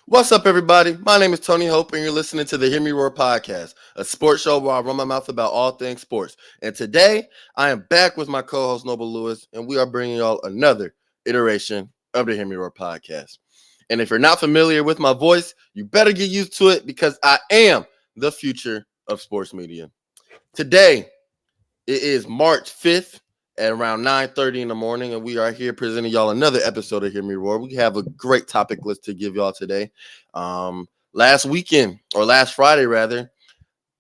What's up, everybody? My name is Tony Hope, and you're listening to the Hear Me Roar podcast, a sports show where I run my mouth about all things sports. And today, I am back with my co-host Noble Lewis, and we are bringing y'all another iteration of the Hear Me Roar podcast. And if you're not familiar with my voice, you better get used to it because I am the future of sports media. Today, it is March 5th at around 9:30 in the morning, and we are here presenting y'all another episode of Hear Me Roar. We have a great topic list to give y'all today. Last weekend, or last Friday rather,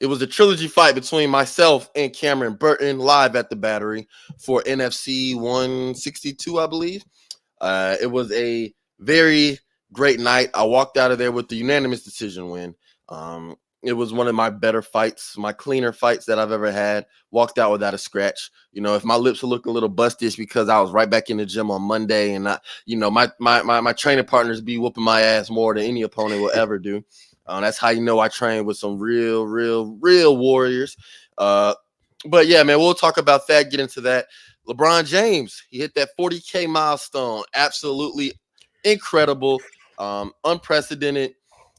it was a trilogy fight between myself and Kamren Burton live at the Battery for NFC 162, I believe. It was a very great night. I walked out of there with the unanimous decision win. It was one of my better fights, my cleaner fights that I've ever had. Walked out without a scratch. You know, if my lips look a little bustish because I was right back in the gym on Monday, and my training partners be whooping my ass more than any opponent will ever do. That's how you know I train with some real warriors. But yeah, man, we'll talk about that. Get into that. LeBron James, he hit that 40K milestone. Absolutely incredible, unprecedented.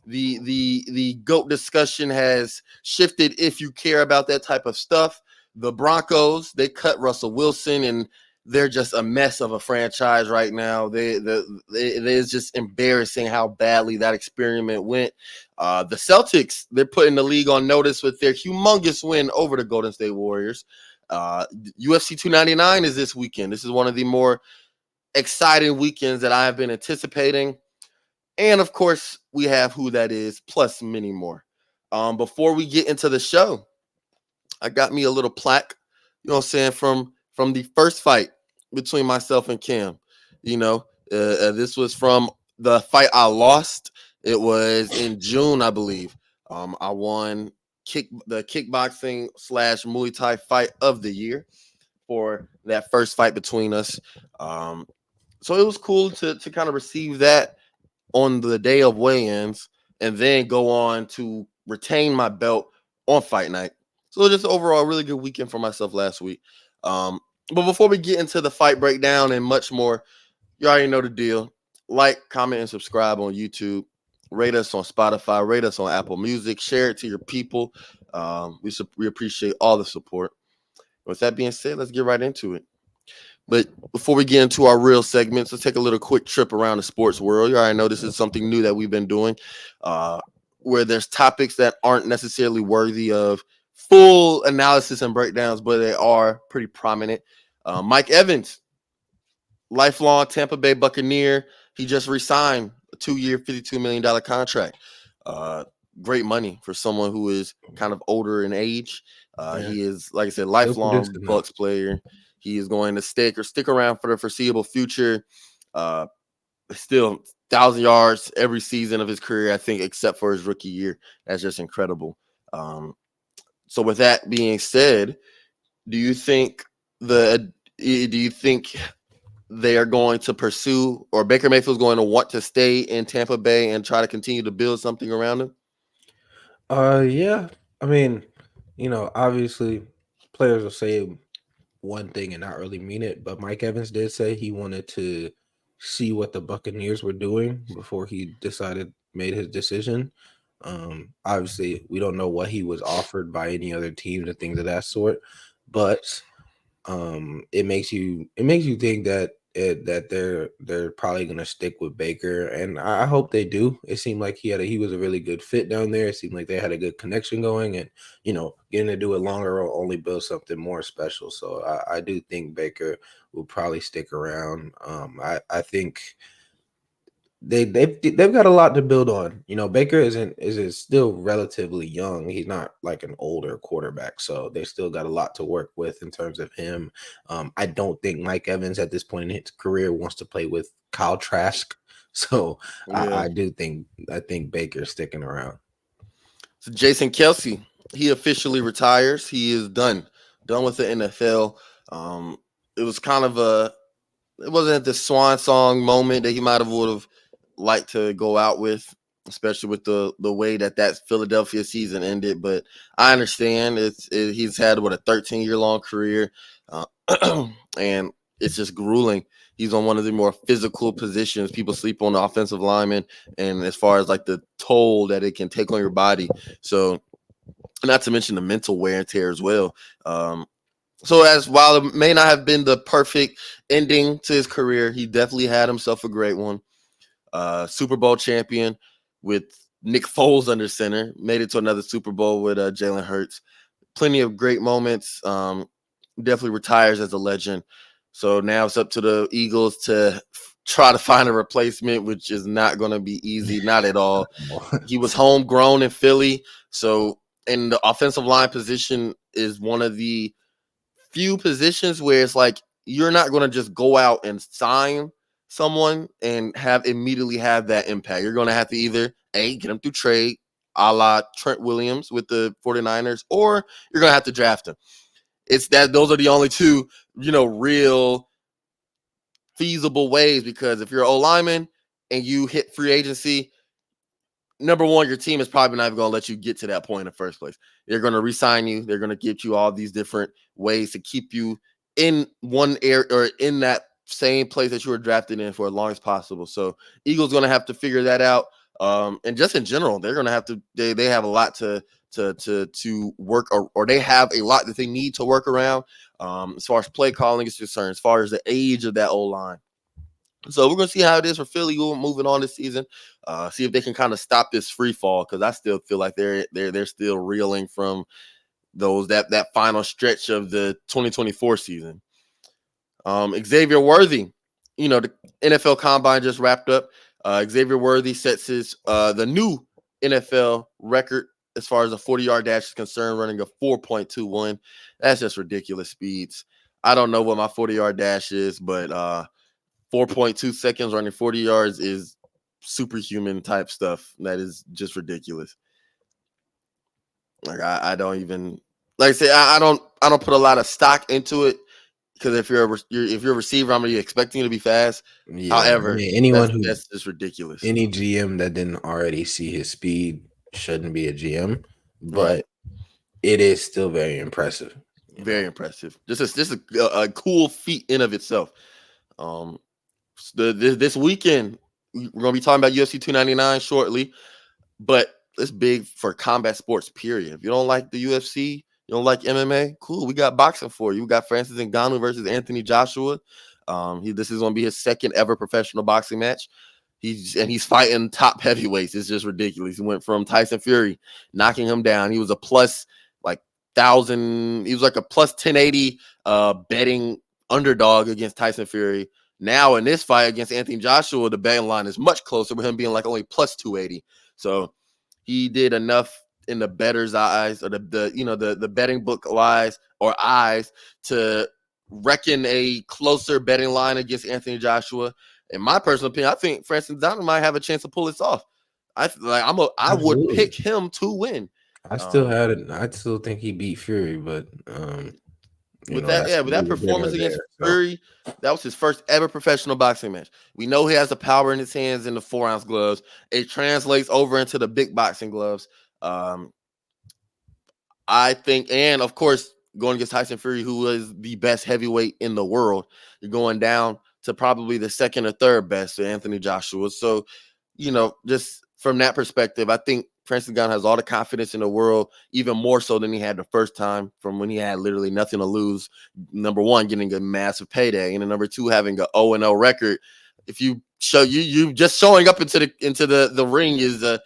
The GOAT discussion has shifted if you care about that type of stuff. The Broncos, they cut Russell Wilson, and they're just a mess of a franchise right now. It's just embarrassing how badly that experiment went. The Celtics, they're putting the league on notice with their humongous win over the Golden State Warriors. UFC 299 is this weekend. This is one of the more exciting weekends that I have been anticipating. And of course, we have Who That Is, plus many more. Before we get into the show, I got me a little plaque, you know what I'm saying, from the first fight between myself and Cam. This was from the fight I lost. It was in June, I believe. I won the kickboxing / Muay Thai fight of the year for that first fight between us. So it was cool to kind of receive that on the day of weigh-ins and then go on to retain my belt on fight night. So just overall a really good weekend for myself last week. But before we get into the fight breakdown and much more, you already know the deal. Like, comment, and subscribe on YouTube. Rate us on Spotify. Rate us on Apple Music. Share it to your people. We appreciate all the support. With that being said, let's get right into it. But before we get into our real segments, let's take a little quick trip around the sports world. You already know this is something new that we've been doing, where there's topics that aren't necessarily worthy of full analysis and breakdowns, but they are pretty prominent. Mike Evans, lifelong Tampa Bay Buccaneer. He just re-signed a 2-year, $52 million contract. Great money for someone who is kind of older in age. He is, like I said, Still lifelong producing though. Bucks player. He is going to stick around for the foreseeable future. Uh, Still 1,000 yards every season of his career, I think, except for his rookie year. That's just incredible. So with that being said, do you think they are going to pursue, or Baker Mayfield's going to want to stay in Tampa Bay and try to continue to build something around him? Yeah. I mean, obviously players will say one thing and not really mean it, but Mike Evans did say he wanted to see what the Buccaneers were doing before he made his decision. Obviously we don't know what he was offered by any other teams and things of that sort, but it makes you think that they're probably gonna stick with Baker, and I hope they do. It seemed like he was a really good fit down there. It seemed like they had a good connection going, and getting to do it longer will only build something more special. So I do think Baker will probably stick around. I think they've got a lot to build on. Baker is still relatively young. He's not like an older quarterback, so they still got a lot to work with in terms of him. I don't think Mike Evans at this point in his career wants to play with Kyle Trask. So Yeah. I think Baker's sticking around. So Jason Kelsey, he officially retires. He is done with the NFL. Um, it was kind of it wasn't the swan song moment that he might have would have liked to go out with, especially with the way that Philadelphia season ended. But I understand he's had a 13-year long career, uh, and it's just grueling. He's on one of the more physical positions. People sleep on the offensive lineman, and as far as like the toll that it can take on your body. So, not to mention the mental wear and tear as well. So, as while it may not have been the perfect ending to his career, he definitely had himself a great one. Super Bowl champion with Nick Foles under center, made it to another Super Bowl with Jalen Hurts. Plenty of great moments. Definitely retires as a legend. So now it's up to the Eagles to try to find a replacement, which is not going to be easy, not at all. He was homegrown in Philly, so in the offensive line position is one of the few positions where it's like you're not going to just go out and sign someone and have immediately have that impact. You're going to have to either get them through trade, a la Trent Williams with the 49ers, or you're going to have to draft him. It's that those are the only two, real feasible ways, because if you're an O lineman and you hit free agency, number one, your team is probably not even going to let you get to that point in the first place. They're going to re-sign you. They're going to get you all these different ways to keep you in one area or in that same place that you were drafted in for as long as possible. So Eagles going to have to figure that out. And just in general, they're going to have to. They have a lot to work, or they have a lot that they need to work around. As far as play calling is concerned, as far as the age of that O line. So we're gonna see how it is for Philly moving on this season. See if they can kind of stop this free fall, because I still feel like they're still reeling from that final stretch of the 2024 season. Xavier Worthy, the NFL Combine just wrapped up. Xavier Worthy sets the new NFL record as far as a 40-yard dash is concerned, running a 4.21. That's just ridiculous speeds. I don't know what my 40-yard dash is, but 4.2 seconds running 40 yards is superhuman type stuff. That is just ridiculous. Like I don't even, like I say, I don't put a lot of stock into it, because if you're a receiver, I'm really expecting you to be fast. Yeah, I However, mean, anyone who that's just ridiculous. any GM that didn't already see his speed shouldn't be a GM, but Right. it is still very impressive. Very impressive. Just a cool feat in of itself. Um, this weekend we're gonna be talking about UFC 299 shortly, but it's big for combat sports. Period. If you don't like the UFC, you don't like MMA, cool. We got boxing for you. We got Francis Ngannou versus Anthony Joshua. This is gonna be his second ever professional boxing match. He's fighting top heavyweights. It's just ridiculous. He went from Tyson Fury knocking him down. He was a plus like 1,000. He was like a plus 1080 betting underdog against Tyson Fury. Now in this fight against Anthony Joshua, the betting line is much closer, with him being like only plus 280. So he did enough in the better's eyes, or the betting book eyes to reckon a closer betting line against Anthony Joshua. In my personal opinion, I think Francis Ngannou might have a chance to pull this off. I would Absolutely. pick him to win. I still had it. I still think he beat Fury, but With that, that's with that neither here performance nor against there. So Fury, that was his first ever professional boxing match. We know he has the power in his hands in the 4-ounce gloves. It translates over into the big boxing gloves. I think, and of course, going against Tyson Fury, who is the best heavyweight in the world, you're going down to probably the second or third best, to Anthony Joshua. So, just from that perspective, I think Francis Ngannou has all the confidence in the world, even more so than he had the first time, from when he had literally nothing to lose. Number one, getting a massive payday, and then number two, having a 0-0 record. If you show you just showing up into the ring is a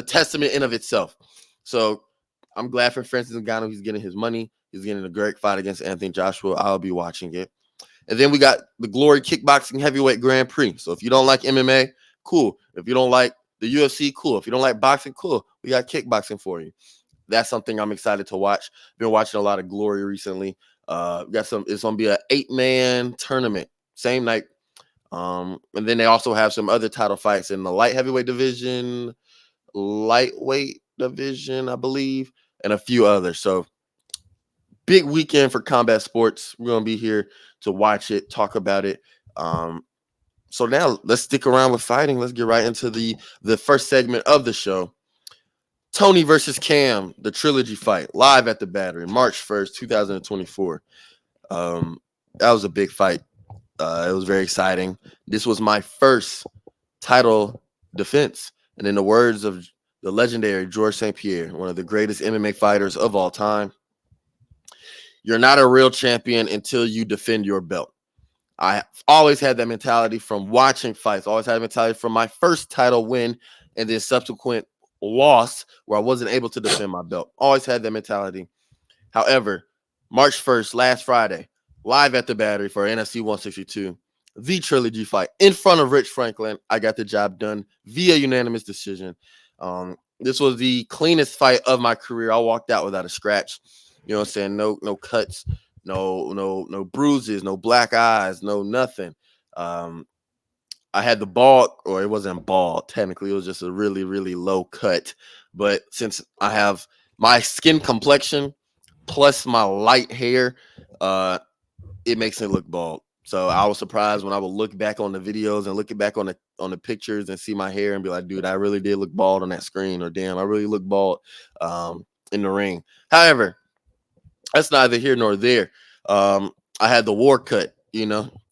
testament in of itself. So I'm glad for Francis Ngannou. He's getting his money. He's getting a great fight against Anthony Joshua. I'll be watching it. And then we got the Glory Kickboxing Heavyweight Grand Prix. So if you don't like MMA, cool. If you don't like the UFC, cool. If you don't like boxing, cool. We got kickboxing for you. That's something I'm excited to watch. Been watching a lot of Glory recently. It's gonna be an 8-man tournament, same night. And then they also have some other title fights in the light heavyweight division, lightweight division, I believe, and a few others. So big weekend for combat sports. We're gonna be here to watch it, talk about it. So now let's stick around with fighting. Let's get right into the first segment of the show. Tony versus Cam, the trilogy fight, live at the Battery, March 1st, 2024. That was a big fight. It was very exciting. This was my first title defense. And in the words of the legendary George St. Pierre, one of the greatest MMA fighters of all time, you're not a real champion until you defend your belt. I always had that mentality from watching fights, always had a mentality from my first title win and then subsequent loss where I wasn't able to defend my belt. Always had that mentality. However, March 1st, last Friday, live at the Battery for NFC 162, the trilogy fight in front of Rich Franklin. I got the job done via unanimous decision. This was the cleanest fight of my career. I walked out without a scratch. You know what I'm saying? No cuts, no bruises, no black eyes, no nothing. Um, I had the ball, or it wasn't ball. Technically, it was just a really low cut. But since I have my skin complexion plus my light hair, it makes it look bald. So I was surprised when I would look back on the videos and look back on the pictures and see my hair and be like, dude, I really did look bald on that screen, or damn, I really look bald in the ring. However, that's neither here nor there. I had the war cut,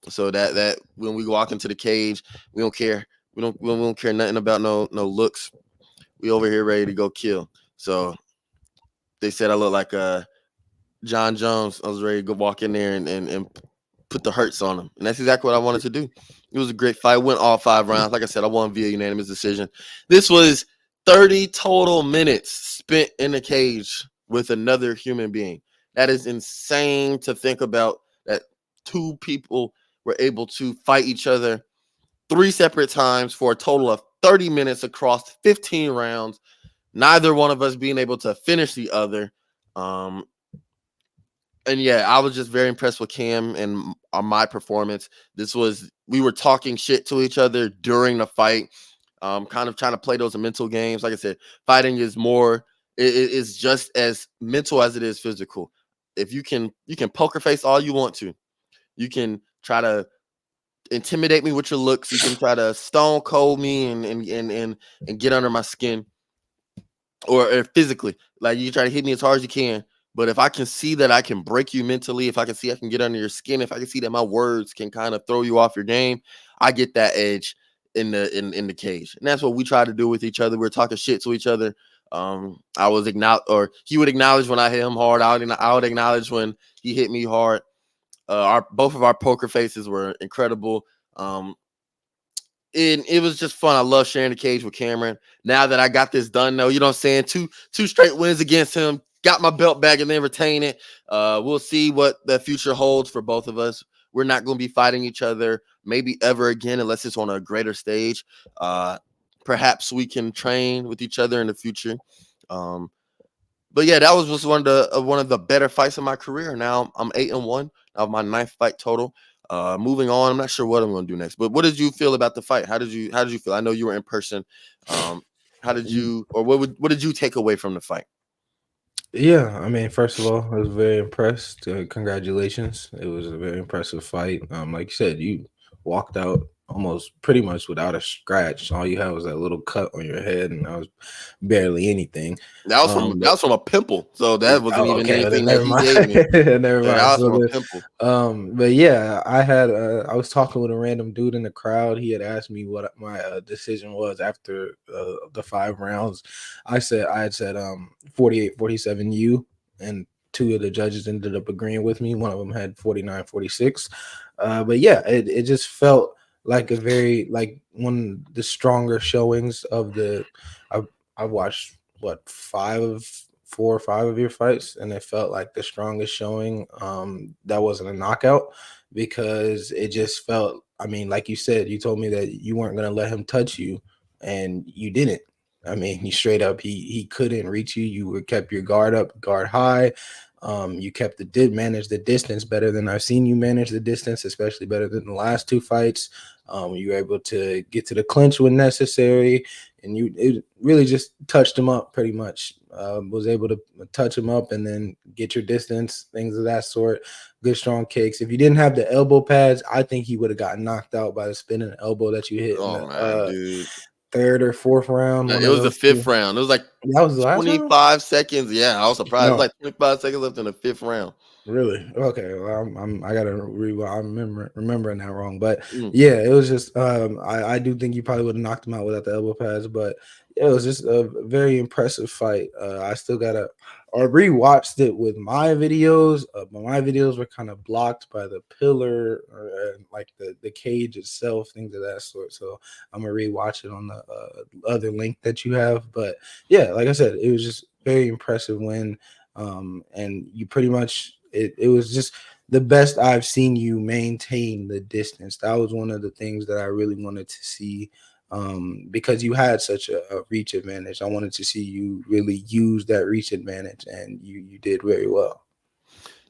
so that when we walk into the cage, we don't care. We don't care nothing about no looks. We over here ready to go kill. So they said I look like John Jones. I was ready to go walk in there and put the hurts on him. And that's exactly what I wanted to do. It was a great fight. Went all 5 rounds. Like I said, I won via unanimous decision. This was 30 total minutes spent in the cage with another human being. That is insane to think about, that two people were able to fight each other 3 separate times for a total of 30 minutes across 15 rounds. Neither one of us being able to finish the other. And yeah, I was just very impressed with Cam and my performance. We were talking shit to each other during the fight, kind of trying to play those mental games. Like I said, fighting is more, it is just as mental as it is physical. If you can poker face all you want to. You can try to intimidate me with your looks. You can try to stone cold me and get under my skin, or physically. Like, you try to hit me as hard as you can. But if I can see that I can break you mentally, if I can see I can get under your skin, if I can see that my words can kind of throw you off your game, I get that edge in the cage. And that's what we try to do with each other. We're talking shit to each other. I was acknowledge, or he would acknowledge when I hit him hard. I would acknowledge when he hit me hard. Our both of our poker faces were incredible. And it was just fun. I love sharing the cage with Kamren. Now that I got this done, though, you know what I'm saying? Two straight wins against him. Got my belt back and then retain it. We'll see what the future holds for both of us. We're not going to be fighting each other maybe ever again unless it's on a greater stage. Perhaps we can train with each other in the future. But yeah, that was just one of the better fights of my career. Now I'm 8-1 of my 9th fight total. Moving on, I'm not sure what I'm going to do next. But what did you feel about the fight? How did you feel? I know you were in person. How did you, or what did you take away from the fight? Yeah, I mean, first of all, I was very impressed. Congratulations. It was a very impressive fight. Like you said, you walked out almost pretty much without a scratch. All you had was that little cut on your head, and that was barely anything. That was from a pimple, so that wasn't Oh, even okay, then anything that never he mind. gave me. Never Yeah, mind. that was So from a pimple. but yeah, I was talking with a random dude in the crowd. He had asked me what my decision was after the 5 rounds. I had said 48-47 you, and two of the judges ended up agreeing with me. One of them had 49-46. But yeah, it just felt like a very, like, one of the stronger showings of the I watched what 4 or 5 of your fights, and it felt like the strongest showing. That wasn't a knockout, because it just felt, I mean, like you said, you told me that you weren't going to let him touch you, and you didn't. I mean, he straight up, he couldn't reach you. You were kept your guard up, guard high. You did manage the distance better than I've seen you manage the distance, especially better than the last 2 fights. You were able to get to the clinch when necessary, and it really just touched him up pretty much. Was able to touch him up and then get your distance, things of that sort. Good strong kicks. If you didn't have the elbow pads, I think he would have gotten knocked out by the spinning elbow that you hit in Oh the man, dude. 3rd or 4th round. No, One it of was the those two. 5th round. It was like That was the last round. 25 seconds. Yeah, I was surprised. It was No, like 25 seconds left in the 5th round. Really? Okay. Well, I gotta I'm remembering that wrong, but Mm. yeah, it was just I do think you probably would have knocked him out without the elbow pads, but yeah, it was just a very impressive fight. I still gotta I rewatched it with my videos, but my videos were kind of blocked by the pillar or like the cage itself, things of that sort. So I'm gonna rewatch it on the other link that you have. But yeah, like I said, it was just very impressive win. And you pretty much it was just the best I've seen you maintain the distance. That was one of the things that I really wanted to see, because you had such a reach advantage. I wanted to see you really use that reach advantage, and you did very well.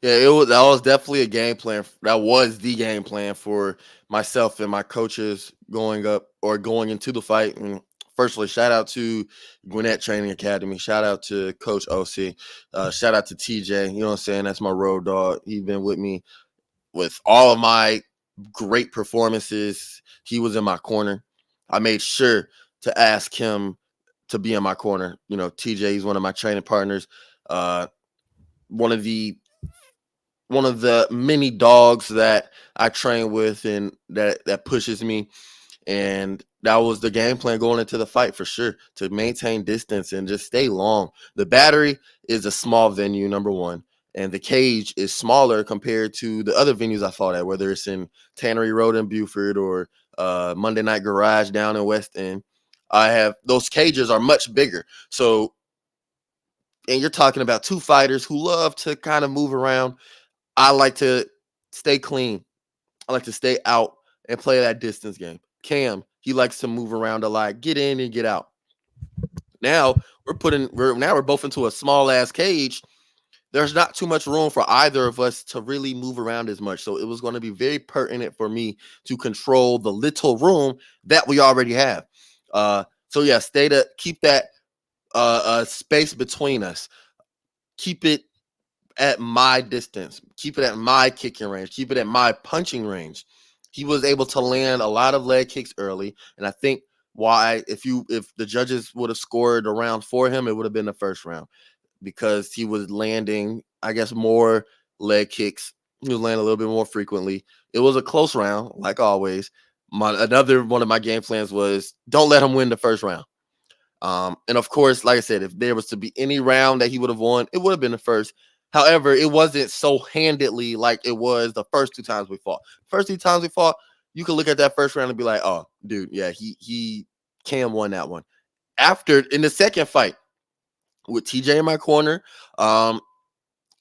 Yeah, it was that was definitely a game plan. That was the game plan for myself and my coaches going up or going into the fight. And firstly, shout out to Gwinnett Training Academy. Shout out to Coach OC. Shout out to TJ. You know what I'm saying? That's my road dog. He's been with me with all of my great performances. He was in my corner. I made sure to ask him to be in my corner. You know, TJ, he's one of my training partners. Uh, one of the one of the many dogs that I train with and that pushes me. And that was the game plan going into the fight for sure, to maintain distance and just stay long. The Battery is a small venue, number one, and the cage is smaller compared to the other venues I fought at, whether it's in Tannery Road in Buford or Monday Night Garage down in West End. I have those cages are much bigger. So, and you're talking about two fighters who love to kind of move around. I like to stay clean. I like to stay out and play that distance game. Cam, he likes to move around a lot, get in and get out. Now we're both into a small ass cage. There's not too much room for either of us to really move around as much. So it was going to be very pertinent for me to control the little room that we already have. So yeah, keep that space between us. Keep it at my distance, keep it at my kicking range, keep it at my punching range. He was able to land a lot of leg kicks early, and I think why if the judges would have scored a round for him, it would have been the first round because he was landing, I guess, more leg kicks. He was landing a little bit more frequently. It was a close round, like always. Another one of my game plans was don't let him win the first round. And of course, like I said, if there was to be any round that he would have won, it would have been the first. However, it wasn't so handedly like it was the first two times we fought. First two times we fought, you could look at that first round and be like, "Oh, dude, yeah, he Cam won that one." After in the second fight with TJ in my corner, um,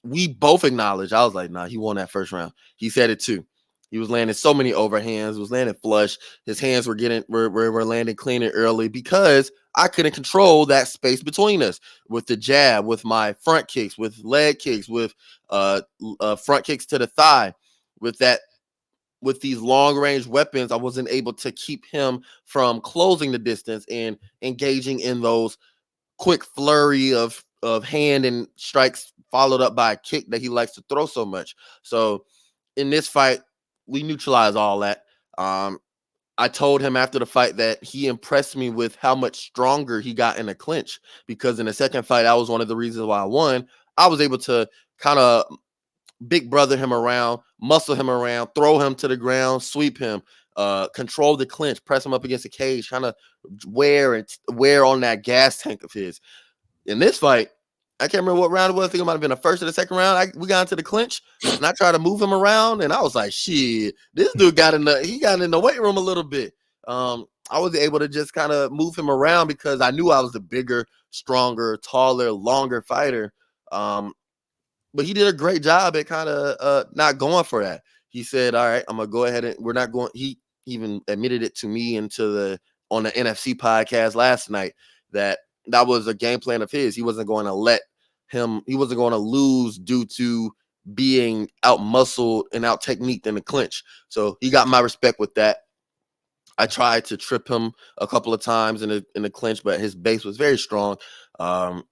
we both acknowledged. I was like, nah, he won that first round. He said it too. He was landing so many overhands, was landing flush. His hands were landing clean and early because I couldn't control that space between us with the jab, with my front kicks, with leg kicks, with front kicks to the thigh, with that with these long range weapons. I wasn't able to keep him from closing the distance and engaging in those quick flurry of hand and strikes followed up by a kick that he likes to throw so much. So in this fight, we neutralized all that. Um, I told him after the fight that he impressed me with how much stronger he got in the clinch because in the second fight, that was one of the reasons why I won. I was able to kind of big brother him around, muscle him around, throw him to the ground, sweep him, control the clinch, press him up against the cage, kind of wear on that gas tank of his. In this fight, I can't remember what round it was. I think it might have been the first or the second round. We got into the clinch, and I tried to move him around, and I was like, "Shit, this dude got in the weight room a little bit." I was able to just kind of move him around because I knew I was the bigger, stronger, taller, longer fighter. Um, but he did a great job at kind of not going for that. He said, "All right, I'm gonna go ahead and we're not going." He even admitted it to me into the on the NFC podcast last night that that was a game plan of his. He wasn't going to let him. He wasn't going to lose due to being out muscled and out techniqued in the clinch. So he got my respect with that. I tried to trip him a couple of times in the clinch, but his base was very strong. Um,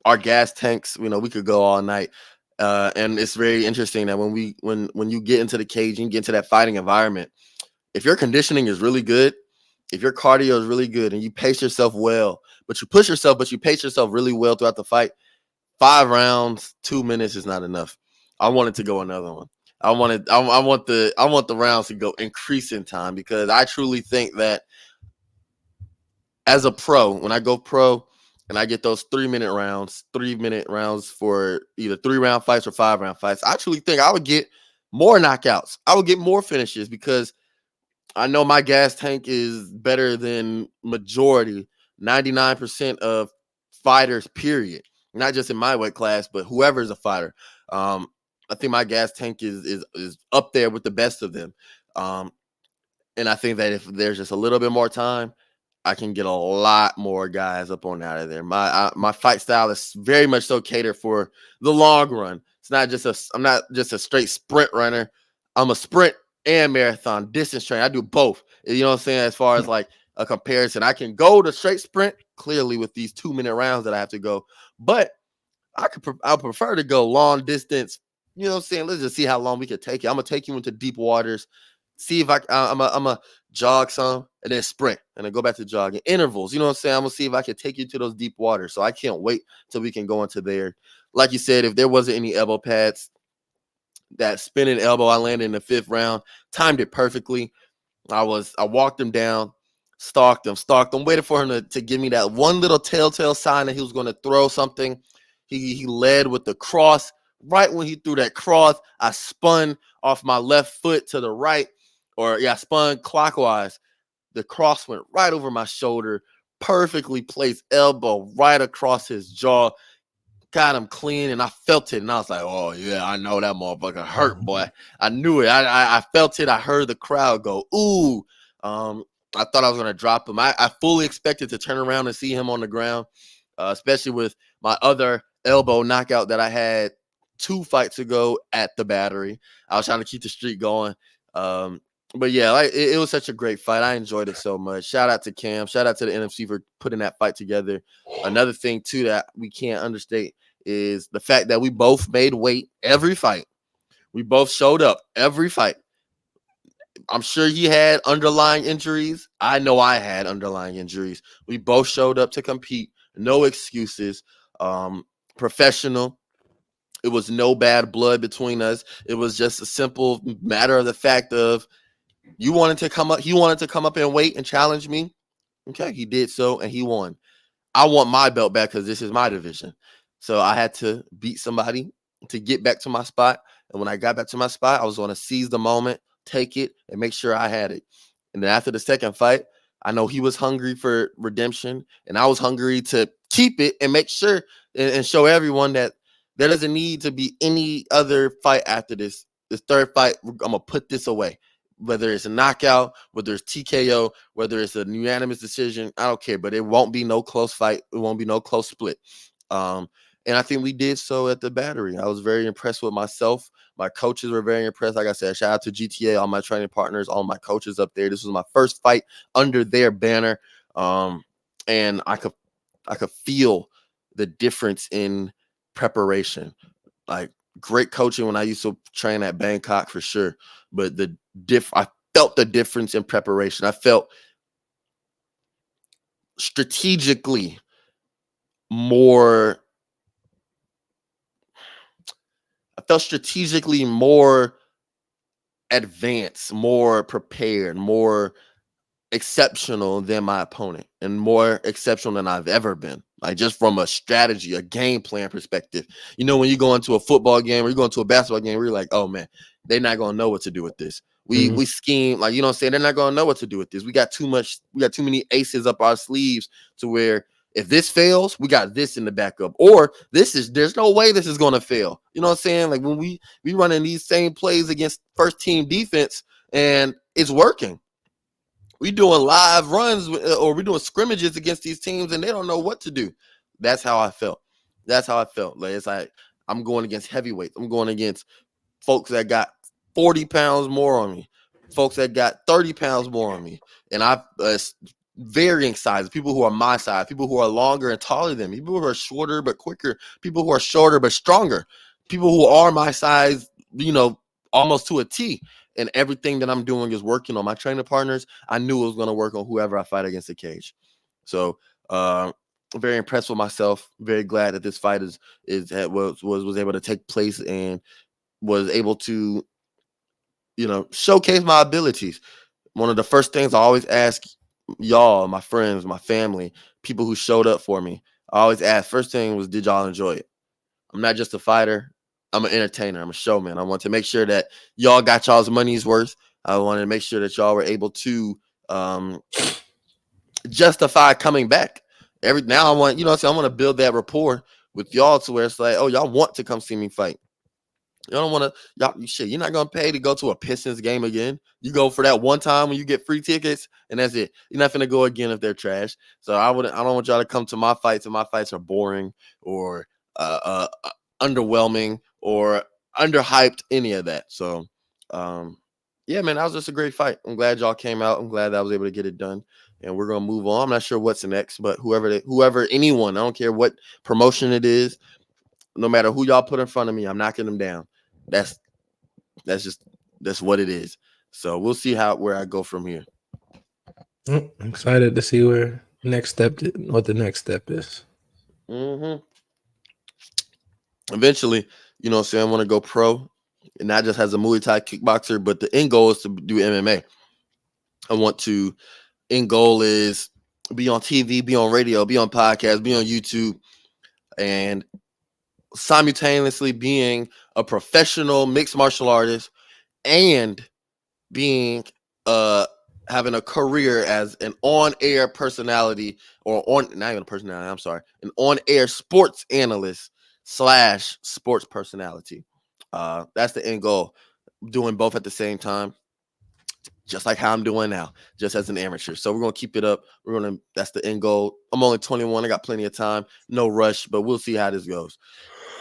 our gas tanks, we could go all night. And it's very interesting that when you get into the cage and you get into that fighting environment, if your conditioning is really good, if your cardio is really good and you pace yourself well, but you push yourself, but you pace yourself really well throughout the fight, 5 rounds, 2 minutes is not enough. I wanted to go another one. I want the rounds to go increase in time because I truly think that as a pro, when I go pro and I get those 3-minute rounds for either 3-round fights or 5-round fights, I truly think I would get more knockouts. I would get more finishes because I know my gas tank is better than majority, 99% of fighters, period. Not just in my weight class, but whoever's a fighter. Um, I think my gas tank is up there with the best of them. Um, and I think that if there's just a little bit more time, I can get a lot more guys up on out of there. My fight style is very much so catered for the long run. I'm not just a straight sprint runner. I'm a sprint and marathon distance trainer. I do both. You know what I'm saying? As far as like a comparison, I can go to straight sprint clearly with these 2-minute rounds that I have to go, but I prefer to go long distance. You know what I'm saying? Let's just see how long we can take it. I'm gonna take you into deep waters. See if I'm a jog some and then sprint and then go back to jogging intervals. You know what I'm saying? I'm gonna see if I can take you to those deep waters. So I can't wait till we can go into there. Like you said, if there wasn't any elbow pads, that spinning elbow I landed in the 5th round, timed it perfectly. I walked him down, stalked him, waited for him to give me that one little telltale sign that he was going to throw something. He led with the cross. Right when he threw that cross, I spun off my left foot to the right, I spun clockwise. The cross went right over my shoulder, perfectly placed elbow right across his jaw. Got him clean, and I felt it, and I was like, "Oh yeah, I know that motherfucker hurt, boy." I knew it. I felt it. I heard the crowd go, "Ooh!" Um, I thought I was gonna drop him. I fully expected to turn around and see him on the ground, especially with my other elbow knockout that I had 2 fights ago at the Battery. I was trying to keep the streak going. But yeah, like it was such a great fight. I enjoyed it so much. Shout out to Cam. Shout out to the NFC for putting that fight together. Another thing too that we can't understate is the fact that we both made weight every fight. We both showed up every fight. I'm sure he had underlying injuries. I know I had underlying injuries. We both showed up to compete. No excuses. Um, Professional. It was no bad blood between us. It was just a simple matter of the fact of you wanted to come up. He wanted to come up and wait and challenge me. Okay, he did so, and he won. I want my belt back because this is my division. So I had to beat somebody to get back to my spot. And when I got back to my spot, I was going to seize the moment, take it, and make sure I had it. And then after the second fight, I know he was hungry for redemption, and I was hungry to keep it and make sure and show everyone that there doesn't need to be any other fight after this. This third fight, I'm going to put this away. Whether it's a knockout, whether it's TKO, whether it's a unanimous decision, I don't care. But it won't be no close fight. It won't be no close split. Um, and I think we did so at the Battery. I was very impressed with myself. My coaches were very impressed. Like I said, shout out to GTA, all my training partners, all my coaches up there. This was my first fight under their banner, and I could feel the difference in preparation. Like great coaching when I used to train at Bangkok for sure, but I felt the difference in preparation. Strategically more I felt strategically more advanced, more prepared, more exceptional than my opponent and more exceptional than I've ever been. Like just from a strategy, a game plan perspective. You know, when you go into a football game or you go into a basketball game, where you're like, oh man, they're not gonna know what to do with this. We scheme, like you know what I'm saying? They're not gonna know what to do with this. We got too many aces up our sleeves to where if this fails, we got this in the backup. Or there's no way this is gonna fail. You know what I'm saying? Like when we running these same plays against first team defense and it's working. We doing live runs or we doing scrimmages against these teams and they don't know what to do. That's how I felt. That's how I felt. Like it's like I'm going against heavyweights. I'm going against folks that got 40 pounds more on me, folks that got 30 pounds more on me. And I've varying sizes, people who are my size, people who are longer and taller than me, people who are shorter but quicker, people who are shorter but stronger, people who are my size, almost to a T. And everything that I'm doing is working on my training partners. I knew it was going to work on whoever I fight against the cage. So, very impressed with myself. Very glad that this fight was able to take place, and was able to, showcase my abilities. One of the first things I always ask y'all, my friends, my family, people who showed up for me, I always ask, first thing was, did y'all enjoy it? I'm not just a fighter. I'm an entertainer. I'm a showman. I want to make sure that y'all got y'all's money's worth. I wanted to make sure that y'all were able to um, justify coming back. Every now I want, I want to build that rapport with y'all to where it's like, oh, y'all want to come see me fight. You don't want to, shit. You're not gonna pay to go to a Pistons game again. You go for that one time when you get free tickets, and that's it. You're not gonna go again if they're trash. So I don't want y'all to come to my fights, and my fights are boring or underwhelming or underhyped, any of that. So, yeah, man, that was just a great fight. I'm glad y'all came out. I'm glad that I was able to get it done, and we're gonna move on. I'm not sure what's next, but anyone, I don't care what promotion it is, no matter who y'all put in front of me, I'm knocking them down. That's that's what it is. So we'll see where I go from here. I'm excited to see what the next step is. Mm-hmm. Eventually, what I'm saying, I want to go pro, and not just as a Muay Thai kickboxer, but the end goal is to do MMA. End goal is be on TV, be on radio, be on podcasts, be on YouTube, and simultaneously being a professional mixed martial artist and being having a career as an on-air personality, or not even a personality, I'm sorry, an on-air sports analyst / sports personality. That's the end goal. Doing both at the same time, just like how I'm doing now, just as an amateur. So we're gonna keep it up. That's the end goal. I'm only 21. I got plenty of time. No rush, but we'll see how this goes.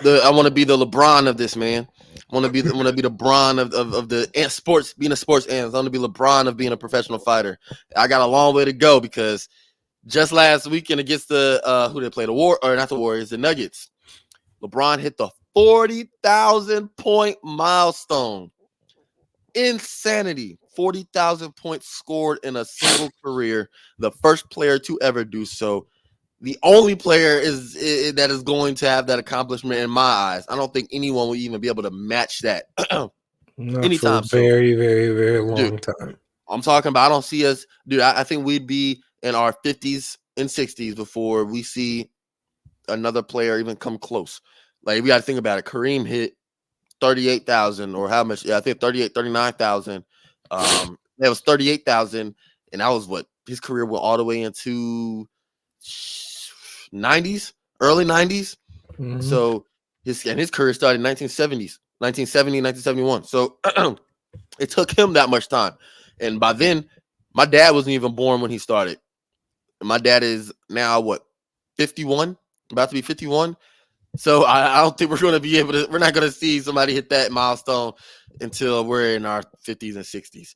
I want to be the LeBron of this, man. I want to be the Bron of the sports, being a sports analyst. I want to be LeBron of being a professional fighter. I got a long way to go, because just last weekend against the who they play, not the Warriors, the Nuggets, LeBron hit the 40,000 point milestone. Insanity. 40,000 points scored in a single career. The first player to ever do so. The only player that is going to have that accomplishment in my eyes. I don't think anyone will even be able to match that Not for a anytime soon. very, very, very long Dude, time. I'm talking about, I don't see us, dude. I think we'd be in our 50s and 60s before we see another player even come close. Like, we got to think about it. Kareem hit 38,000, or how much? Yeah, I think 39,000. That was 38,000, and that was what his career went all the way into 90s, early 90s. Mm-hmm. So his career started in 1970s, 1970, 1971. So it took him that much time, and by then, my dad wasn't even born when he started. And my dad is now 51, about to be 51. So I don't think we're going to be able to. We're not going to see somebody hit that milestone until we're in our 50s and 60s.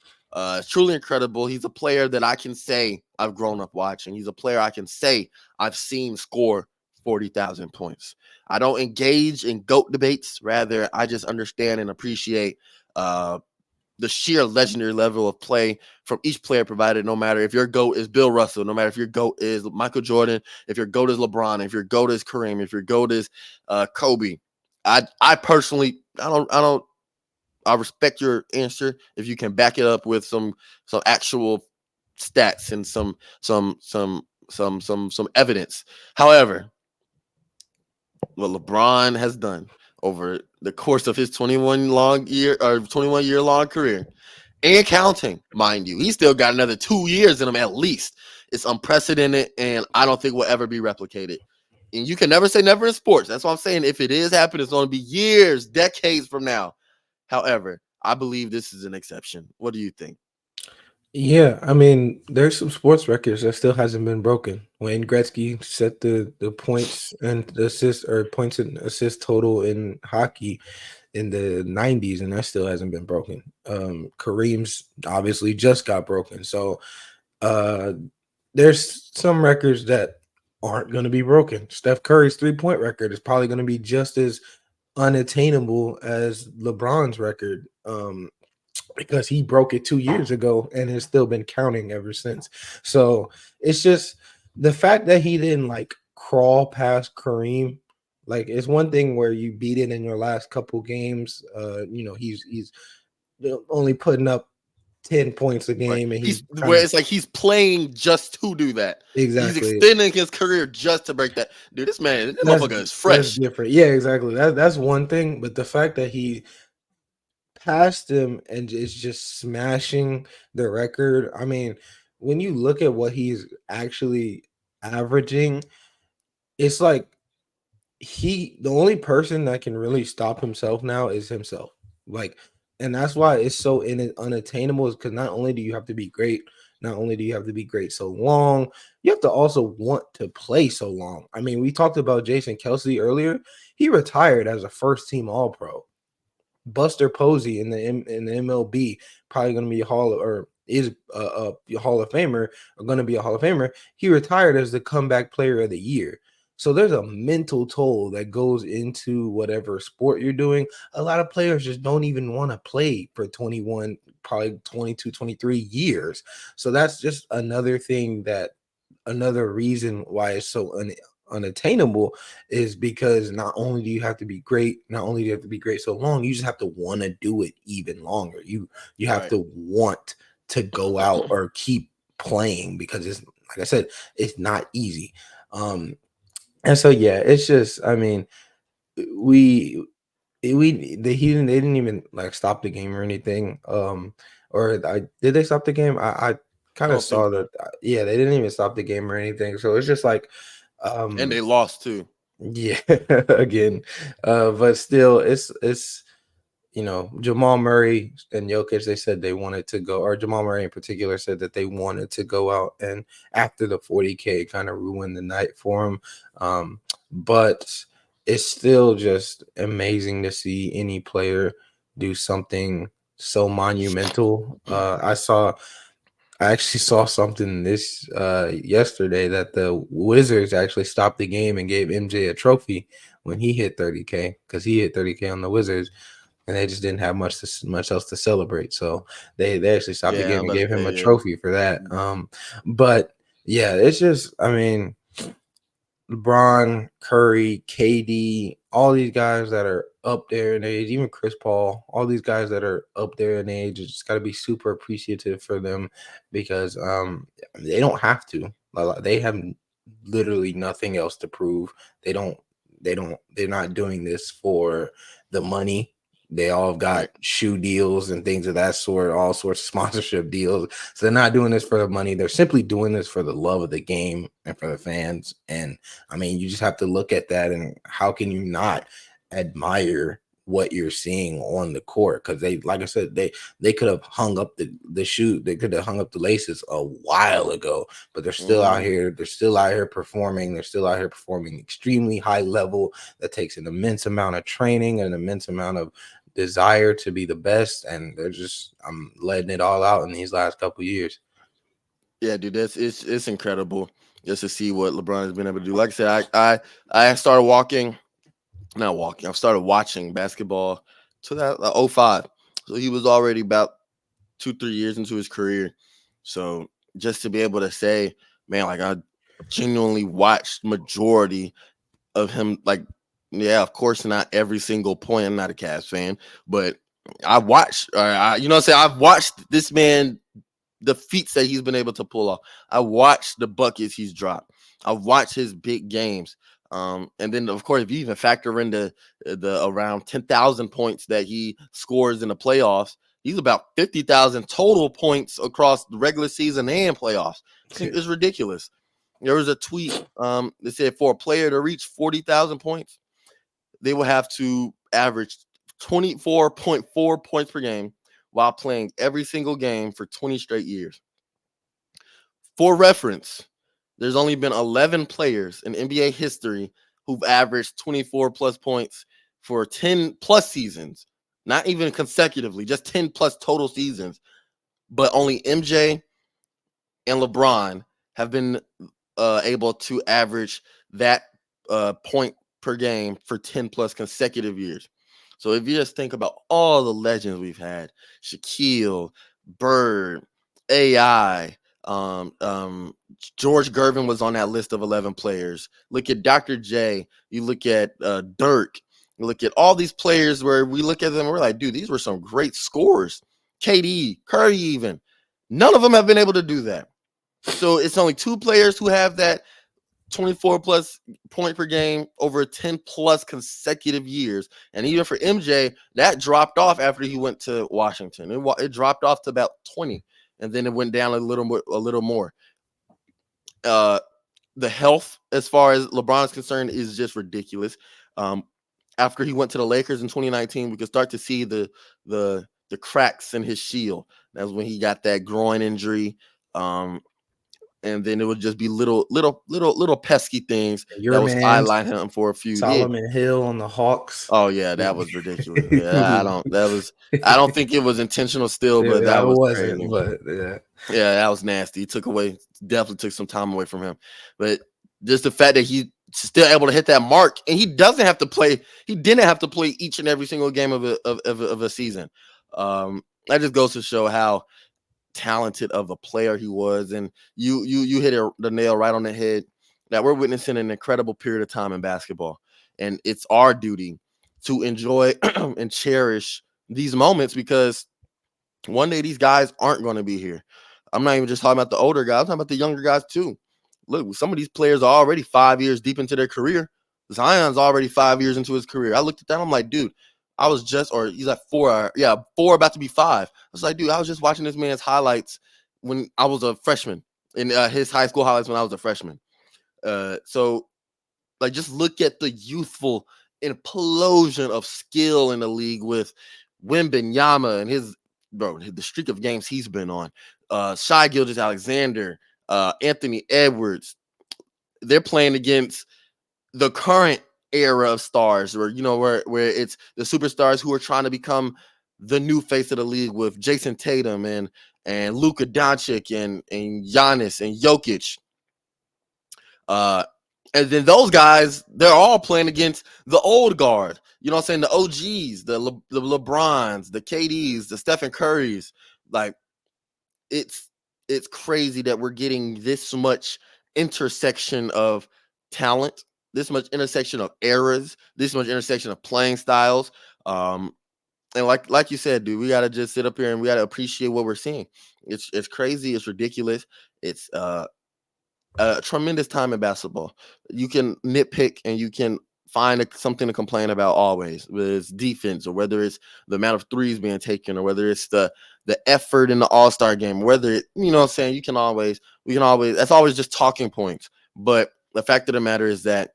It's truly incredible. He's a player that I can say I've grown up watching. He's a player I can say I've seen score 40,000 points. I don't engage in GOAT debates. Rather, I just understand and appreciate the sheer legendary level of play from each player provided, no matter if your GOAT is Bill Russell, no matter if your GOAT is Michael Jordan, if your GOAT is LeBron, if your GOAT is Kareem, if your GOAT is Kobe. I personally, I respect your answer if you can back it up with some actual stats and some evidence. However, what LeBron has done over the course of his 21 year long career, and counting, mind you, he's still got another 2 years in him at least. It's unprecedented, and I don't think will ever be replicated. And you can never say never in sports. That's what I'm saying. If it is happening, it's going to be years, decades from now. However, I believe this is an exception. What do you think? Yeah, I mean, there's some sports records that still hasn't been broken. Wayne Gretzky set the points and the assists, or points and assist total in hockey in the 90s, and that still hasn't been broken. Kareem's obviously just got broken. So there's some records that aren't going to be broken. Steph Curry's 3-point record is probably going to be just as unattainable as LeBron's record. Because he broke it 2 years ago and has still been counting ever since. So it's just the fact that he didn't crawl past Kareem, Like it's one thing where you beat it in your last couple games. He's only putting up 10 points a Right. game, and He's he's kind where of it's like he's playing just to do that. He's exactly. extending his career just to break that. Dude, this That's motherfucker is that's fresh. different. Yeah, exactly. That's one thing, but the fact that he passed him and is just smashing the record. I mean, when you look at what he's actually averaging, it's like the only person that can really stop himself now is himself. Like, and that's why it's so unattainable, is because not only do you have to be great, not only do you have to be great so long, you have to also want to play so long. I mean, we talked about Jason Kelsey earlier. He retired as a first team All Pro. Buster Posey in the MLB, probably going to be a Hall of Famer, or going to be a Hall of Famer. He retired as the comeback player of the year. So there's a mental toll that goes into whatever sport you're doing. A lot of players just don't even want to play for 21, probably 22, 23 years. So that's just another reason why it's so unattainable, is because not only do you have to be great, not only do you have to be great so long, you just have to want to do it even longer. You have Right. to want to go out or keep playing, because it's, like I said, it's not easy. And so yeah, it's just, I mean, we they didn't even like stop the game or anything. Or did they stop the game? I I kind of don't think saw so. that. Yeah, they didn't even stop the game or anything. So it's just like, And um, they lost too. yeah, again, but still, it's Jamal Murray and Jokic. They said they wanted to go, or Jamal Murray in particular said that they wanted to go out, and after the 40K kind of ruined the night for him. But it's still just amazing to see any player do something so monumental. I actually saw something this yesterday, that the Wizards actually stopped the game and gave MJ a trophy when he hit 30K, because he hit 30K on the Wizards, and they just didn't have much else to celebrate. So they actually stopped the Yeah, game I'm and about to gave him say a yeah. trophy for that. But yeah, it's just, I mean, LeBron, Curry, KD, all these guys that are up there in age, even Chris Paul, all these guys that are up there in age, you just got to be super appreciative for them, because they don't have to. They have literally nothing else to prove. They don't. They're not doing this for the money. They all got Right. shoe deals and things of that sort, all sorts of sponsorship deals. So they're not doing this for the money. They're simply doing this for the love of the game and for the fans. And I mean, you just have to look at that, and how can you not admire what you're seeing on the court? Because they, like I said, they could have hung up the shoe, they could have hung up the laces a while ago, but they're still out Hmm. here. They're still out here performing. They're still out here performing extremely high level. That takes an immense amount of training, an immense amount of desire to be the best, and they're just, I'm letting it all out in these last couple years. Yeah, dude, it's incredible just to see what LeBron has been able to do. Like I said, I started walking, not walking. I've started watching basketball to that '05. So he was already about 2 3 years into his career. So just to be able to say, man, like I genuinely watched majority of him. Like, yeah, of course, not every single point. I'm not a Cavs fan, but I watched. You know, what I'm saying, I've watched this man, the feats that he's been able to pull off. I watched the buckets he's dropped. I've watched his big games. And then of course, if you even factor in the around 10,000 points that he scores in the playoffs, he's about 50,000 total points across the regular season and playoffs. It's ridiculous. There was a tweet that said for a player to reach 40,000 points, they will have to average 24.4 points per game while playing every single game for 20 straight years. For reference, there's only been 11 players in NBA history who've averaged 24 plus points for 10 plus seasons, not even consecutively, just 10 plus total seasons. But only MJ and LeBron have been able to average that point per game for 10 plus consecutive years. So if you just think about all the legends we've had, Shaquille, Bird, AI, Um, um, George Gervin was on that list of 11 players. Look at Dr. J. You look at Dirk. You look at all these players where we look at them and we're like, dude, these were some great scorers. KD, Curry, even. None of them have been able to do that. So it's only two players who have that 24 plus point per game over 10 plus consecutive years. And even for MJ, that dropped off after he went to Washington. It dropped off to about 20, and then it went down a little more. A little more. Uh, the health, as far as LeBron is concerned, is just ridiculous. Um, After he went to the Lakers in 2019, we could start to see the cracks in his shield. That's when he got that groin injury. And then it would just be little pesky things Your that would man, sideline him for a few. Yeah. Solomon Hill on the Hawks. Oh yeah, that was ridiculous. Yeah, I don't. That was. I don't think it was intentional still, but Yeah, that I was wasn't, crazy. but yeah. Yeah, that was nasty. He definitely took some time away from him. But just the fact that he's still able to hit that mark, and he doesn't have to play. He didn't have to play each and every single game of a season. That just goes to show how talented of a player he was. And you hit the nail right on the head, that we're witnessing an incredible period of time in basketball, and it's our duty to enjoy and cherish these moments, because one day these guys aren't going to be here. I'm not even just talking about the older guys, I'm talking about the younger guys too. Look, some of these players are already 5 years deep into their career. Zion's already 5 years into his career. I looked at that, I'm like, dude, I was just, or he's like 4, yeah, 4 about to be 5. I was like, dude, I was just watching this man's highlights when I was a freshman, in his high school highlights when I was a freshman. So like, just look at the youthful implosion of skill in the league with Wembenyama and the streak of games he's been on. Shai Gilgeous-Alexander, Anthony Edwards. They're playing against the current era of stars, where it's the superstars who are trying to become the new face of the league, with Jason Tatum and Luka Doncic and Giannis and Jokic. Uh, and then those guys, they're all playing against the old guard. You know what I'm saying? The OGs, the LeBrons, the KDs, the Stephen Currys. Like, it's it's crazy that we're getting this much intersection of talent, this much intersection of eras, this much intersection of playing styles. Um, and like you said, dude, we gotta just sit up here and we gotta appreciate what we're seeing. It's crazy, it's ridiculous. It's a tremendous time in basketball. You can nitpick and you can find something to complain about always, whether it's defense or whether it's the amount of threes being taken or whether it's the effort in the All-Star game, whether you know what I'm saying, we can always, that's always just talking points. But the fact of the matter is that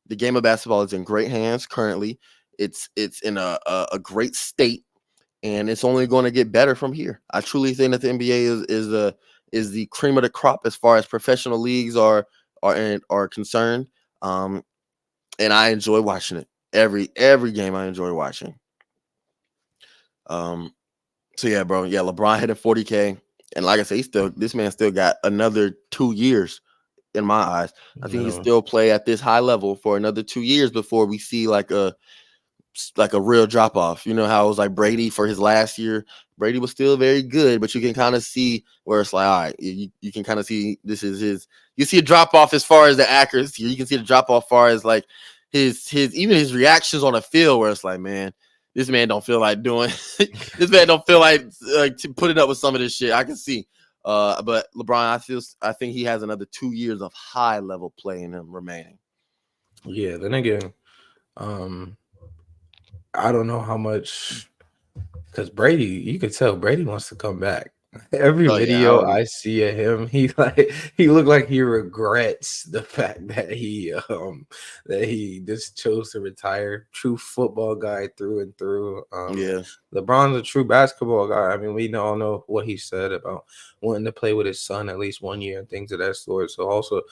the game of basketball is in great hands currently. It's in a great state, and it's only going to get better from here. I truly think that the NBA is the cream of the crop as far as professional leagues are concerned. Um, and I enjoy watching it. Every game I enjoy watching. Um, so yeah, bro. Yeah, LeBron hitting 40K. And like I say, this man still got another 2 years in my eyes. I think he No. still play at this high level for another 2 years before we see like a real drop off. You know how it was like Brady for his last year. Brady was still very good, but you can kind of see where it's like, all right, you can kind of see this is his. You see a drop off as far as the accuracy. You can see the drop off as far as like his even his reactions on the field, where it's like, man, this man don't feel like doing. This man don't feel like putting up with some of this shit. I can see. But LeBron, I think he has another 2 years of high level play in him remaining. Yeah, then again, um, I don't know how much, because Brady, you could tell Brady wants to come back. Every Oh yeah, I video already. I see of him, he looked like he regrets the fact that he just chose to retire. True football guy through and through. Yeah, LeBron's a true basketball guy. I mean, we all know what he said about wanting to play with his son at least 1 year and things of that sort. So also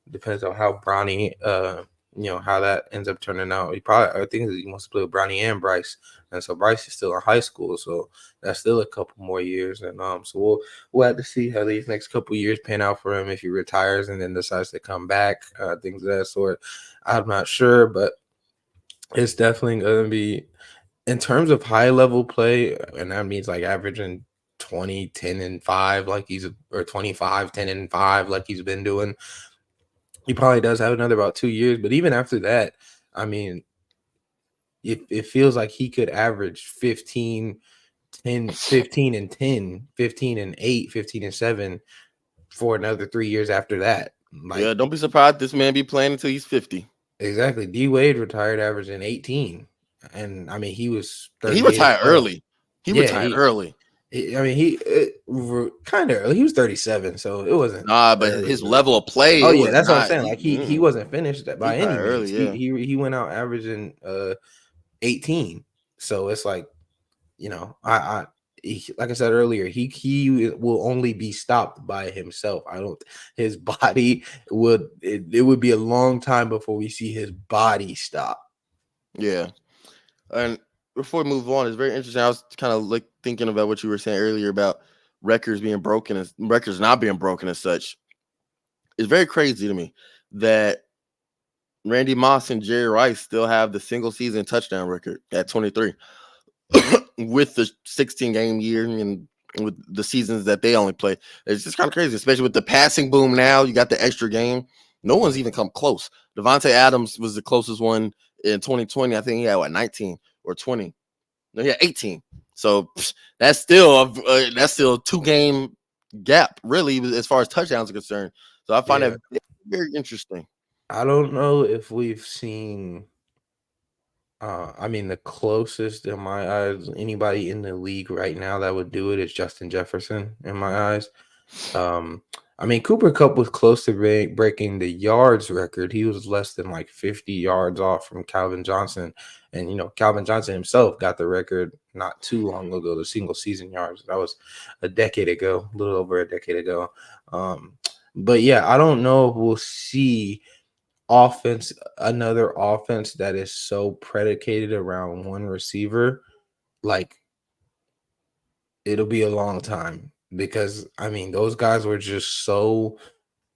depends on how Bronny, how that ends up turning out. I think he wants to play with Bronny and Bryce, and so Bryce is still in high school, so that's still a couple more years. And so we'll have to see how these next couple years pan out for him if he retires and then decides to come back, things of that sort. I'm not sure, but it's definitely going to be, in terms of high level play, and that means like averaging 20, 10, and 5 like he's or 25, 10, and 5 like he's been doing. He probably does have another about 2 years, but even after that, I mean, it feels like he could average 15, 10, 15 and 10, 15 and 8, 15 and 7 for another 3 years after that. Yeah, Like, don't be surprised this man be playing until he's 50. exactly. D Wade retired averaging 18. And I mean, he was And he 38 as retired well. early. He Yeah, retired early. I mean, he kind of early. He was 37, so it wasn't Nah, but early, his early. level of play, Oh it yeah, was that's what I'm not. saying. Like he wasn't finished He by any retired means. early. Yeah. He went out averaging 18. So it's like, like I said earlier, he will only be stopped by himself. I don't. His body it would be a long time before we see his body stop. Yeah. And before we move on, it's very interesting. I was kind of like thinking about what you were saying earlier about records being broken and records not being broken as such. It's very crazy to me that Randy Moss and Jerry Rice still have the single season touchdown record at 23 with the 16 game year and with the seasons that they only play. It's just kind of crazy, especially with the passing boom now. You got the extra game. No one's even come close. Devontae Adams was the closest one in 2020. I think he had 19 or 20. No, he had 18. So that's still a 2 game gap, really, as far as touchdowns are concerned. So I find Yeah, that very interesting. I don't know if we've seen. I mean, the closest in my eyes, anybody in the league right now that would do it is Justin Jefferson. In my eyes, um, I mean, Cooper Cup was close to breaking the yards record. He was less than like 50 yards off from Calvin Johnson, and Calvin Johnson himself got the record not too long ago. The single season yards, that was a decade ago, a little over a decade ago. But yeah, I don't know if we'll see another offense that is so predicated around one receiver. Like, it'll be a long time, because I mean, those guys were just so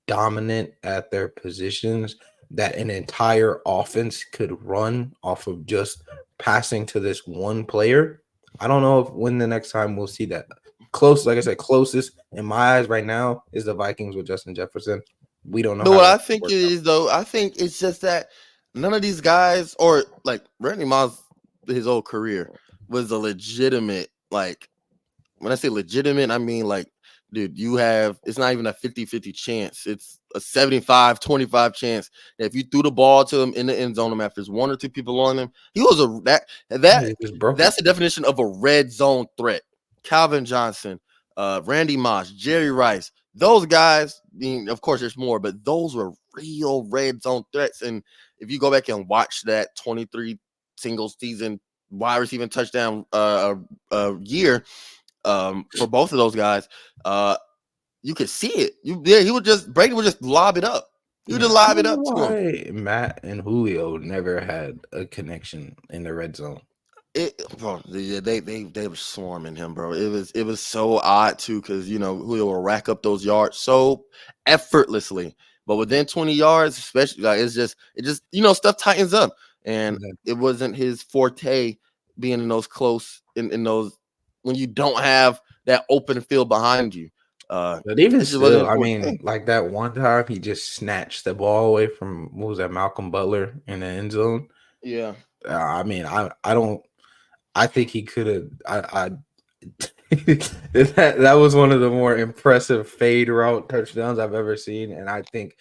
dominant at their positions that an entire offense could run off of just passing to this one player. I don't know if when the next time we'll see that. Close, like I said, closest in my eyes right now is the Vikings with Justin Jefferson. We don't know No, how what that I think it works out. is though, I think it's just that none of these guys, or like Randy Moss, his whole career was a legitimate, like, when I say legitimate, I mean like, dude, it's not even a 50-50 chance. It's a 75-25 chance that if you threw the ball to him in the end zone, if there's one or two people on him, he was He just broke it. that's the definition of a red zone threat. Calvin Johnson, Randy Moss, Jerry Rice, those guys, I mean, of course there's more, but those were real red zone threats. And if you go back and watch that 23 single season wide receiving touchdown year, for both of those guys, you could see it. Brady would just lob it up. He would Yeah, just I lob it don't know up to him. why Matt and Julio never had a connection in the red zone. Bro, they were swarming him, bro. It was so odd too, because Julio will rack up those yards so effortlessly, but within 20 yards, especially, like, it just stuff tightens up, and Yeah. it wasn't his forte being in those close in those when you don't have that open field behind you. But even It just wasn't still, his I forte. mean, like that one time he just snatched the ball away from, what was that, Malcolm Butler in the end zone. Yeah. I mean, I don't. I think he could have. That was one of the more impressive fade route touchdowns I've ever seen, and I think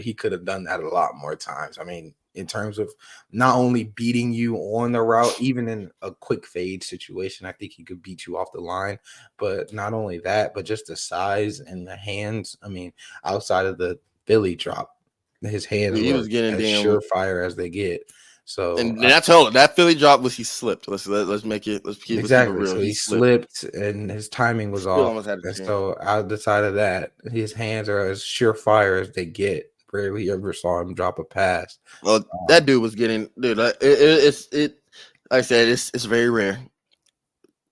he could have done that a lot more times. I mean, in terms of not only beating you on the route, even in a quick fade situation, I think he could beat you off the line. But not only that, but just the size and the hands. I mean, outside of the Philly drop, his hands He were was getting as damn. surefire as they get. So And I told him that Philly drop was he slipped. Let's keep it exactly. real. So He he slipped. slipped and his timing was Still off. almost had a And chance. so outside of that, his hands are as surefire as they get. Rarely ever saw him drop a pass. Well, that dude was getting, dude. Like I said, it's very rare.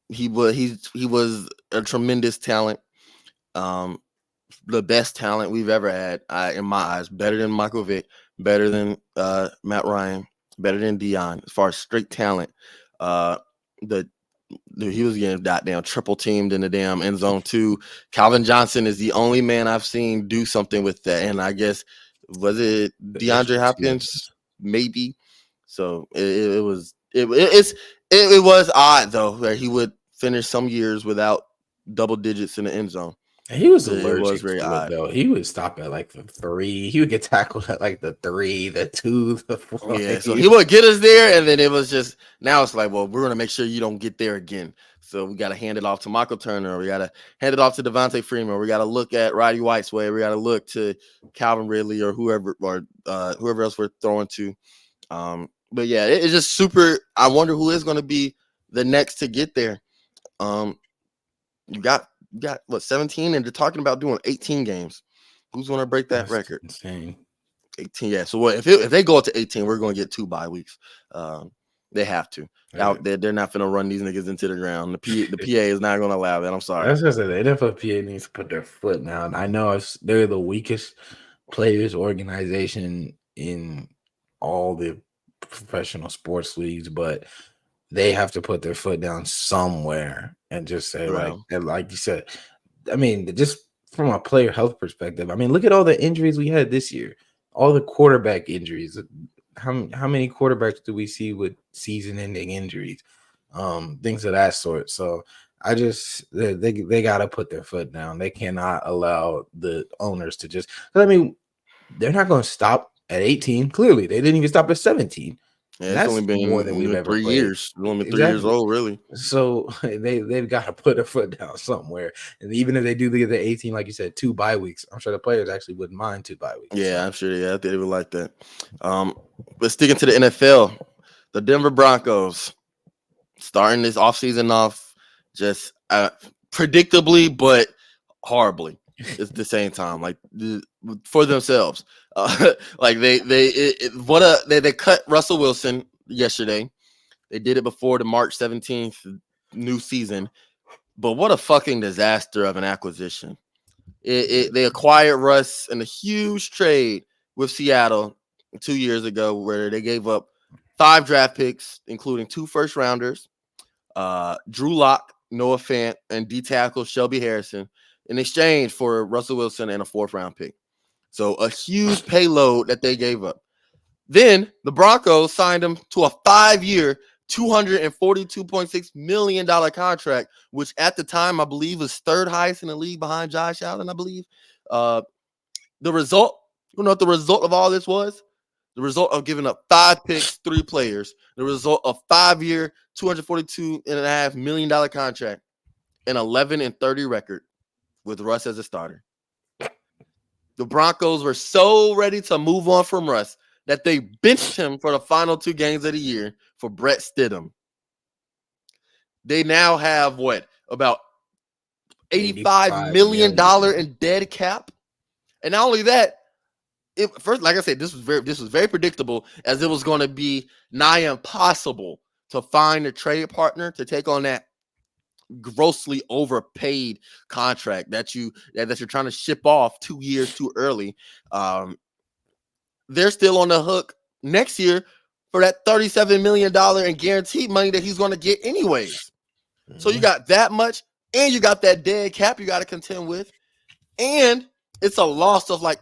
He was a tremendous talent. Um, the best talent we've ever had, in my eyes. Better than Michael Vick, better than Matt Ryan, better than Dion as far as straight talent. Uh, the Dude, he was getting goddamn triple teamed in the damn end zone too. Calvin Johnson is the only man I've seen do something with that, and I guess was it The DeAndre issues he Hopkins, maybe. So it was odd though that he would finish some years without double digits in the end zone. He was It was allergic very to it odd. though. He would stop at like the 3. He would get tackled at like the 3, the 2, the 4. Yeah, so he would get us there, and then it was just now it's like, well, we're gonna make sure you don't get there again. So we got to hand it off to Michael Turner. We got to hand it off to Devontae Freeman. We got to look at Roddy White's way. We got to look to Calvin Ridley or whoever whoever else we're throwing to. But yeah, it's just super. I wonder who is going to be the next to get there. You got what 17, and they're talking about doing 18 games. Who's going to break that That's record? insane. 18. Yeah. So what if they go up to 18, we're going to get 2 bye weeks. They have to. Yeah. They're not going to run these niggas into the ground. The PA is not going to allow that. I'm sorry. That's just the NFLPA needs to put their foot down. I know they're the weakest players organization in all the professional sports leagues, but they have to put their foot down somewhere and just say, like you said, I mean, just from a player health perspective, I mean, look at all the injuries we had this year, all the quarterback injuries. How many quarterbacks do we see with season-ending injuries, things of that sort? So I just they got to put their foot down. They cannot allow the owners to just. I mean, they're not going to stop at 18. Clearly, they didn't even stop at 17. Yeah, And it's that's only been more than we've ever 3 played. years. It's only been 3 years Exactly. old, really. So they've got to put their foot down somewhere. And even if they do get the 18, like you said, 2 bye weeks, I'm sure the players actually wouldn't mind 2 bye weeks. Yeah, I'm sure. Yeah, they would like that. But sticking to the NFL, the Denver Broncos starting this offseason off just predictably, but horribly at the same time. Like for themselves, like they cut Russell Wilson yesterday. They did it before the March 17th new season, but what a fucking disaster of an acquisition. They acquired Russ in a huge trade with Seattle 2 years ago, where they gave up 5 draft picks, including 2 first rounders, Drew Lock, Noah Fant, and D tackle Shelby Harrison, in exchange for Russell Wilson and a 4th round pick. So a huge payload that they gave up. Then the Broncos signed him to a 5-year, $242.6 million contract, which at the time I believe was 3rd highest in the league behind Josh Allen. I believe the result. You know what the result of all this was? The result of giving up 5 picks, 3 players. The result of 5-year, $242.5 million contract, an 11-30 record with Russ as a starter. The Broncos were so ready to move on from Russ that they benched him for the final 2 games of the year for Brett Stidham. They now have about $85 million in dead cap. And not only that, first, like I said, this was very predictable, as it was going to be nigh impossible to find a trade partner to take on that grossly overpaid contract that you're trying to ship off 2 years too early. They're still on the hook next year for that $37 million in guaranteed money that he's going to get anyways. Mm-hmm. So you got that much, and you got that dead cap you got to contend with, and it's a loss of like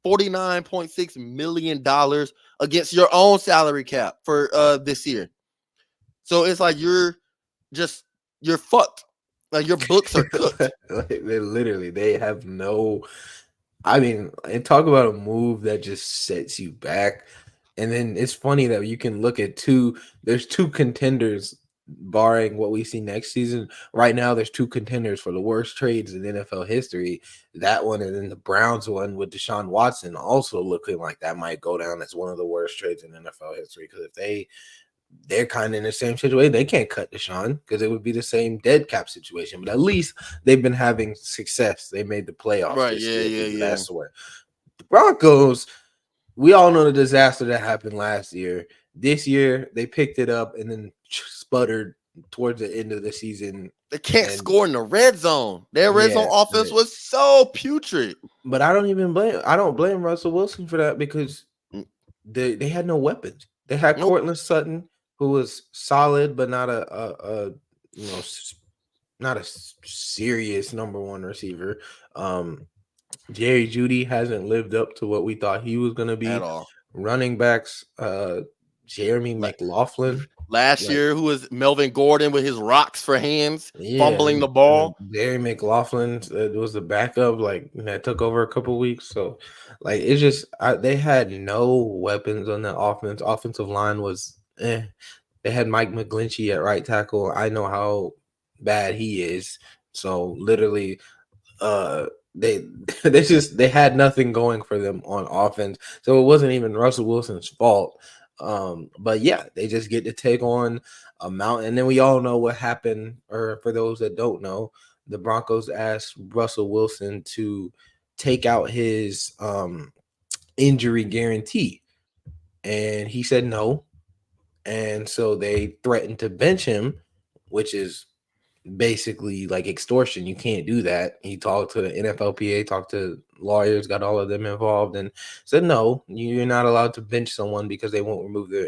$49.6 million against your own salary cap for this year. So it's like you're fucked. Like your books are cooked. they have no. I mean, and talk about a move that just sets you back. And then it's funny that you can look at there's 2 contenders, barring what we see next season. Right now, there's 2 contenders for the worst trades in NFL history. That one, and then the Browns one with Deshaun Watson, also looking like that might go down as one of the worst trades in NFL history. Because if they're kind of in the same situation. They can't cut Deshaun because it would be the same dead cap situation. But at least they've been having success. They made the playoffs this year. Yeah. That's the way. The Broncos, we all know the disaster that happened last year. This year, they picked it up and then sputtered towards the end of the season. They can't score in the red zone. Their red zone offense was so putrid. But I don't blame Russell Wilson for that, because they had no weapons. They had Cortland Sutton, who was solid, but not a you know, not a serious number one receiver. Um, Jerry Judy hasn't lived up to what we thought he was gonna at be. all. Running backs, Jeremy La- McLaughlin, Last like year, who was Melvin Gordon with his rocks for hands, yeah, fumbling the and then ball? Jerry McLaughlin was the backup, like that took over a couple weeks. So, like it's just they had no weapons on the offense. Offensive line was They had Mike McGlinchey at right tackle. I know how bad he is. So literally uh they they had nothing going for them on offense. So it wasn't even Russell Wilson's fault. But yeah, they just get to take on a mountain. And then we all know what happened, or for those that don't know, the Broncos asked Russell Wilson to take out his injury guarantee. And he said no. And so they threatened to bench him, which is basically like extortion. You can't do that. He talked to the NFLPA, talked to lawyers, got all of them involved, and said no, you're not allowed to bench someone because they won't remove their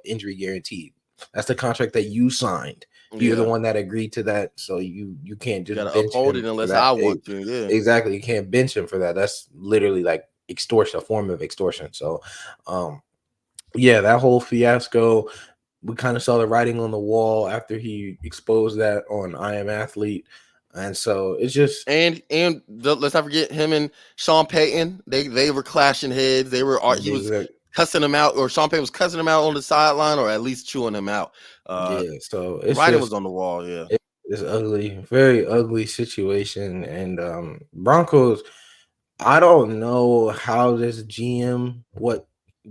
injury guarantee. That's the contract that you signed. You're the Yeah, one that agreed to that, so you can't just gotta bench uphold him it for unless that. I want to. Yeah, Exactly, you can't bench him for that. That's literally like extortion, a form of extortion. So, um, yeah, that whole fiasco, we kind of saw the writing on the wall after he exposed that on I Am Athlete. And so it's just let's not forget him and Sean Payton. They were clashing heads. He was exact cussing him out, or Sean Payton was cussing him out on the sideline, or at least chewing him out. Uh, yeah. So the it's writing was just on the wall. Yeah, it's ugly, very ugly situation. And Broncos, I don't know how this GM, what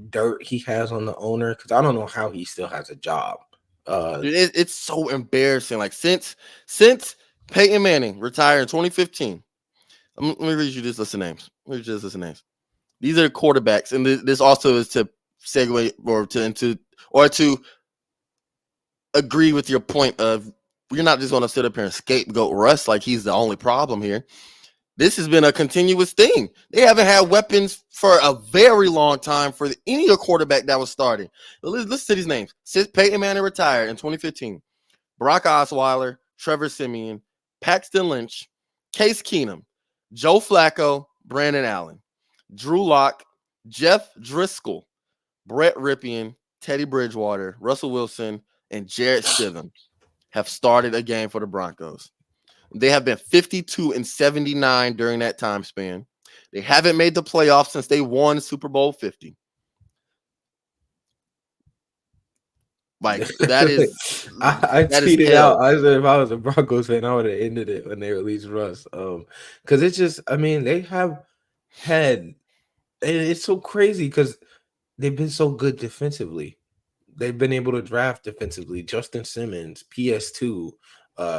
dirt he has on the owner, because I don't know how he still has a job. Uh dude, it's so embarrassing. Like since Peyton Manning retired in 2015. Let me read you this list of names. Let me read you this list of names. These are quarterbacks, and this also is to segue or to agree with your point of we're not just going to sit up here and scapegoat Russ like he's the only problem here. This has been a continuous thing. They haven't had weapons for a very long time for any quarterback that was starting. Listen to these names. Since Peyton Manning retired in 2015, Brock Osweiler, Trevor Simeon, Paxton Lynch, Case Keenum, Joe Flacco, Brandon Allen, Drew Lock, Jeff Driscoll, Brett Ripien, Teddy Bridgewater, Russell Wilson, and Jarrett Stidham have started a game for the Broncos. They have been 52-79 during that time span. They haven't made the playoffs since they won Super Bowl 50. Like I that is tweeted out. hell. I said if I was a Broncos fan, I would have ended it when they released Russ. Because it's just, I mean, they have had, and it's so crazy because they've been so good defensively. They've been able to draft defensively. Justin Simmons, PS2.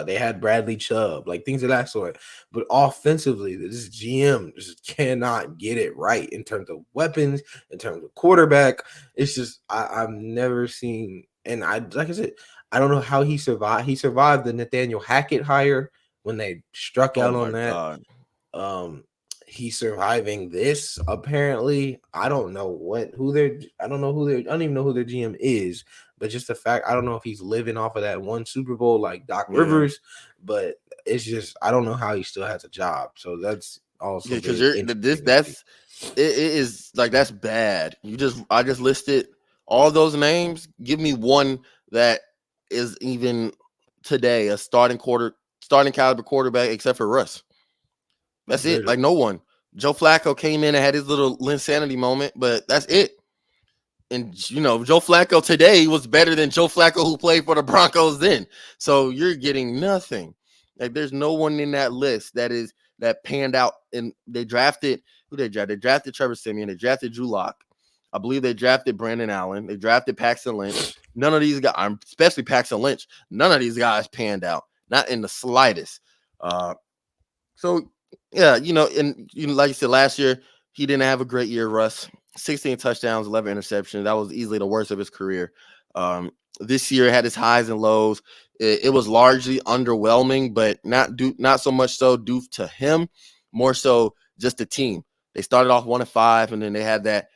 They had Bradley Chubb, like things of that sort. But offensively, this GM just cannot get it right in terms of weapons, in terms of quarterback. It's just I've never seen, and I like I said, I don't know how he survived. He survived the Nathaniel Hackett hire when they struck Oh out on my that. God. Um, he's surviving this apparently. I don't know I don't know who their I don't even know who their GM is, but just the fact I don't know if he's living off of that one Super Bowl like Doc Yeah. Rivers, but it's just I don't know how he still has a job. So that's Yeah, also because very you're this interesting to see. that's it is like that's bad. I just listed all those names. Give me one that is even today a starting caliber quarterback except for Russ. That's it. Literally. Like no one. Joe Flacco came in and had his little insanity moment, but that's it. And Joe Flacco today was better than Joe Flacco who played for the Broncos then. So you're getting nothing. Like there's no one in that list that panned out. And they drafted who they drafted. They drafted Trevor Simeon. They drafted Drew Lock. I believe they drafted Brandon Allen. They drafted Paxton Lynch. None of these guys, especially Paxton Lynch, none of these guys panned out. Not in the slightest. So yeah, and like you said, last year he didn't have a great year. Russ, 16 touchdowns, 11 interceptions. That was easily the worst of his career. This year had its highs and lows. It was largely underwhelming, but not so much so due to him, more so just the team. They started off 1-5, and then they had that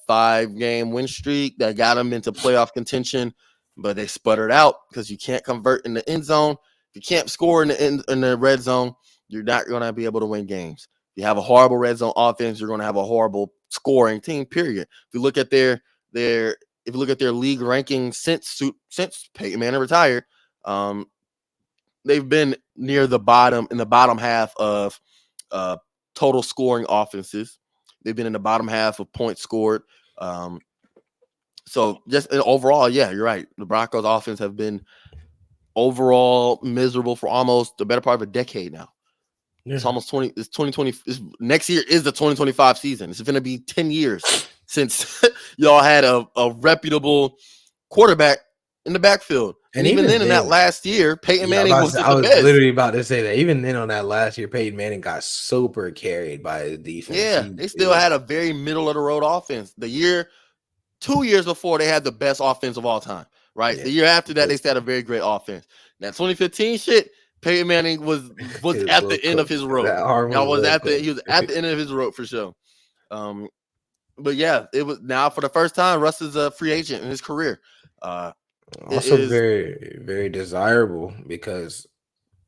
5-game win streak that got them into playoff contention. but they sputtered out because you can't convert in the end zone. If you can't score in the red zone, you're not going to be able to win games. If you have a horrible red zone offense, you're going to have a horrible scoring team. Period. If you look at their if you look at their league ranking since Peyton Manning retired, they've been near the bottom in the bottom half of uh, total scoring offenses. They've been in the bottom half of points scored. So just overall, yeah, you're right. The Broncos offense have been overall miserable for almost the better part of a decade now. Yeah. It's almost 20. It's 2020. Next year is the 2025 season. It's going to be 10 years since y'all had a reputable quarterback in the backfield. And even then, in that last year, Peyton Manning was the best. Literally about to say that. Even then, on that last year, Peyton Manning got super carried by his defense. Yeah, they still had a very middle of the road offense. 2 years before, they had the best offense of all time. Right. Yeah. The year after that, they still had a very great offense. That 2015 shit, Peyton Manning was at the end of his rope. He was at the end of his rope for sure. But yeah, it was now for the first time, Russ is a free agent in his career. Also very, very desirable because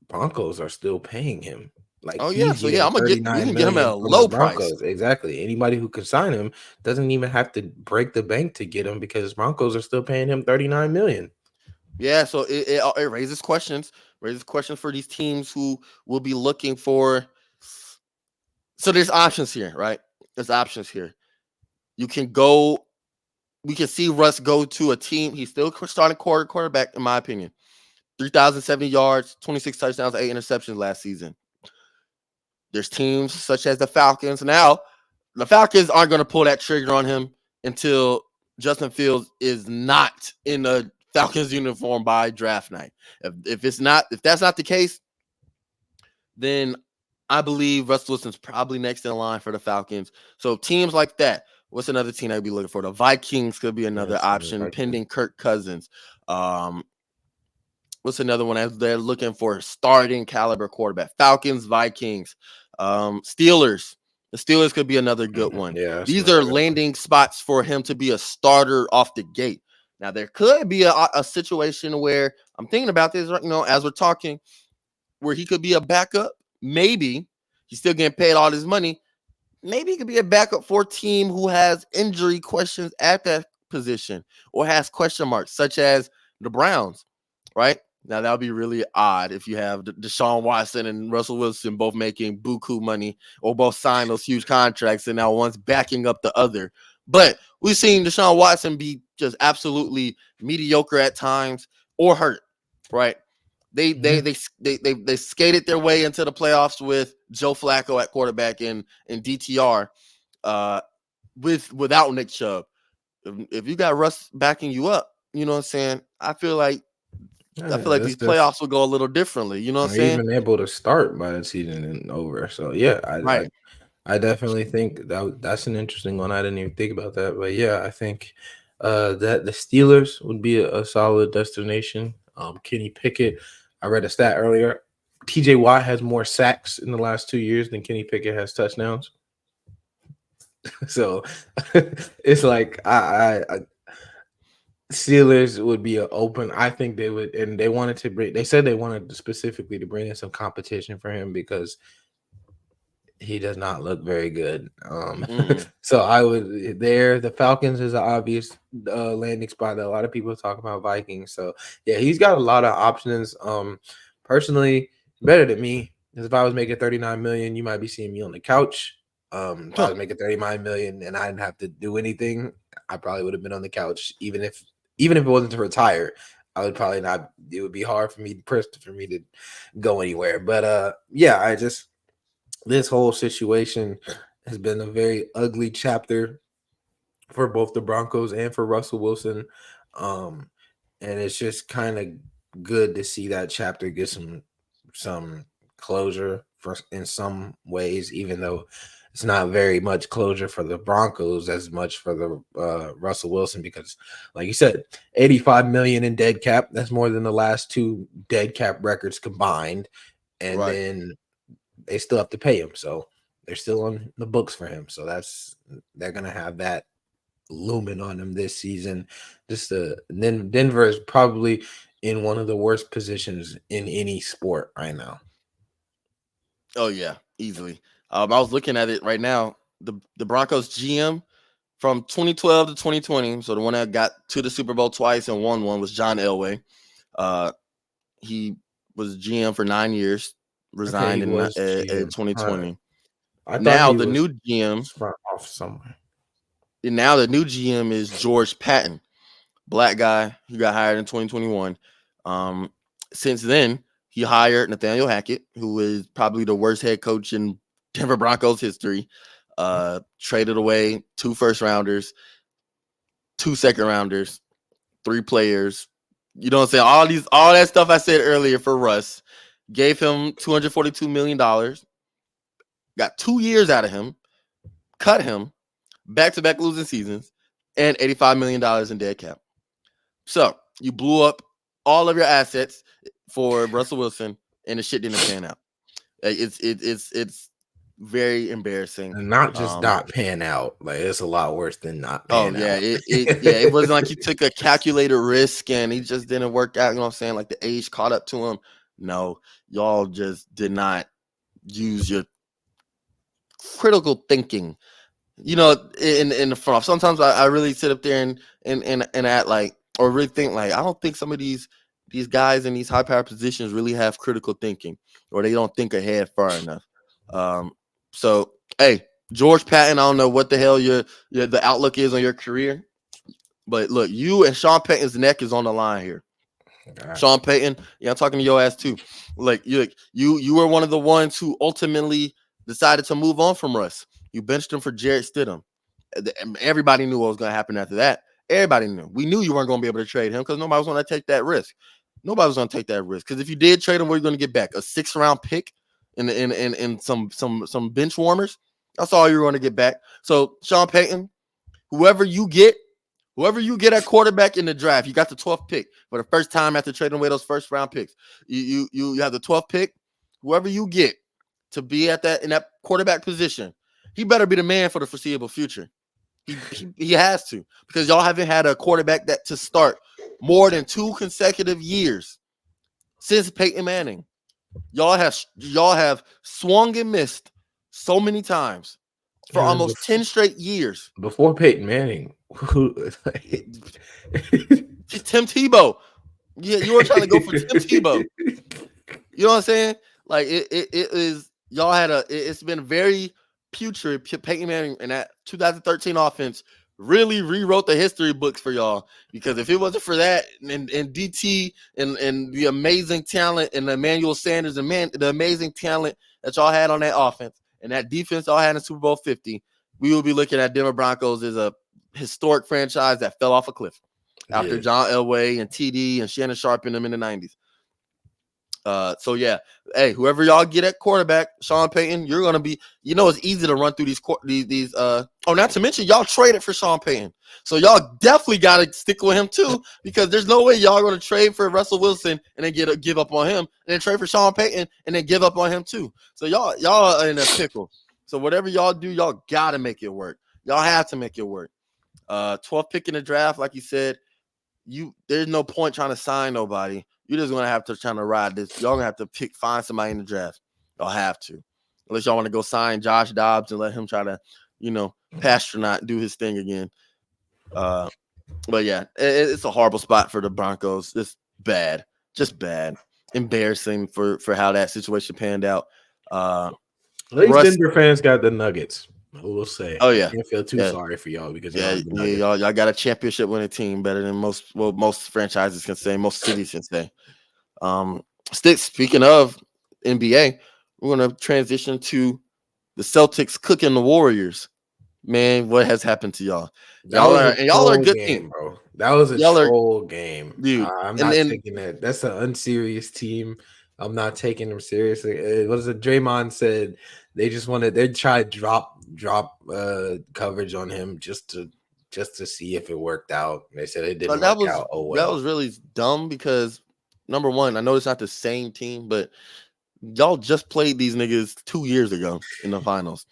Broncos are still paying him. Like, oh yeah, so yeah, I'm gonna get him at a low price. Exactly. Anybody who can sign him doesn't even have to break the bank to get him because Broncos are still paying him $39 million. Yeah, so it raises questions for these teams who will be looking for. So there's options here, right? There's options here. You can go. We can see Russ go to a team. He's still starting quarterback, in my opinion. 3,070 yards, 26 touchdowns, 8 interceptions last season. There's teams such as the Falcons. Now, the Falcons aren't going to pull that trigger on him until Justin Fields is not in a Falcons uniform by draft night. If that's not the case, then I believe Russell Wilson's probably next in line for the Falcons. So teams like that. What's another team I'd be looking for? The Vikings could be another option, pending Kirk Cousins. What's another one as they're looking for starting caliber quarterback? Falcons, Vikings, Steelers. The Steelers could be another good one. Yeah, these are landing spots for him to be a starter off the gate. Now there could be a situation where I'm thinking about this, as we're talking, where he could be a backup. Maybe he's still getting paid all this money. Maybe he could be a backup for a team who has injury questions at that position or has question marks, such as the Browns, right? Now, that would be really odd if you have Deshaun Watson and Russell Wilson both making buku money or both sign those huge contracts and now one's backing up the other. But we've seen Deshaun Watson be just absolutely mediocre at times or hurt, right? They skated their way into the playoffs with Joe Flacco at quarterback in DTR without Nick Chubb. If you got Russ backing you up, you know what I'm saying? I feel like these playoffs will go a little differently. You know what I'm saying? Even able to start by the season and over. So yeah, I definitely think that's an interesting one. I didn't even think about that, but yeah, I think that the Steelers would be a solid destination. Kenny Pickett, I read a stat earlier. TJ Watt has more sacks in the last 2 years than Kenny Pickett has touchdowns. So it's like I Steelers would be open. I think they would, and they wanted to bring. They said they wanted specifically to bring in some competition for him because he does not look very good. So I would there. The Falcons is an obvious landing spot that a lot of people talk about. Vikings. So yeah, he's got a lot of options. Personally, better than me. Because if I was making $39 million, you might be seeing me on the couch. If I was making $39 million and I didn't have to do anything, I probably would have been on the couch. Even if it wasn't to retire, I would probably not. It would be hard for me to go anywhere. But yeah, this whole situation has been a very ugly chapter for both the Broncos and for Russell Wilson. And it's just kind of good to see that chapter get some closure in some ways, even though it's not very much closure for the Broncos as much for the Russell Wilson, because like you said, $85 million in dead cap. That's more than the last two dead cap records combined. And then they still have to pay him. So they're still on the books for him. So they're going to have that looming on them this season. Then Denver is probably in one of the worst positions in any sport right now. Oh yeah, easily. I was looking at it right now. The Broncos GM from 2012 to 2020, so the one that got to the Super Bowl twice and won one was John Elway. Uh, he was GM for 9 years, Okay, resigned he was in GM. All right. 2020. I thought Now he the was new GM, front off somewhere. now the new GM is George Patton, black guy. He got hired in 2021. Um, since then, he hired Nathaniel Hackett, who is probably the worst head coach in Denver Broncos history. Traded away 2 first rounders, 2 second rounders, 3 players. You know what I'm saying? All that stuff I said earlier for Russ. Gave him $242 million, got 2 years out of him, cut him, back-to-back losing seasons, and $85 million in dead cap. So you blew up all of your assets for Russell Wilson, and the shit didn't pan out. It's very embarrassing. And not just not pan out. Like it's a lot worse than not Oh pan yeah, out. it wasn't like he took a calculated risk and he just didn't work out. You know what I'm saying? Like the age caught up to him. No, y'all just did not use your critical thinking. You know, in the front off. Sometimes I really sit up there and act like, or really think like, I don't think some of these guys in these high power positions really have critical thinking, or they don't think ahead far enough. Um, so hey, George Patton, I don't know what the hell your the outlook is on your career, but look, you and Sean Payton's neck is on the line here. God. Sean Payton, yeah, I'm talking to your ass too. Like you were one of the ones who ultimately decided to move on from Russ. You benched him for Jarrett Stidham. Everybody knew what was going to happen after that. Everybody knew. We knew you weren't going to be able to trade him because nobody was going to take that risk. Nobody was going to take that risk because if you did trade him, what are you going to get back? A 6th-round pick and some bench warmers. That's all you're going to get back. So Sean Payton, whoever you get at quarterback in the draft, you got the 12th pick for the first time after trading away those first-round picks. You have the 12th pick. Whoever you get to be at that in that quarterback position, he better be the man for the foreseeable future. He has to, because y'all haven't had a quarterback that to start more than 2 consecutive years since Peyton Manning. Y'all have swung and missed so many times for almost 10 straight years. Before Peyton Manning, Tim Tebow. Yeah, you were trying to go for Tim Tebow. You know what I'm saying? Like it is. Y'all had it's been very putrid. Peyton Manning and that 2013 offense really rewrote the history books for y'all, because if it wasn't for that and DT and the amazing talent and Emmanuel Sanders and the amazing talent that y'all had on that offense and that defense y'all had in Super Bowl 50, we will be looking at Denver Broncos as a historic franchise that fell off a cliff after John Elway and TD and Shannon Sharp in them in the 90s. So yeah, hey, whoever y'all get at quarterback, Sean Payton, you're gonna be. You know, it's easy to run through these. Oh, not to mention y'all traded for Sean Payton, so y'all definitely gotta stick with him too, because there's no way y'all gonna trade for Russell Wilson and then give up on him, and then trade for Sean Payton and then give up on him too. So y'all are in a pickle. So whatever y'all do, y'all gotta make it work. Y'all have to make it work. 12th pick in the draft, like you said, there's no point trying to sign nobody. You're just gonna have to try to ride this. Y'all gonna have to find somebody in the draft. Y'all have to, unless y'all want to go sign Josh Dobbs and let him try to, pastronaut do his thing again. But yeah, it's a horrible spot for the Broncos. It's bad, just bad, embarrassing for how that situation panned out. At least Denver fans got the Nuggets. We'll say. Oh yeah, I can't feel too sorry for y'all because y'all got a championship winning team, better than most franchises can say, most cities can say. Speaking of NBA, we're gonna transition to the Celtics cooking the Warriors. Man, what has happened to y'all? Y'all are a good team, bro. That was a troll game, dude. I'm not taking that. That's an unserious team. I'm not taking them seriously. What is it? Draymond said they tried drop coverage on him just to see if it worked out. They said it didn't work out. Oh well. That was really dumb because number one, I know it's not the same team, but y'all just played these niggas 2 years ago in the finals.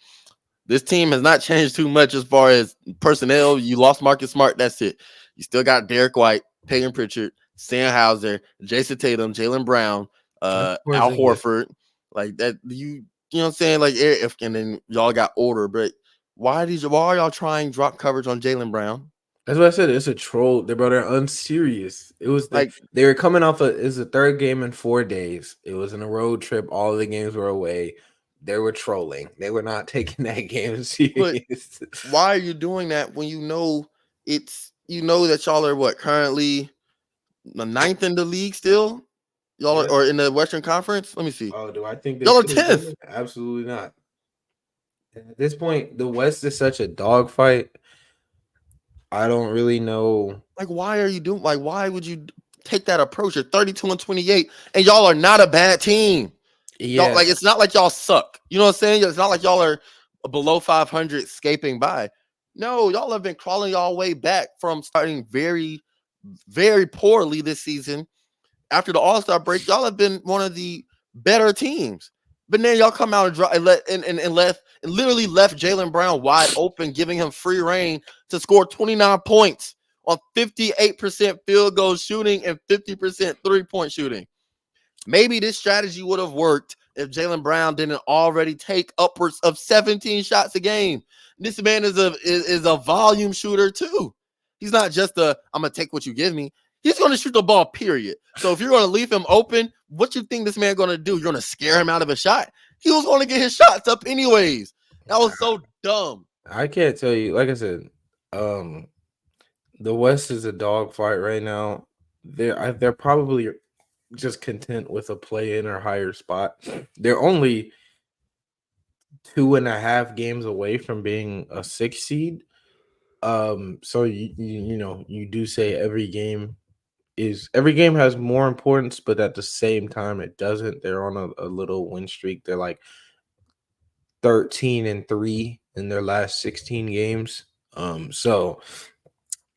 This team has not changed too much as far as personnel. You lost Marcus Smart. That's it. You still got Derek White, Peyton Pritchard, Sam Hauser, Jason Tatum, Jalen Brown, That's Al Porzingis. Horford. Like that, you know what I'm saying? Like if and then y'all got older, but why are y'all trying drop coverage on Jalen Brown? That's what I said. It's a troll. They're unserious. It was Like, they were coming off it's the third game in 4 days. It was in a road trip. All of the games were away. They were trolling. They were not taking that game but serious. why are you doing that when you know that y'all are what currently the ninth in the league still? Y'all are, Yeah. or in the Western Conference? Let me see. Oh, do I think they Y'all are should have done 10th. it? Absolutely not. At this point, the West is such a dogfight. I don't really know. Like, why are you doing? Like, why would you take that approach? You're 32-28, and y'all are not a bad team. Y'all Yeah, like it's not like y'all suck. You know what I'm saying? It's not like y'all are below 500 scaping by. No, y'all have been crawling y'all way back from starting very, very poorly this season. After the All-Star break, y'all have been one of the better teams. But then y'all come out and literally left Jalen Brown wide open, giving him free reign to score 29 points on 58% field goal shooting and 50% three-point shooting. Maybe this strategy would have worked if Jalen Brown didn't already take upwards of 17 shots a game. This man is a volume shooter too. He's not just I'm gonna take what you give me. He's gonna shoot the ball, period. So if you're gonna leave him open, what you think this man gonna do? You're gonna scare him out of a shot. He was gonna get his shots up anyways. That was so dumb. I can't tell you. Like I said, um, the West is a dogfight right now. They're probably just content with a play in or higher spot. They're only 2.5 games away from being a 6 seed. So you do say every game has more importance, but at the same time it doesn't. They're on a little win streak. They're like 13-3 in their last 16 games. So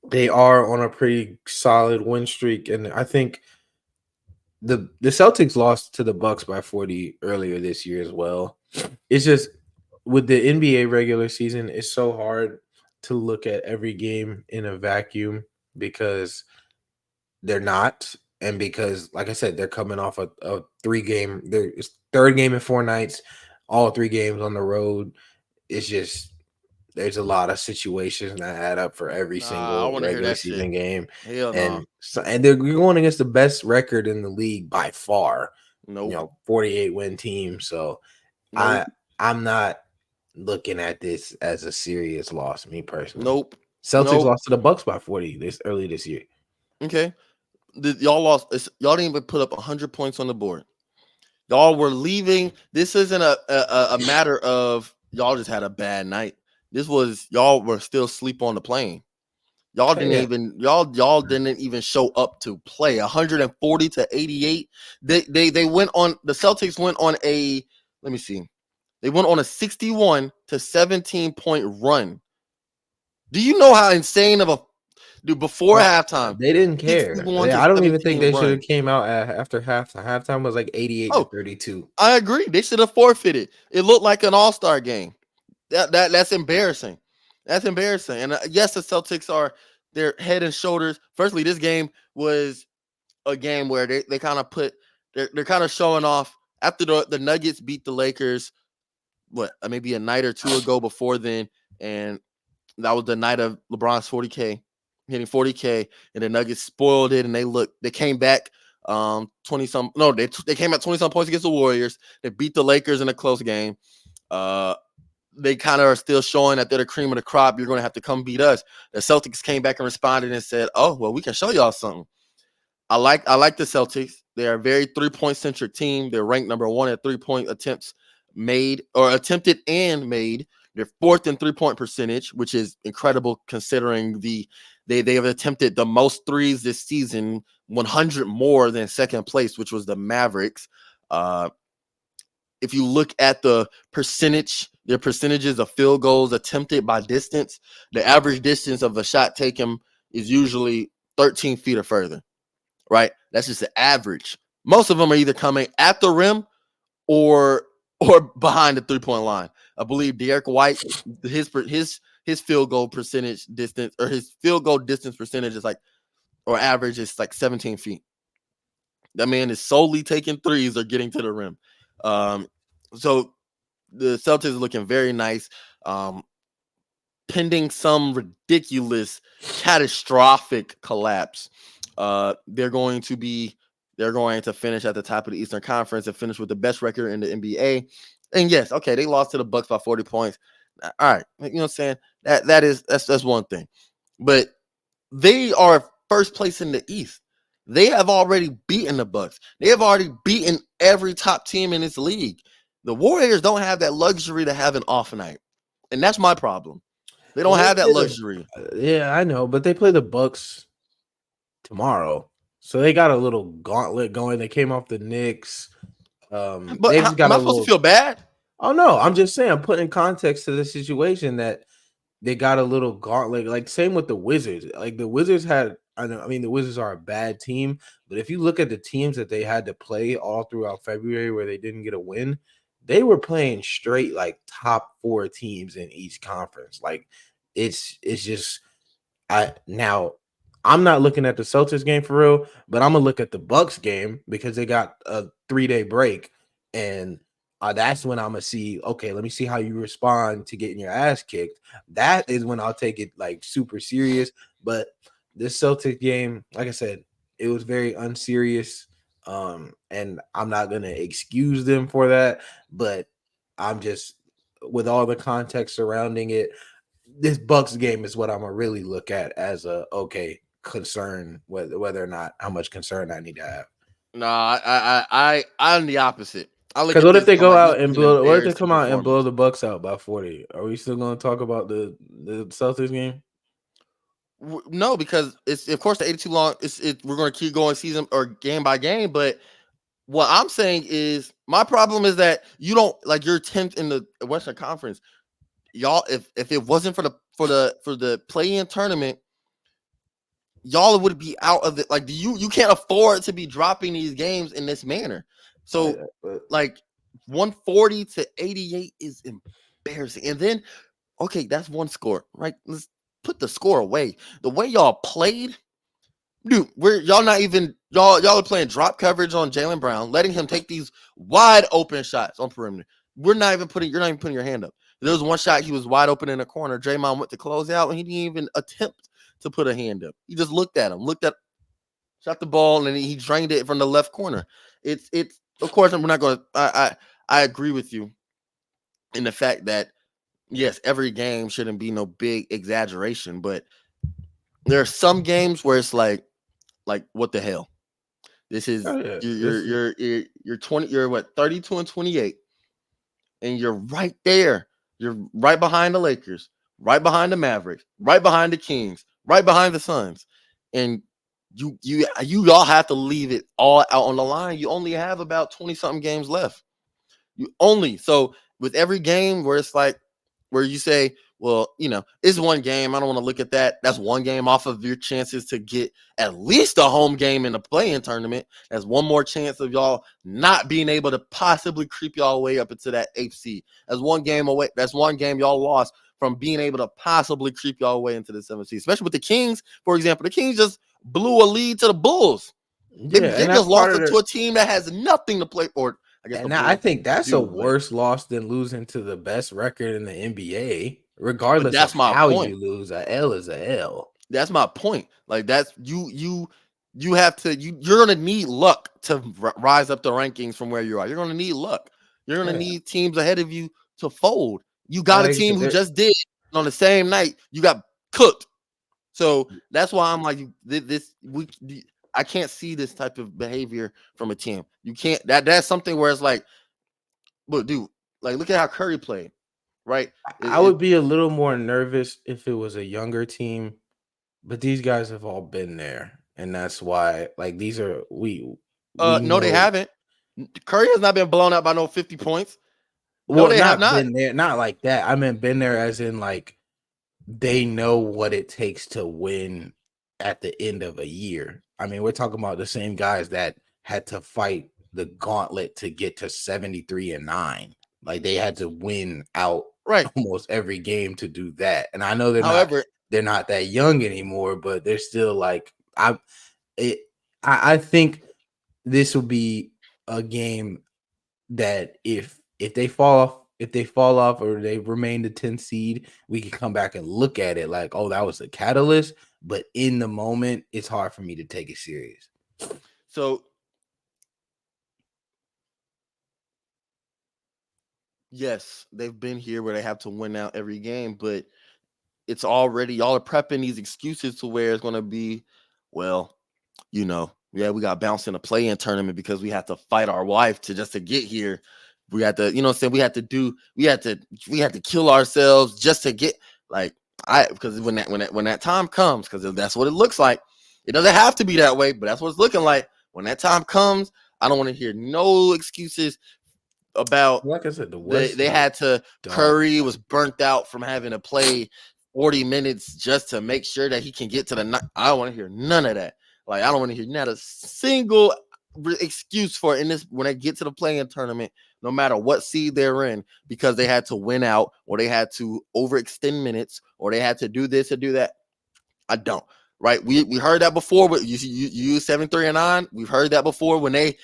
they are on a pretty solid win streak, and I think the Celtics lost to the Bucks by 40 earlier this year as well. It's just with the NBA regular season, it's so hard to look at every game in a vacuum because they're not, and because, like I said, they're coming off a 3-game, it's third game in 4 nights, all 3 games on the road. It's just there's a lot of situations that add up for every Nah, I single want to hear regular that shit. season game, Hell no. and they're going against the best record in the league by far. Nope. 48 win team. So Nope. I'm not looking at this as a serious loss, me personally. Nope. Celtics Nope. lost to the Bucks by 40 early this year. Okay. Y'all lost. Y'all didn't even put up 100 points on the board. Y'all were leaving. This isn't a matter of y'all just had a bad night. This was y'all were still asleep on the plane. Yeah. Y'all didn't even show up to play. 140-88. They went on. The Celtics went on a, let me see. They went on a 61-17 point run. Do you know how insane of a dude before halftime? They didn't care. 61 to I don't even think 17 they should have run. came out after halftime. Halftime was like 88 to Oh, 32. I agree. They should have forfeited. It looked like an all-star game. That's embarrassing. That's embarrassing. And yes, the Celtics are their head and shoulders. Firstly, this game was a game where they kind of they're kind of showing off after the Nuggets beat the Lakers, maybe a night or two ago before then, and that was the night of LeBron's 40K, hitting 40K, and the Nuggets spoiled it, and they came back 20 some, no, they came at 20 some points against the Warriors. They beat the Lakers in a close game. They kind of are still showing that they're the cream of the crop. You're going to have to come beat us. The Celtics came back and responded and said, "Oh, well, we can show y'all something." I like the Celtics. They're a very 3-point centric team. They're ranked number 1 at 3-point attempts made or attempted and made. They're 4th in 3-point percentage, which is incredible considering they have attempted the most threes this season, 100 more than second place, which was the Mavericks. If you look at their percentages of field goals attempted by distance, the average distance of a shot taken is usually 13 feet or further, right? That's just the average. Most of them are either coming at the rim or behind the 3-point line. I believe Derek White, his field goal percentage distance, or his field goal distance percentage is like, or average is like 17 feet. That man is solely taking threes or getting to the rim. Um, so the Celtics are looking very nice. Um, Pending some ridiculous, catastrophic collapse, they're going to finish at the top of the Eastern Conference and finish with the best record in the NBA. And yes, okay, they lost to the Bucks by 40 points. All right, you know what I'm saying? That's one thing. But they are first place in the East. They have already beaten the Bucks. They have already beaten every top team in this league. The Warriors don't have that luxury to have an off night. And that's my problem. They Well, don't they have that play luxury. yeah, I know, but they play the Bucks tomorrow, so they got a little gauntlet going. They came off the Knicks. But They just got am a I supposed to little. feel bad? Oh no, I'm just saying, I'm putting context to the situation that they got a little gauntlet. Like same with the Wizards. Like the Wizards had. I mean, the Wizards are a bad team, but if you look at the teams that they had to play all throughout February where they didn't get a win, they were playing straight like top 4 teams in each conference. Like it's just I'm not looking at the Celtics game for real, but I'm gonna look at the Bucks game because they got a 3-day break, and that's when I'm gonna see. Okay, let me see how you respond to getting your ass kicked. That is when I'll take it like super serious. But this Celtic game, like I said, it was very unserious, and I'm not gonna excuse them for that, but I'm just with all the context surrounding it, this Bucks game is what I'm gonna really look at as a okay concern, whether or not how much concern I need to have. No, I'm the opposite. I look Because at what if this. they I'm go like, this out is and an blow? What if they embarrassing come out and blow performance. the Bucks out by 40? Are we still gonna talk about the Celtics game? No, because it's of course the 82 long. We're going to keep going season or game by game. But what I'm saying is my problem is that you don't like you're 10th in the Western Conference. Y'all, if it wasn't for the play-in tournament, y'all would be out of it. Like you can't afford to be dropping these games in this manner. So But like 140 to 88 is embarrassing. And then okay, that's one score, right? Let's put the score away. The way y'all played, dude, y'all not even y'all are playing drop coverage on Jaylen Brown, letting him take these wide open shots on perimeter. You're not even putting your hand up. There was one shot he was wide open in the corner. Draymond went to close out and he didn't even attempt to put a hand up. He just looked at him, shot the ball, and he drained it from the left corner. It's of course we're not going to. I agree with you in the fact that yes, every game shouldn't be no big exaggeration, but there are some games where it's like what the hell? This is oh yeah, you're this is you're 20, you're what, 32 and 28, and you're right there. You're right behind the Lakers, right behind the Mavericks, right behind the Kings, right behind the Suns, and you all have to leave it all out on the line. You only have about 20 something games left. You only so with every game where it's like where you say, well, it's one game. I don't want to look at that. That's one game off of your chances to get at least a home game in the play-in tournament. That's one more chance of y'all not being able to possibly creep y'all way up into that 8th seed. That's one game away. That's one game y'all lost from being able to possibly creep y'all way into the 7th seed. Especially with the Kings, for example. The Kings just blew a lead to the Bulls. They yeah, and just that's part lost of it to the. a team that has nothing to play for. I guess the And I Bulls think that's a do, worse loss than losing to the best record in the NBA. but Regardless of that's my how point. you lose, a L is a L. That's my point. Like that's you have to you're gonna need luck to rise up the rankings from where you are. You're gonna need luck. You're gonna Yeah, need teams ahead of you to fold. You and got a like I team said, who just did on the same night. You got cooked. So that's why I'm like I can't see this type of behavior from a team. You can't that's something where it's like, but dude, like look at how Curry played, right? I would be a little more nervous if it was a younger team, but these guys have all been there, and that's why like these are we No, they know haven't. Curry has not been blown out by no 50 points. No, well they have not not. been there, not like that. I mean been there as in like they know what it takes to win at the end of a year. I mean, we're talking about the same guys that had to fight the gauntlet to get to 73-9. Like they had to win out Right. almost every game to do that. And I know However, they're not that young anymore, but they're still like it, I think this will be a game that if they fall off or they remain the 10th seed, we can come back and look at it like, oh, that was a catalyst. But in the moment, it's hard for me to take it serious. so yes, they've been here where they have to win out every game, but it's already y'all are prepping these excuses to where it's gonna be, well, yeah, we got bounced in a play-in tournament because we had to fight our wife to get here. We had to, saying we had to kill ourselves just to get like because when that time comes, because that's what it looks like. It doesn't have to be that way, but that's what it's looking like. When that time comes, I don't want to hear no excuses about Like I said, the they West they is a had to dog. Curry was burnt out from having to play 40 minutes just to make sure that he can get to the night. I don't want to hear none of that. Like I don't want to hear not a single excuse for it in this when they get to the playing tournament, no matter what seed they're in, because they had to win out or they had to overextend minutes or they had to do this or do that. I don't. Right? We heard that before. But you use 7-3-9. We've heard that before when they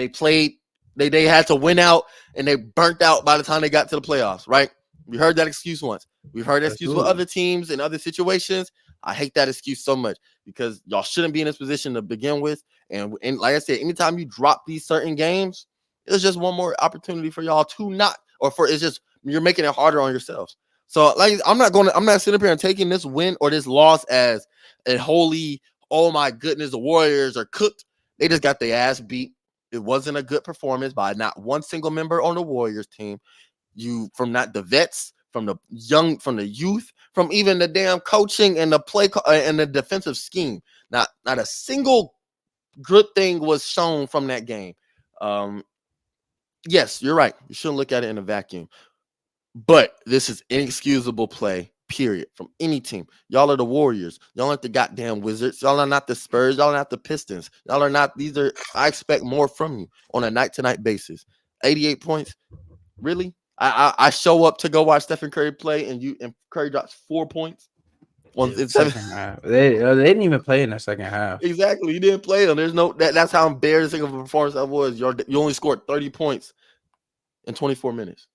played. They had to win out and they burnt out by the time they got to the playoffs. Right? We heard that excuse once. We've heard that excuse with Absolutely. other teams in other situations. I hate that excuse so much because y'all shouldn't be in this position to begin with. And like I said, anytime you drop these certain games, it's just one more opportunity for y'all to not, or for it's just you're making it harder on yourselves. So like I'm not sitting up here and taking this win or this loss as a holy, oh my goodness, the Warriors are cooked. They just got their ass beat. It wasn't a good performance by not one single member on the Warriors team. You from not the vets, from the young, from the youth, from even the damn coaching and the and the defensive scheme. Not a single good thing was shown from that game. Um, yes, you're right. You shouldn't look at it in a vacuum. But this is inexcusable play, period, from any team. Y'all are the Warriors. Y'all aren't the goddamn Wizards. Y'all are not the Spurs. Y'all are not the Pistons. Y'all are not, these are, I expect more from you on a night to night basis. 88 points. Really? I show up to go watch Stephen Curry play and Curry drops 4 points. Yeah, the In seven. second half. They didn't even play in the second half. Exactly. You didn't play them. There's no, that's how embarrassing of a performance that was. You only scored 30 points in 24 minutes.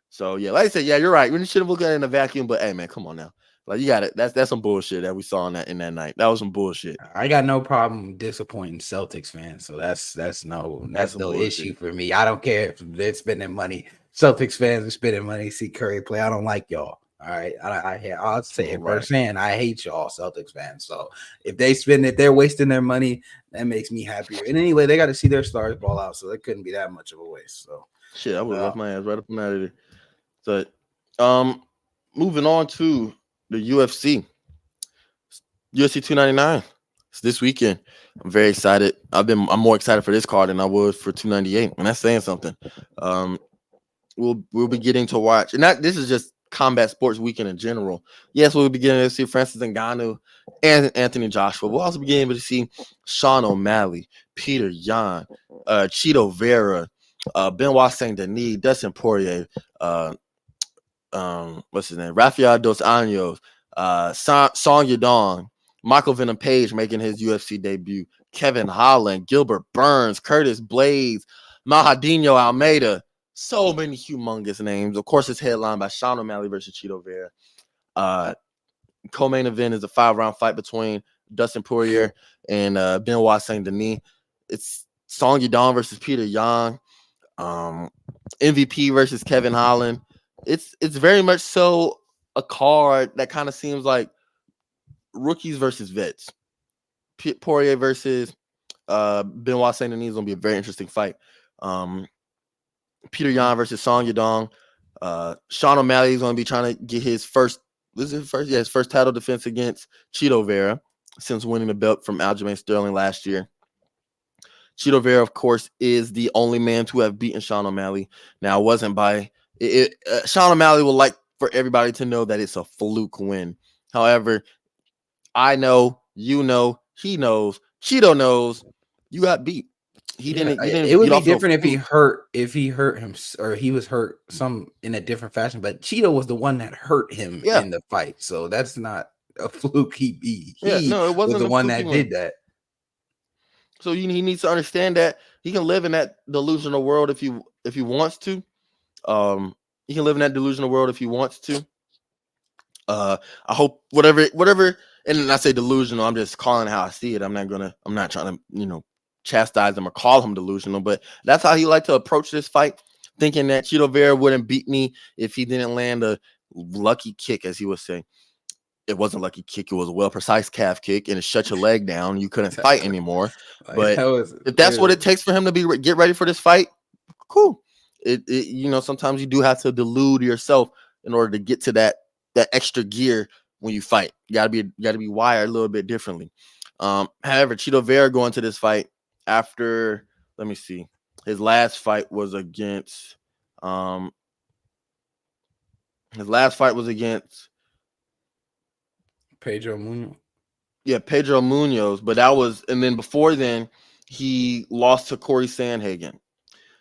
So yeah, like I said, yeah, you're right. We should have looked at it in a vacuum, but hey, man, come on now. Like you got it. That's some bullshit that we saw in that night. That was some bullshit. I got no problem disappointing Celtics fans, so That's that's some no issue bullshit. for me. I don't care if they're spending money. Celtics fans are spending money to see Curry play. I don't like y'all. All right, I'll say it Right. firsthand. I hate y'all, Celtics fans. So if they're wasting their money, that makes me happier. And anyway, they got to see their stars ball out, so it couldn't be that much of a waste. So Shit, I would have uh, left my ass right up and out of there. So, moving on to the UFC, UFC 299. It's this weekend. I'm very excited. I'm more excited for this card than I was for 298, and that's saying something. Um, we'll be getting to watch, and that this is just combat sports weekend in general. Yes, we'll be getting to see Francis Ngannou and Anthony Joshua. We'll also be getting able to see Sean O'Malley, Peter Yan, Chito Vera, Benoit Saint Denis, Dustin Poirier, uh, what's his name, Rafael Dos Anjos, Song Yadong, Michael Venom Page making his UFC debut, Kevin Holland, Gilbert Burns, Curtis Blades, Mahadinho Almeida. So many humongous names. Of course, it's headlined by Sean O'Malley versus Chito Vera. Uh, Co-main event is a 5-round fight between Dustin Poirier and Benoit Saint Denis. It's Song Yadong versus Peter Yan. Um, MVP versus Kevin Holland. It's very much so a card that kind of seems like rookies versus vets. Poirier versus Benoit Saint Denis is gonna be a very interesting fight. Um, Peter Yan versus Song Yadong. Sean O'Malley is gonna be trying to get his first. This is his first, yeah, his first title defense against Chito Vera since winning the belt from Aljamain Sterling last year. Chito Vera, of course, is the only man to have beaten Sean O'Malley. Now, it wasn't by Sean O'Malley would like for everybody to know that it's a fluke win. However, I know, you know, he knows, Chito knows, you got beat. He Yeah, didn't. He it didn't would beat be off no different fluke. if he hurt him or he was hurt some in a different fashion. But Chito was the one that hurt him Yeah, in the fight, so that's not a fluke. yeah. He No, it was the wasn't a one fluky that win. did that. So he needs to understand that he can live in that delusional world if he wants to. Um, he can live in that delusional world if he wants to. I hope whatever. And I say delusional. I'm just calling how I see it. I'm not trying to chastise him or call him delusional. But that's how he liked to approach this fight, thinking that Chito Vera wouldn't beat me if he didn't land a lucky kick, as he was saying. It wasn't a lucky kick. It was a well precise calf kick, and it shut your leg down. You couldn't fight Exactly. anymore. Like But that was if that's what it literally. takes for him to get ready for this fight, cool. Sometimes you do have to delude yourself in order to get to that extra gear when you fight. You gotta be wired a little bit differently. However, Chito Vera going to this fight after, let me see, his last fight was against um his last fight was against Pedro Munoz. Pedro Munoz, but that was, and then before then he lost to Corey Sandhagen.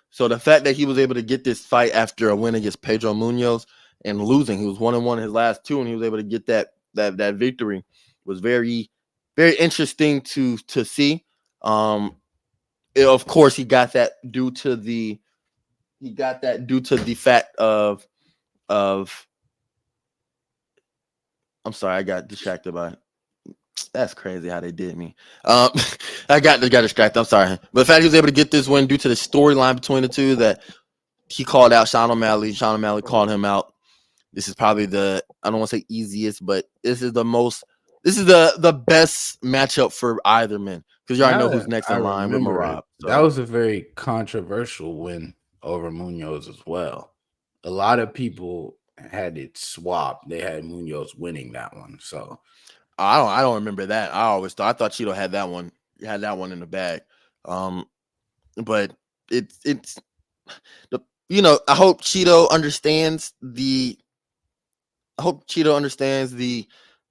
So the fact that he was able to get this fight after a win against Pedro Munoz and losing, he was 1-1 in his last two, and he was able to get that victory, was very, very interesting to see. Of course, he got that due to the fact of I'm sorry, I got distracted by. That's crazy how they did me. Um, I got distracted. I'm sorry, but the fact he was able to get this win due to the storyline between the two, that he called out Sean O'Malley. Sean O'Malley called him out. This is probably I don't want to say easiest, but this is the best matchup for either man, because you already Now know who's that next I in line with remember it, Marab. that So was a very controversial win over Munoz as well. A lot of people had it swapped. They had Munoz winning that one. So I don't remember that. I thought Cheeto had that one in the bag. Um, but it's the I hope Cheeto understands the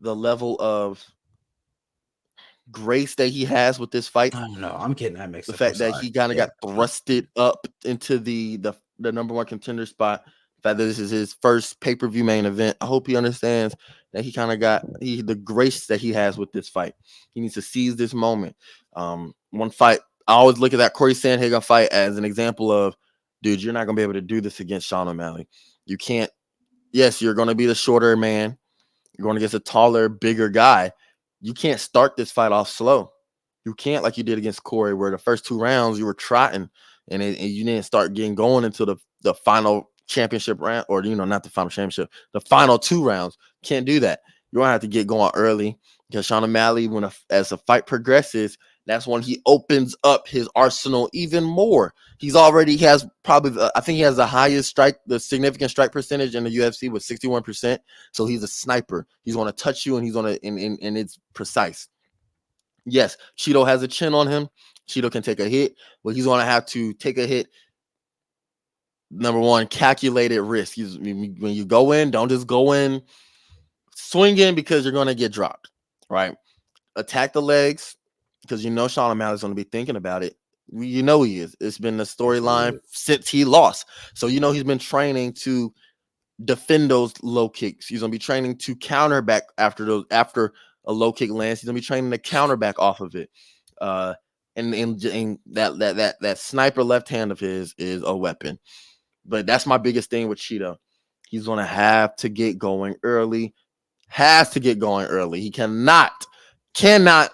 level of grace that he has with this fight. I don't know. I'm getting that The mixed up. I'm fact that sorry. he kind of Yeah. got thrusted up into the number one contender spot. The fact that this is his first pay-per-view main event. I hope he understands that he kind of got the grace that he has with this fight. He needs to seize this moment. One fight, I always look at that Corey Sandhagen fight as an example of, dude, you're not gonna be able to do this against Sean O'Malley. You can't. Yes, you're gonna be the shorter man. You're going against a taller, bigger guy. You can't start this fight off slow. You can't, like you did against Corey, where the first two rounds you were trotting and you didn't start getting going until the final championship round, or not the final championship, the final two rounds. Can't do that. You're gonna have to get going early, because Sean O'Malley, as the fight progresses, that's when he opens up his arsenal even more. He has probably, I think he has the significant strike percentage in the UFC with 61%. So he's a sniper. He's going to touch you, and he's going to, and it's precise. Yes, Chito has a chin on him. Chito can take a hit, but he's going to have to take a hit. Number one, calculated risk. When you go in, don't just go in swinging because you're going to get dropped, right? Attack the legs, because Sean O'Malley's going to be thinking about it. He is. It's been the Yes, it storyline is. since he lost. So he's been training to defend those low kicks. He's gonna be training to counter back after a low kick lands. He's gonna be training to counter back off of it. And that sniper left hand of his is a weapon. But that's my biggest thing with Cheeto. He's gonna have to get going early. Has to get going early. He cannot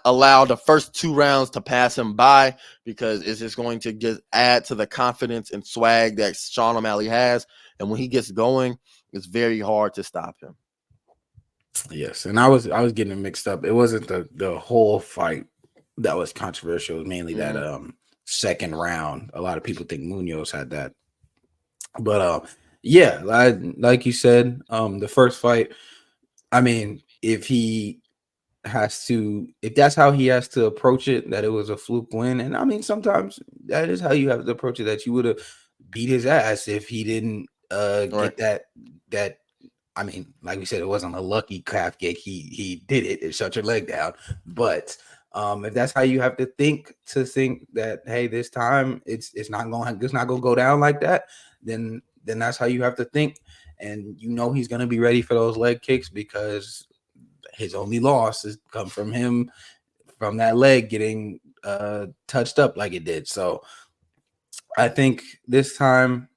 allow the first two rounds to pass him by, because it's just going to add to the confidence and swag that Sean O'Malley has. And when he gets going, it's very hard to stop him. Yes, and I was getting it mixed up. It wasn't the whole fight that was controversial. It was mainly that second round. A lot of people think Munoz had that, but yeah, like you said, the first fight. I mean, if that's how he has to approach it, that it was a fluke win, and I mean sometimes that is how you have to approach it. That you would have beat his ass if he didn't Right. get that. I mean, like we said, it wasn't a lucky calf kick. He did it. It shut your leg down. But If that's how you have to think that, hey, this time it's not gonna go down like that, then that's how you have to think, and he's gonna be ready for those leg kicks because his only loss has come from him from that leg getting touched up like it did. So I think this time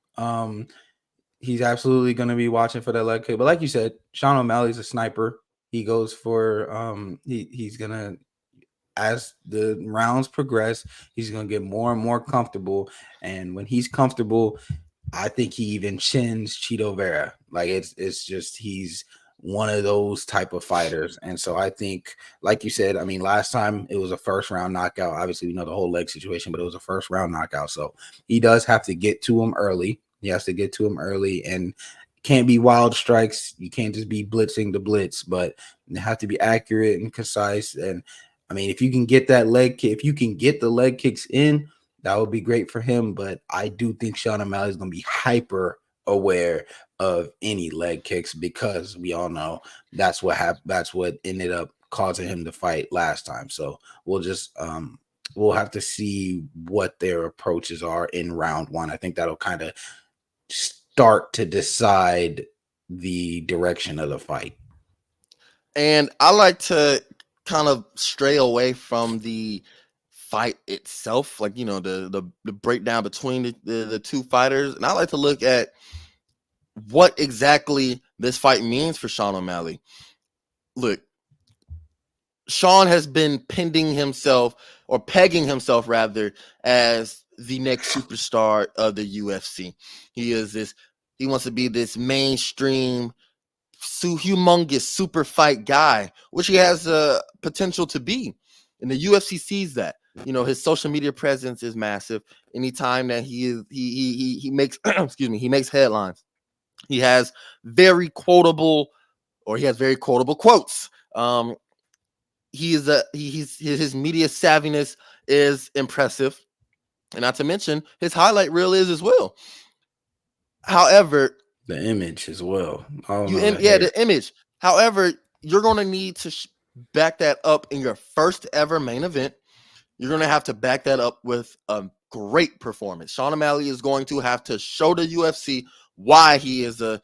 he's absolutely going to be watching for that leg kick. But like you said, Sean O'Malley's a sniper. He goes for he's going to, as the rounds progress, he's going to get more and more comfortable, and when he's comfortable, I think he even chins Chito Vera. Like it's just he's one of those type of fighters. And so I think, like you said, I mean, last time it was a first round knockout. Obviously, we know the whole leg situation, but it was a first round knockout. So he does have to get to him early. He has to get to him early, and can't be wild strikes. You can't just be blitzing the blitz, but you have to be accurate and concise. And I mean, if you can get that leg kick, if you can get the leg kicks in, that would be great for him. But I do think Sean O'Malley is going to be hyper aware of any leg kicks because we all know that's what happened. That's what ended up causing him to fight last time. So we'll just we'll have to see what their approaches are in round one. I think that'll kind of start to decide the direction of the fight. And I like to kind of stray away from the fight itself, like the breakdown between the two fighters, and I like to look at what exactly this fight means for Sean O'Malley. Look, Sean has been pending himself, or pegging himself rather, as the next superstar of the UFC. He wants to be this mainstream, humongous super fight guy, which he has potential to be. And the UFC sees that. His social media presence is massive. Anytime that he makes excuse me, he makes headlines. He has very quotable, he has very quotable quotes. His media savviness is impressive, and not to mention his highlight reel is as well. However, the image as well. the image. However, you're going to need to back that up in your first ever main event. You're going to have to back that up with a great performance. Sean O'Malley is going to have to show the UFC why he is a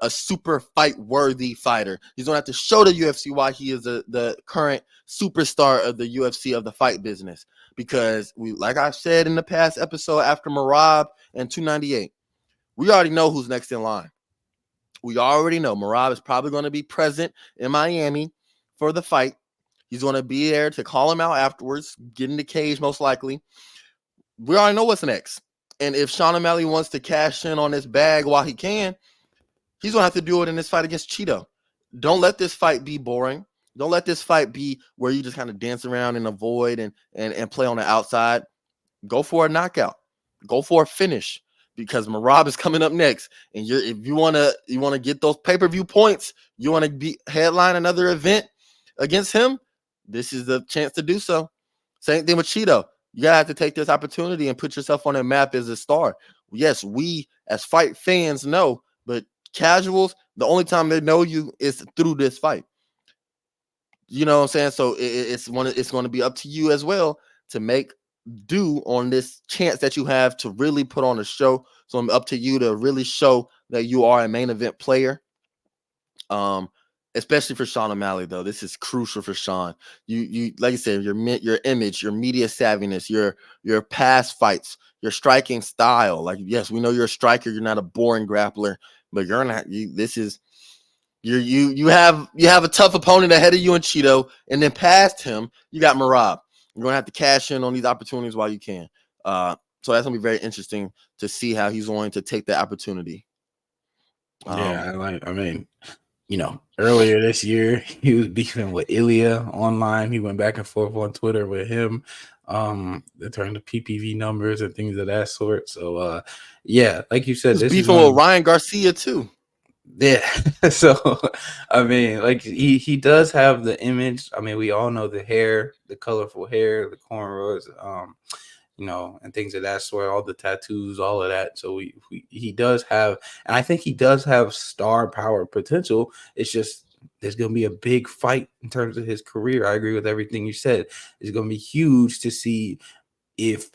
super fight worthy fighter. He's going to have to show the UFC why he is the current superstar of the UFC, of the fight business. Because like I said in the past episode after Marab and 298, we already know who's next in line. We already know Marab is probably going to be present in Miami for the fight. He's going to be there to call him out afterwards, get in the cage most likely. We already know what's next. And if Sean O'Malley wants to cash in on this bag while he can, he's going to have to do it in this fight against Chito. Don't let this fight be boring. Don't let this fight be where you just kind of dance around and avoid and play on the outside. Go for a knockout. Go for a finish, because Marab is coming up next. And if you want to get those pay-per-view points, you want to be headline another event against him, this is the chance to do so. Same thing with Chito. You gotta have to take this opportunity and put yourself on a map as a star. Yes, we as fight fans know, but casuals, the only time they know you is through this fight. You know what I'm saying? So it's going to be up to you as well to make do on this chance that you have to really put on a show. So I'm up to you to really show that you are a main event player. Especially for Sean O'Malley, though, this is crucial for Sean. You like I said, your image, your media savviness, your past fights, your striking style. Like, yes, we know you're a striker. You're not a boring grappler, but you're not. You have a tough opponent ahead of you in Chito, and then past him, you got Marab. You're gonna have to cash in on these opportunities while you can. So that's gonna be very interesting to see how he's going to take that opportunity. Earlier this year, he was beefing with Ilya online. He went back and forth on Twitter with him. They turned to PPV numbers and things of that sort. So, like you said, this beefing with Ryan Garcia too. Yeah. So, I mean, like he does have the image. I mean, we all know the hair, the colorful hair, the cornrows, and things of that sort, all the tattoos, all of that. So he does have, and I think he does have star power potential. It's just There's going to be a big fight in terms of his career. I agree with everything you said. It's going to be huge to see if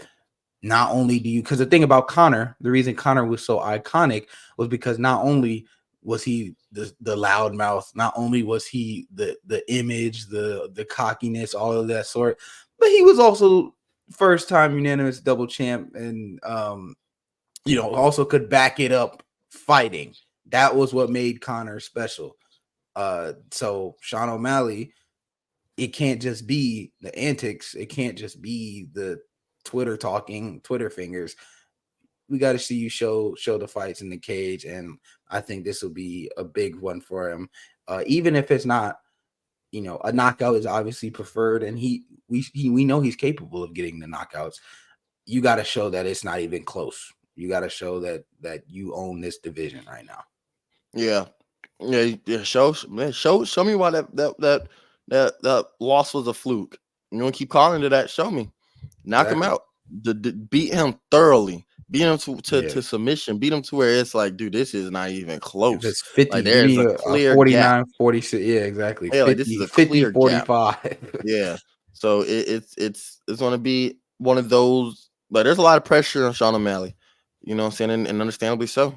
not only do you, because the thing about Conor, the reason Conor was so iconic was because not only was he the loudmouth, not only was he the image, the cockiness, all of that sort, but he was also first time unanimous double champ, and also could back it up fighting. That was what made Conor special. So Sean O'Malley, it can't just be the antics. It can't just be the Twitter talking, Twitter fingers. We got to see you show the fights in the cage, and I think this will be a big one for him. Even if it's not, a knockout is obviously preferred, and we know he's capable of getting the knockouts. You got to show that it's not even close. You got to show that you own this division right now. Yeah. Show me why that loss was a fluke. You don't keep calling it that. Show me. Knock him out. Beat him thoroughly. Beat him to submission. Beat him to where it's like, dude, this is not even close. If it's 50, like there's a clear 49, gap. 46. Yeah, exactly. Yeah, 50, like this is a 50, clear 45. gap. Yeah. So it's going to be one of those. But there's a lot of pressure on Sean O'Malley. You know what I'm saying, and understandably so.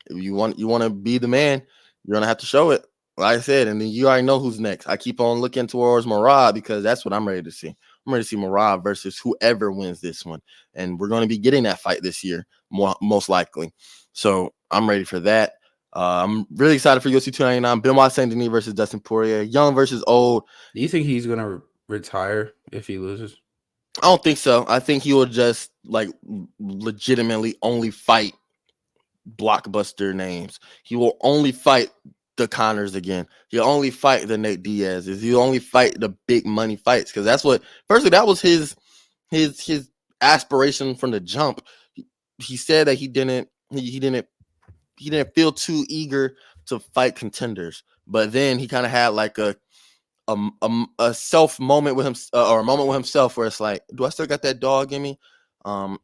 If you want to be the man, you're gonna have to show it. Like I said, and then you already know who's next. I keep on looking towards Murad because that's what I'm ready to see. I'm ready to see Murad versus whoever wins this one, and we're going to be getting that fight this year, most likely. So I'm ready for that. I'm really excited for UFC 299. Benoit Saint Denis versus Dustin Poirier. Young versus old. Do you think he's gonna retire if he loses? I don't think so. I think he will just legitimately only fight blockbuster names. He will only fight the Connors again. He'll only fight the Nate Diaz's. He'll only fight the big money fights because that's what. Firstly, that was his aspiration from the jump. He said that he didn't feel too eager to fight contenders, but then he kind of had like a self moment with him or a moment with himself where it's like, do I still got that dog in me? And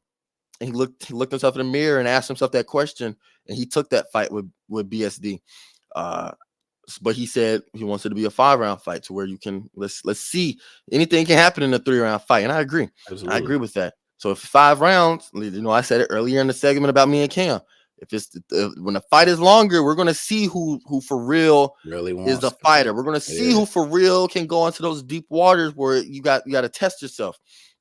he looked himself in the mirror and asked himself that question, and he took that fight with BSD. But he said he wants it to be a 5-round fight to where you can let's see, anything can happen in a 3-round fight, and I agree. Absolutely. I agree with that. So if 5 rounds, I said it earlier in the segment about me and Cam. If it's when the fight is longer, we're gonna see who for real really is the fighter. We're gonna see who for real can go into those deep waters where you got to test yourself.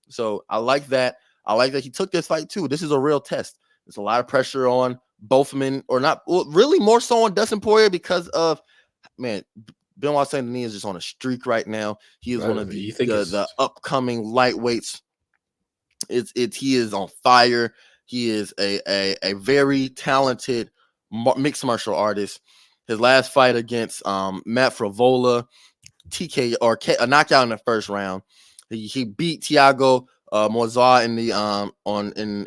So I like that. I like that he took this fight too. This is a real test. There's a lot of pressure on both men, or not, really more so on Dustin Poirier because of, man, Benoit Saint Denis is just on a streak right now. He is one of the upcoming lightweights. He is on fire. He is a very talented mixed martial artist. His last fight against Matt Favola, a knockout in the first round. He beat Thiago Moisés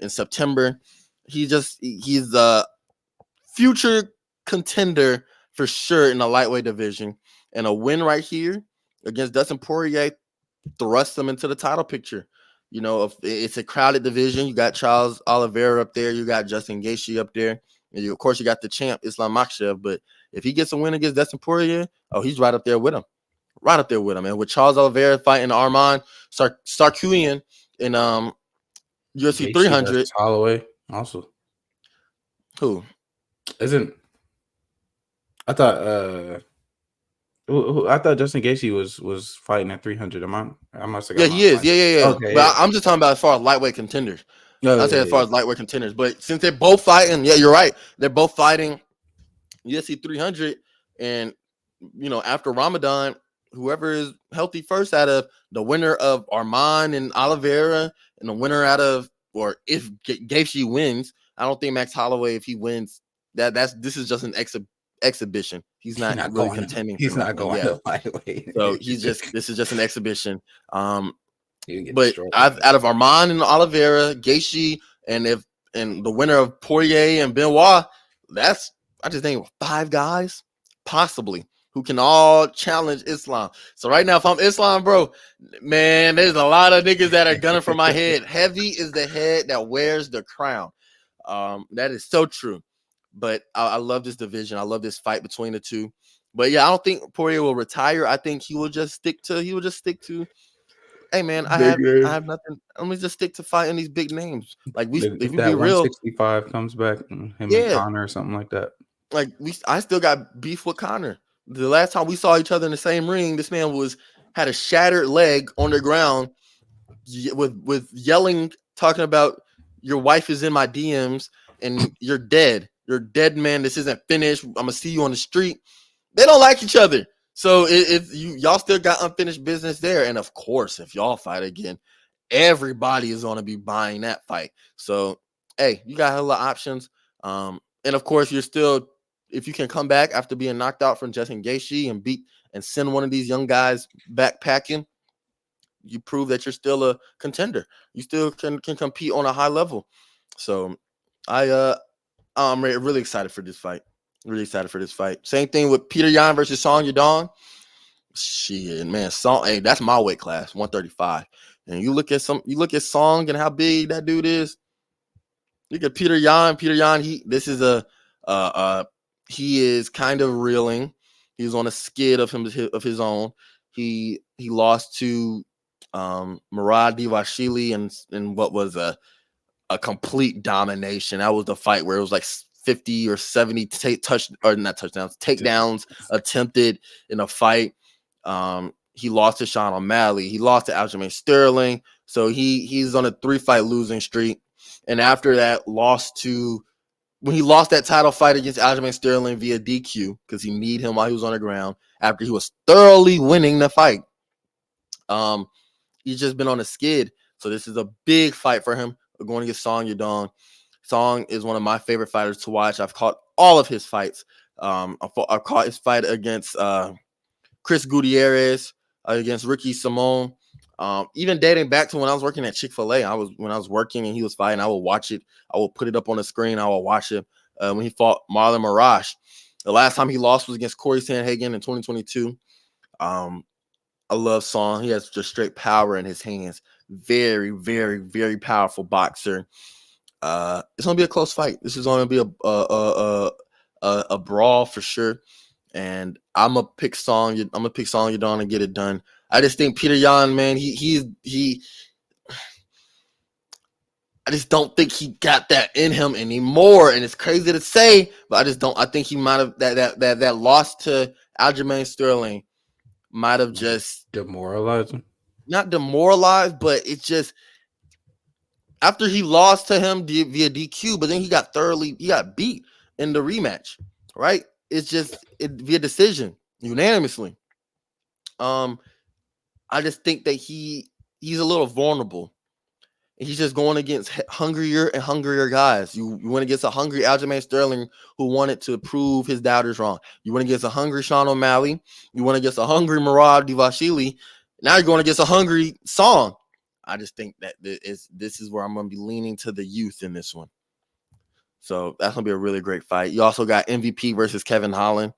in September. He's a future contender for sure in the lightweight division, and a win right here against Dustin Poirier thrusts him into the title picture. If it's a crowded division, you got Charles Oliveira up there, you got Justin Gaethje up there, and of course you got the champ Islam Makhachev. But if he gets a win against Dustin Poirier, he's right up there with him. Right up there with him. And with Charles Oliveira fighting Arman Sarkisian in UFC 300. Holloway also. Who? I thought Justin Gaethje was fighting at 300. I must have got he is. Yeah. Okay, but I'm just talking about as far as lightweight contenders. I'd say as far as lightweight contenders. But since they're both fighting, you're right. They're both fighting UFC 300. And, after Ramadan, whoever is healthy first out of the winner of Arman and Oliveira, and the winner or if Gaethje wins, I don't think Max Holloway, if he wins, this is just an exhibition. He's not really contending. He's not going to lightweight. So this is just an exhibition. But out of Arman and Oliveira, Gaethje, and the winner of Poirier and Benoit, I just think 5 guys possibly who can all challenge Islam. So right now, if I'm Islam, bro, man, there's a lot of niggas that are gunning for my head. Heavy is the head that wears the crown. That is so true. But I love this division. I love this fight between the two. But yeah, I don't think Poirier will retire. I think he will just stick to. Hey man, Big I name. have nothing. Let me just stick to fighting these big names. Like if If we be that real, 165 comes back, him and yeah. Connor or something like that. Like I still got beef with Connor. The last time we saw each other in the same ring, this man had a shattered leg on the ground with yelling, talking about your wife is in my DMs and you're dead. You're dead, man. This isn't finished. I'm gonna see you on the street. They don't like each other. So if y'all still got unfinished business there, and of course, if y'all fight again, everybody is gonna be buying that fight. So hey, you got a lot of options. And of course, you're still if you can come back after being knocked out from Justin Gaethje and beat and send one of these young guys backpacking, you prove that you're still a contender. You still can compete on a high level. So I I'm really excited for this fight. Really excited for this fight. Same thing with Peter Yan versus Song Yadong. Shit, man, Song. Hey, that's my weight class, 135. And you look at Song and how big that dude is. Look at Peter Yan. Peter Yan. Uh, uh, he is kind of reeling. He's on a skid of his own. He lost to Murad Divashili in what was a complete domination. That was the fight where it was like 50 or 70 not touchdowns, takedowns attempted in a fight. He lost to Sean O'Malley. He lost to Aljamain Sterling. So he's on a 3-fight losing streak. And after that, when he lost that title fight against Aljamain Sterling via DQ, because he kneed him while he was on the ground, after he was thoroughly winning the fight. He's just been on a skid. So this is a big fight for him. We're going against Song Yadong. Song is one of my favorite fighters to watch. I've caught all of his fights. I've caught his fight against Chris Gutierrez, against Ricky Simone. Even dating back to when I was working at Chick-fil-A, when I was working and he was fighting, I would watch it. I will put it up on the screen. I will watch it. When he fought Marlon Moraes. The last time he lost was against Corey Sandhagen in 2022. I love Song. He has just straight power in his hands. Very, very, very powerful boxer. It's gonna be a close fight. This is gonna be a brawl for sure. And I'm gonna pick Song Yadong and get it done. I just think Peter Yan, man, he I just don't think he got that in him anymore. And it's crazy to say, but I just don't. I think he might have that loss to Aljamain Sterling might have just Demoralizing. not demoralized, but it's just after he lost to him via DQ, but then he got beat in the rematch, right? It's just via decision, unanimously. I just think that he's a little vulnerable. He's just going against hungrier and hungrier guys. You went against a hungry Aljamain Sterling who wanted to prove his doubters wrong. You went against a hungry Sean O'Malley. You went against a hungry Murad Divashili. Now you're going against a hungry Song. I just think that this is where I'm going to be leaning to the youth in this one. So that's going to be a really great fight. You also got MVP versus Kevin Holland.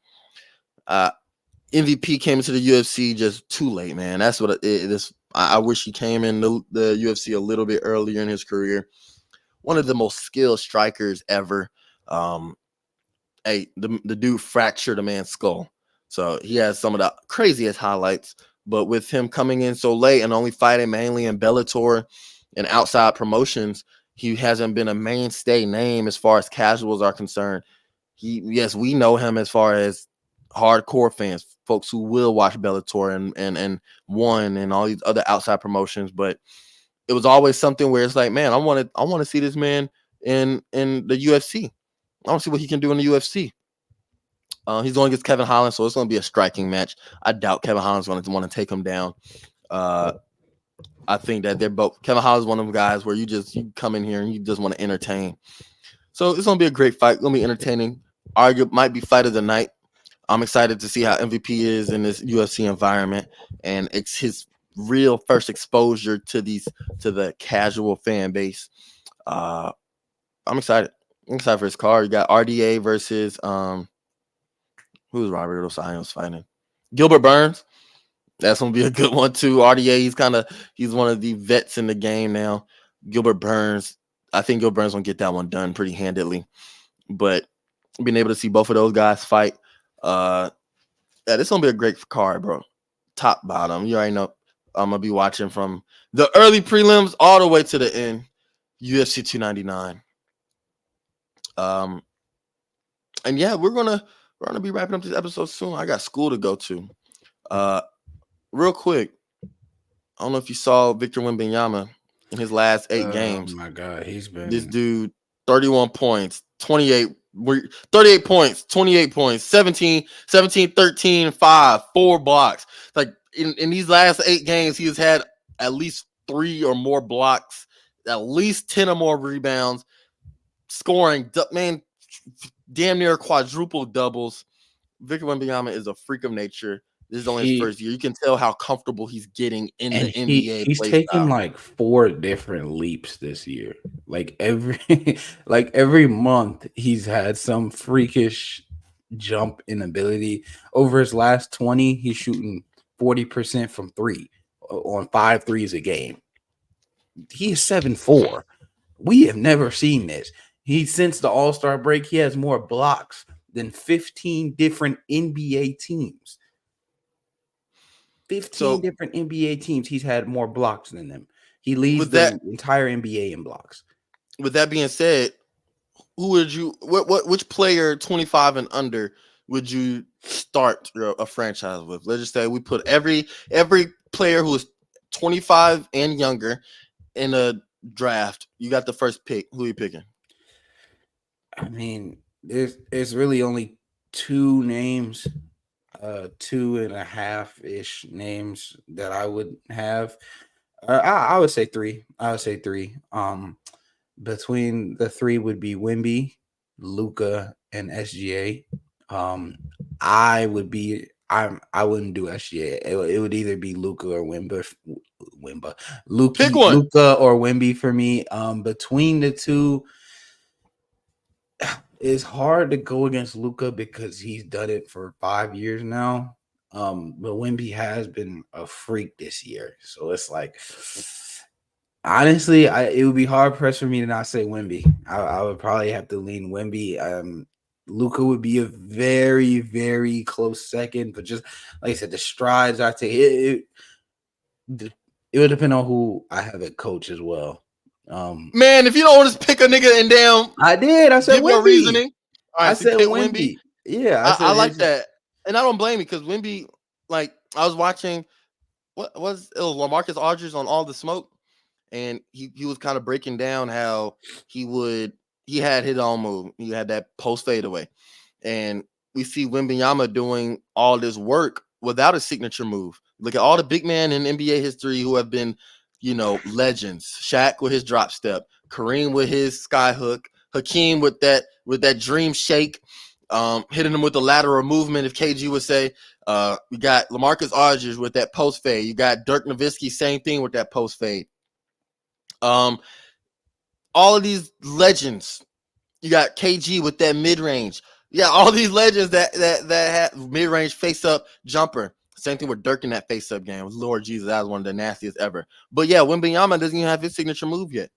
MVP came into the UFC just too late, man. That's what it is. I wish he came in the UFC a little bit earlier in his career. One of the most skilled strikers ever. The dude fractured a man's skull. So he has some of the craziest highlights. But with him coming in so late and only fighting mainly in Bellator and outside promotions, he hasn't been a mainstay name as far as casuals are concerned. Yes, we know him as far as hardcore fans, folks who will watch Bellator and One and all these other outside promotions, but it was always something where it's like, man, I want to see this man in the UFC. I want to see what he can do in the UFC. He's going against Kevin Holland, so it's going to be a striking match. I doubt Kevin Holland's going to want to take him down. I think that they're both. Kevin Holland's one of them guys where you come in here and you just want to entertain. So it's going to be a great fight. It's going to be entertaining. Might be fight of the night. I'm excited to see how MVP is in this UFC environment, and it's his real first exposure to the casual fan base. I'm excited. I'm excited for his card. You got RDA versus who's Robert Dos Anjos fighting? Gilbert Burns. That's gonna be a good one too. RDA, he's one of the vets in the game now. Gilbert Burns. I think Gilbert Burns gonna get that one done pretty handedly. But being able to see both of those guys fight, Yeah, this gonna be a great card, bro. Top bottom. You already know. I'm gonna be watching from the early prelims all the way to the end. UFC 299. Um, and yeah, we're gonna be wrapping up this episode soon. I got school to go to. Uh, real quick, I don't know if you saw Victor Wembanyama in his last 8 Oh games. my God, he's This been dude, 31 points, 38 points, 28 points, 17, 13, 5, 4 blocks. Like in these last 8 games, he has had at least 3 or more blocks, at least 10 or more rebounds, scoring, man, damn near quadruple doubles. Victor Wembanyama is a freak of nature. This is only his he first year. You can tell how comfortable he's getting in and the NBA he's play taken style. like 4 different leaps this year. Like every month he's had some freakish jump in ability. Over his last 20, he's shooting 40% from 3 on 5 threes a game. He is 7'4". We have never seen this. Since the All-Star break, he has more blocks than 15 different NBA teams. 15 So different NBA teams. He's had more blocks than them. He leads with the that entire NBA in blocks. with that being said, who would you which player 25 and under would you start a franchise with? Let's just say we put every player who is 25 and younger in a draft. You got the first pick. Who are you picking? I mean, there's really only 2 names, 2.5-ish names that I would have. I would say 3. I would say 3. Between the 3 would be Wemby, Luca, and SGA. I wouldn't do SGA. It would either be Luca or Pick one. Luca or Wemby for me. Between the 2, it's hard to go against Luca because he's done it for 5 years now. But Wemby has been a freak this year, so it's like. Honestly, it would be hard pressed for me to not say Wemby. I would probably have to lean Wemby. Luca would be a very, very close second, but just like I said, the strides I take, it would depend on who I have at coach as well. Man, if you don't want to pick a nigga and damn, I did. I said give your Wemby. reasoning. All I right, so you said pick Wemby. Wemby. Yeah, I I said like that, and I don't blame you because Wemby, like I was watching, what was it? Was LaMarcus Aldridge on All the Smoke, and he was kind of breaking down how he had his own move. He had that post fadeaway, and we see Wembanyama doing all this work without a signature move. Look at all the big men in NBA history who have been, legends. Shaq with his drop step, Kareem with his sky hook, Hakeem with that dream shake, hitting him with the lateral movement, if KG would say. We got LaMarcus Aldridge with that post fade. You got Dirk Nowitzki, same thing with that post fade. All of these legends. You got KG with that mid range. Yeah, all these legends that have mid range face up jumper. Same thing with Dirk in that face up game. Lord Jesus, that was one of the nastiest ever. But yeah, Wembanyama doesn't even have his signature move yet.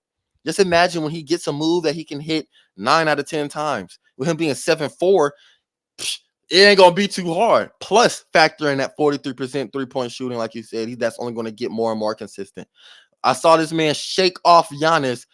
Just imagine when he gets a move that he can hit 9 out of 10 times. With him being 7'4", it ain't gonna be too hard. Plus, factor in that 43% 3-point shooting, like you said, that's only going to get more and more consistent. I saw this man shake off Giannis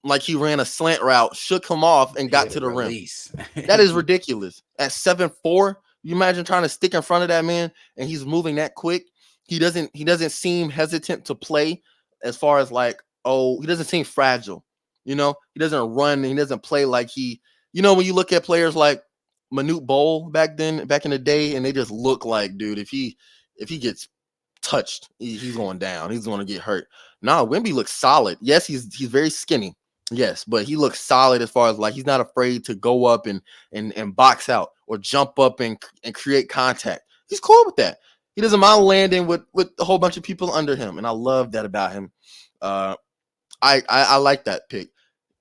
like he ran a slant route, shook him off, and got to the release. rim. That is ridiculous. At 7'4", you imagine trying to stick in front of that man and he's moving that quick. He doesn't seem hesitant to play as far as like, he doesn't seem fragile. He doesn't run and he doesn't play like when you look at players like Manute Bol back in the day, and they just look like, dude, if he gets touched, he's going down. He's going to get hurt. No, Wemby looks solid. Yes, he's very skinny. Yes, but he looks solid as far as like he's not afraid to go up and box out or jump up and create contact. He's cool with that. He doesn't mind landing with a whole bunch of people under him, and I love that about him. I like that pick.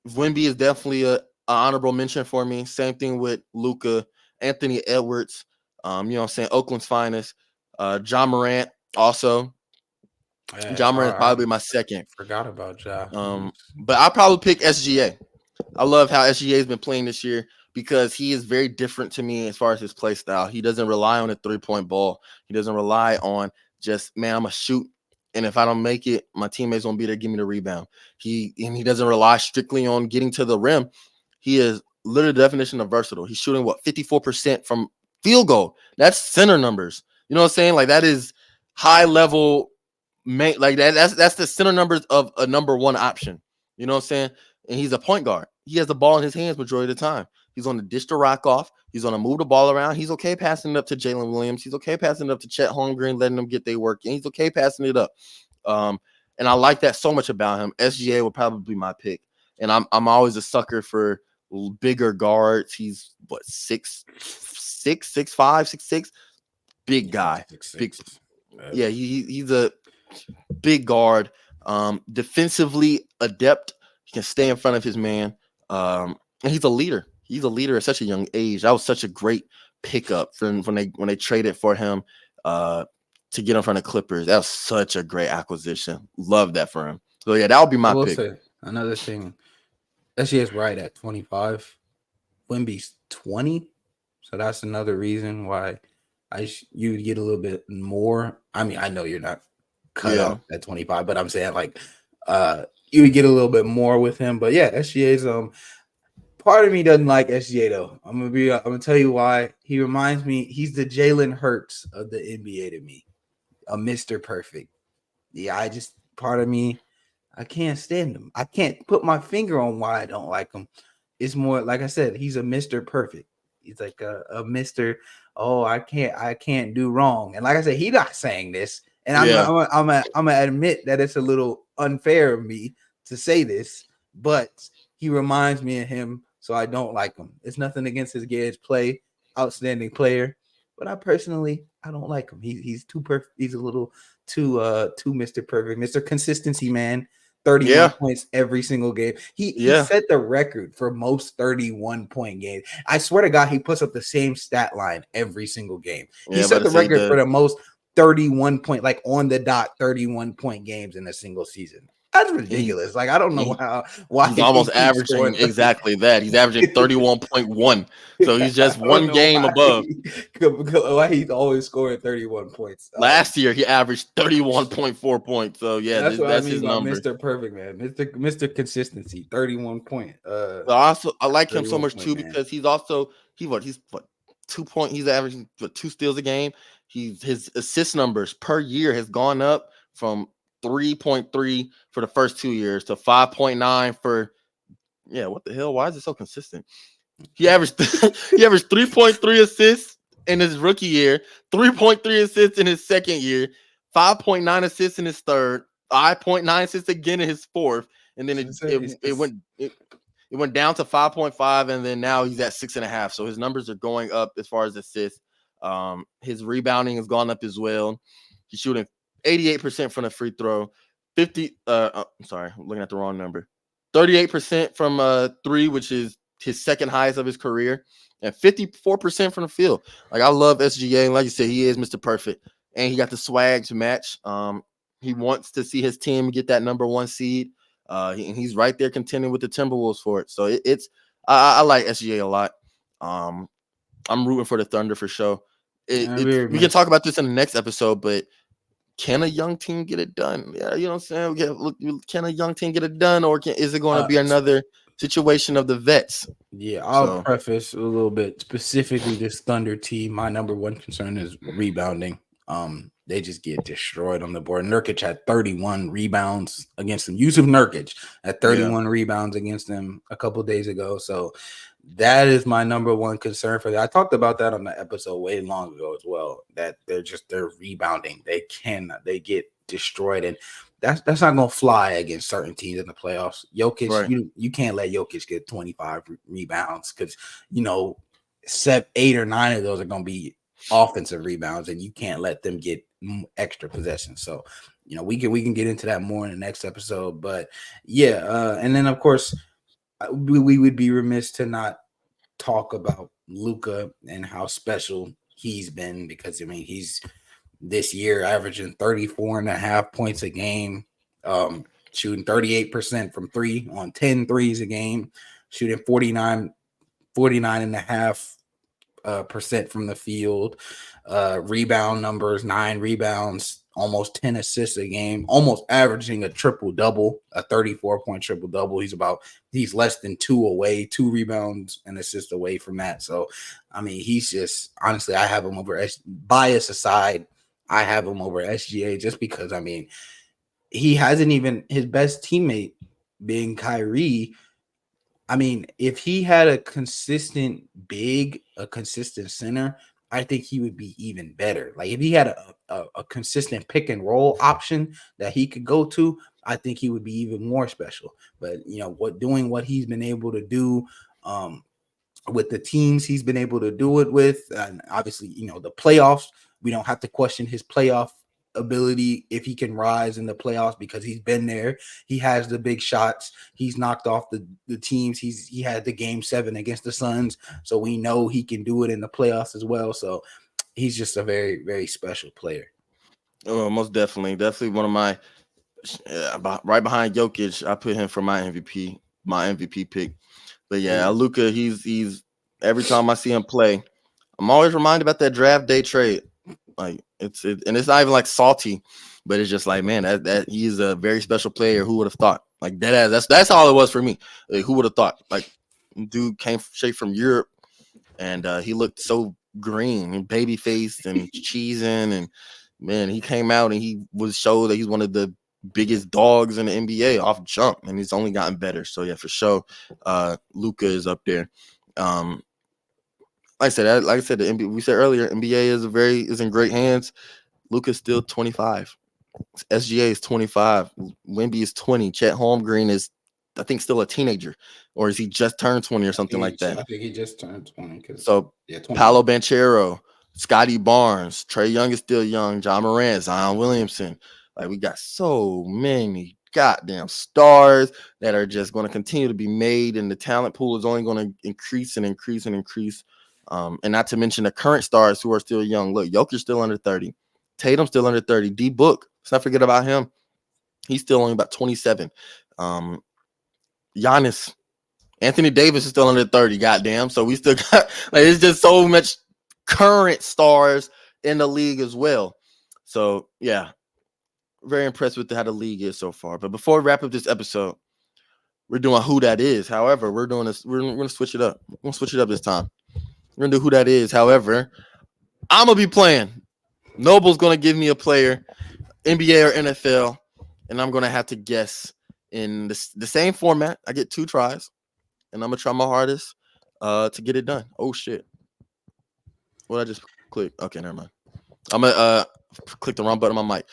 Wemby is definitely a honorable mention for me. Same thing with Luka, Anthony Edwards. You know what I'm saying? Oakland's finest. Ja Morant also. Ja Morant is probably my second. Forgot about Ja. But I'll probably pick SGA. I love how SGA has been playing this year. because he is very different to me as far as his play style. He doesn't rely on a 3-point ball. He doesn't rely on just, man, I'm going to shoot. And if I don't make it, my teammates won't be there to give me the rebound. He doesn't rely strictly on getting to the rim. He is literally the definition of versatile. He's shooting 54% from field goal. That's center numbers. You know what I'm saying? Like, that is high level, like that's the center numbers of a number one option. You know what I'm saying? And he's a point guard. He has the ball in his hands majority of the time. He's on the dish to rock off. He's on to move the ball around. He's okay passing it up to Jalen Williams. He's okay passing it up to Chet Holmgren, letting them get their work in. He's okay passing it up. And I like that so much about him. SGA will probably be my pick. And I'm always a sucker for bigger guards. He's 6'5", 6'6", big guy. Big, yeah, he's a big guard. Defensively adept. He can stay in front of his man. And he's a leader. He's a leader at such a young age. That was such a great pickup from when they traded for him to get in front of Clippers. That was such a great acquisition. Love that for him. So yeah, that would be my pick. Say another thing. SGA is right at 25. Wemby's 20. So that's another reason why you would get a little bit more. I mean, I know you're not cut up at 25, but I'm saying like you would get a little bit more with him. But yeah, SGA's part of me doesn't like SGA though. I'm gonna tell you why. He reminds me, he's the Jalen Hurts of the NBA to me. A Mr. Perfect. Yeah, part of me, I can't stand him. I can't put my finger on why I don't like him. It's more like I said, he's a Mr. Perfect. He's like a Mr. Oh, I can't do wrong. And like I said, he's not saying this. And I'm gonna admit that it's a little unfair of me to say this, but he reminds me of him, so I don't like him. It's nothing against his play, outstanding player, but I don't like him. He's too perfect. He's a little too Mr. Perfect, Mr. Consistency man. 31 points every single game. He set the record for most 31-point games. I swear to God, he puts up the same stat line every single game. He set the record for the most 31 point, like on the dot 31-point games in a single season. That's ridiculous. Like, I don't know why he's almost averaging exactly that. He's averaging 31.1. So he's just one game above. Why he's always scoring 31 points. Last year he averaged 31.4 points. So yeah, that's what I mean his about number. Mr. Perfect, man. Mr. Consistency, 31 point. I like him so much too, because he's 2 point. He's averaging 2 steals a game. His assist numbers per year has gone up from 3.3 for the first 2 years to 5.9 for what the hell? Why is it so consistent? He averaged 3.3 assists in his rookie year, 3.3 assists in his second year, 5.9 assists in his third, 5.9 assists again in his fourth, and then it went down to 5.5, and then now he's at 6.5. So his numbers are going up as far as assists. His rebounding has gone up as well. He's shooting 88% from the free throw, 50. I'm sorry, I'm looking at the wrong number. 38% from 3, which is his second highest of his career, and 54% from the field. Like, I love SGA, and like you said, he is Mr. Perfect, and he got the swag to match. He wants to see his team get that number 1 seed. He's right there contending with the Timberwolves for it. So I like SGA a lot. I'm rooting for the Thunder for sure. We can talk about this in the next episode, but can a young team get it done? Yeah, you know what I'm saying? Can a young team get it done, or is it going to be another situation of the vets? Yeah, I'll preface a little bit. Specifically, this Thunder team, my number one concern is rebounding. They just get destroyed on the board. Nurkic had 31 rebounds against them. Yusuf Nurkic had 31 rebounds against them a couple days ago. So that is my number one concern for that. I talked about that on the episode way long ago as well, that they're rebounding. They get destroyed, and that's not going to fly against certain teams in the playoffs. Jokic, right. You can't let Jokic get 25 rebounds, because 8 or 9 of those are going to be offensive rebounds, and you can't let them get extra possessions. So we can get into that more in the next episode. But and then of course we would be remiss to not talk about Luka and how special he's been, because he's this year averaging 34.5 points a game, shooting 38% from 3 on 10 threes a game, shooting 49% 49.5% from the field. Rebound numbers, 9 rebounds, almost 10 assists a game, almost averaging a triple-double, a 34-point triple-double. He's less than 2 rebounds and assists away from that. So, I mean, he's just, honestly, I have him over, bias aside, I have him over SGA just because, I mean, he hasn't even, his best teammate being Kyrie. I mean, if he had a consistent center, I think he would be even better. Like if he had a consistent pick and roll option that he could go to, I think he would be even more special. But what he's been able to do with the teams he's been able to do it with, and obviously, the playoffs, we don't have to question his playoff ability if he can rise in the playoffs because he's been there. He has the big shots. He's knocked off the teams. He had the game 7 against the Suns, so we know he can do it in the playoffs as well. So he's just a very, very special player. Oh, most definitely one of my right behind Jokic. I put him for my MVP pick. But yeah, Luka, he's every time I see him play, I'm always reminded about that draft day trade. Like and it's not even like salty, but it's just like, man, that he's a very special player. Who would have thought? Like that's all it was for me. Like, who would have thought? Like, dude came straight from Europe, and he looked so green and baby faced and cheesing, and man, he came out and he was showed that he's one of the biggest dogs in the NBA off jump, and he's only gotten better. So yeah, for sure, Luka is up there. Like I said, the NBA, we said earlier, NBA is in great hands. Luka's still 25. SGA is 25. Wemby is 20. Chet Holmgren is, I think, still a teenager, or is he just turned 20 or something like that? I think he just turned 20. So Paolo Banchero, Scotty Barnes, Trae Young is still young. John Morant, Zion Williamson. Like, we got so many goddamn stars that are just going to continue to be made, and the talent pool is only going to increase and increase and increase. And not to mention the current stars who are still young. Look, Jokic's still under 30. Tatum's still under 30. D Book, let's not forget about him. He's still only about 27. Giannis, Anthony Davis is still under 30. Goddamn. So we still got, like, it's just so much current stars in the league as well. So yeah, very impressed with how the league is so far. But before we wrap up this episode, we're doing Who That Is. However, we're doing this. We're gonna switch it up. We're gonna switch it up this time. We're gonna do Who That Is. However, I'm gonna be playing. Noble's gonna give me a player, NBA or NFL, and I'm gonna have to guess in the same format. I get 2 tries, and I'm gonna try my hardest to get it done. Oh shit! What I just click? Okay, never mind. I'm gonna click the wrong button on my mic.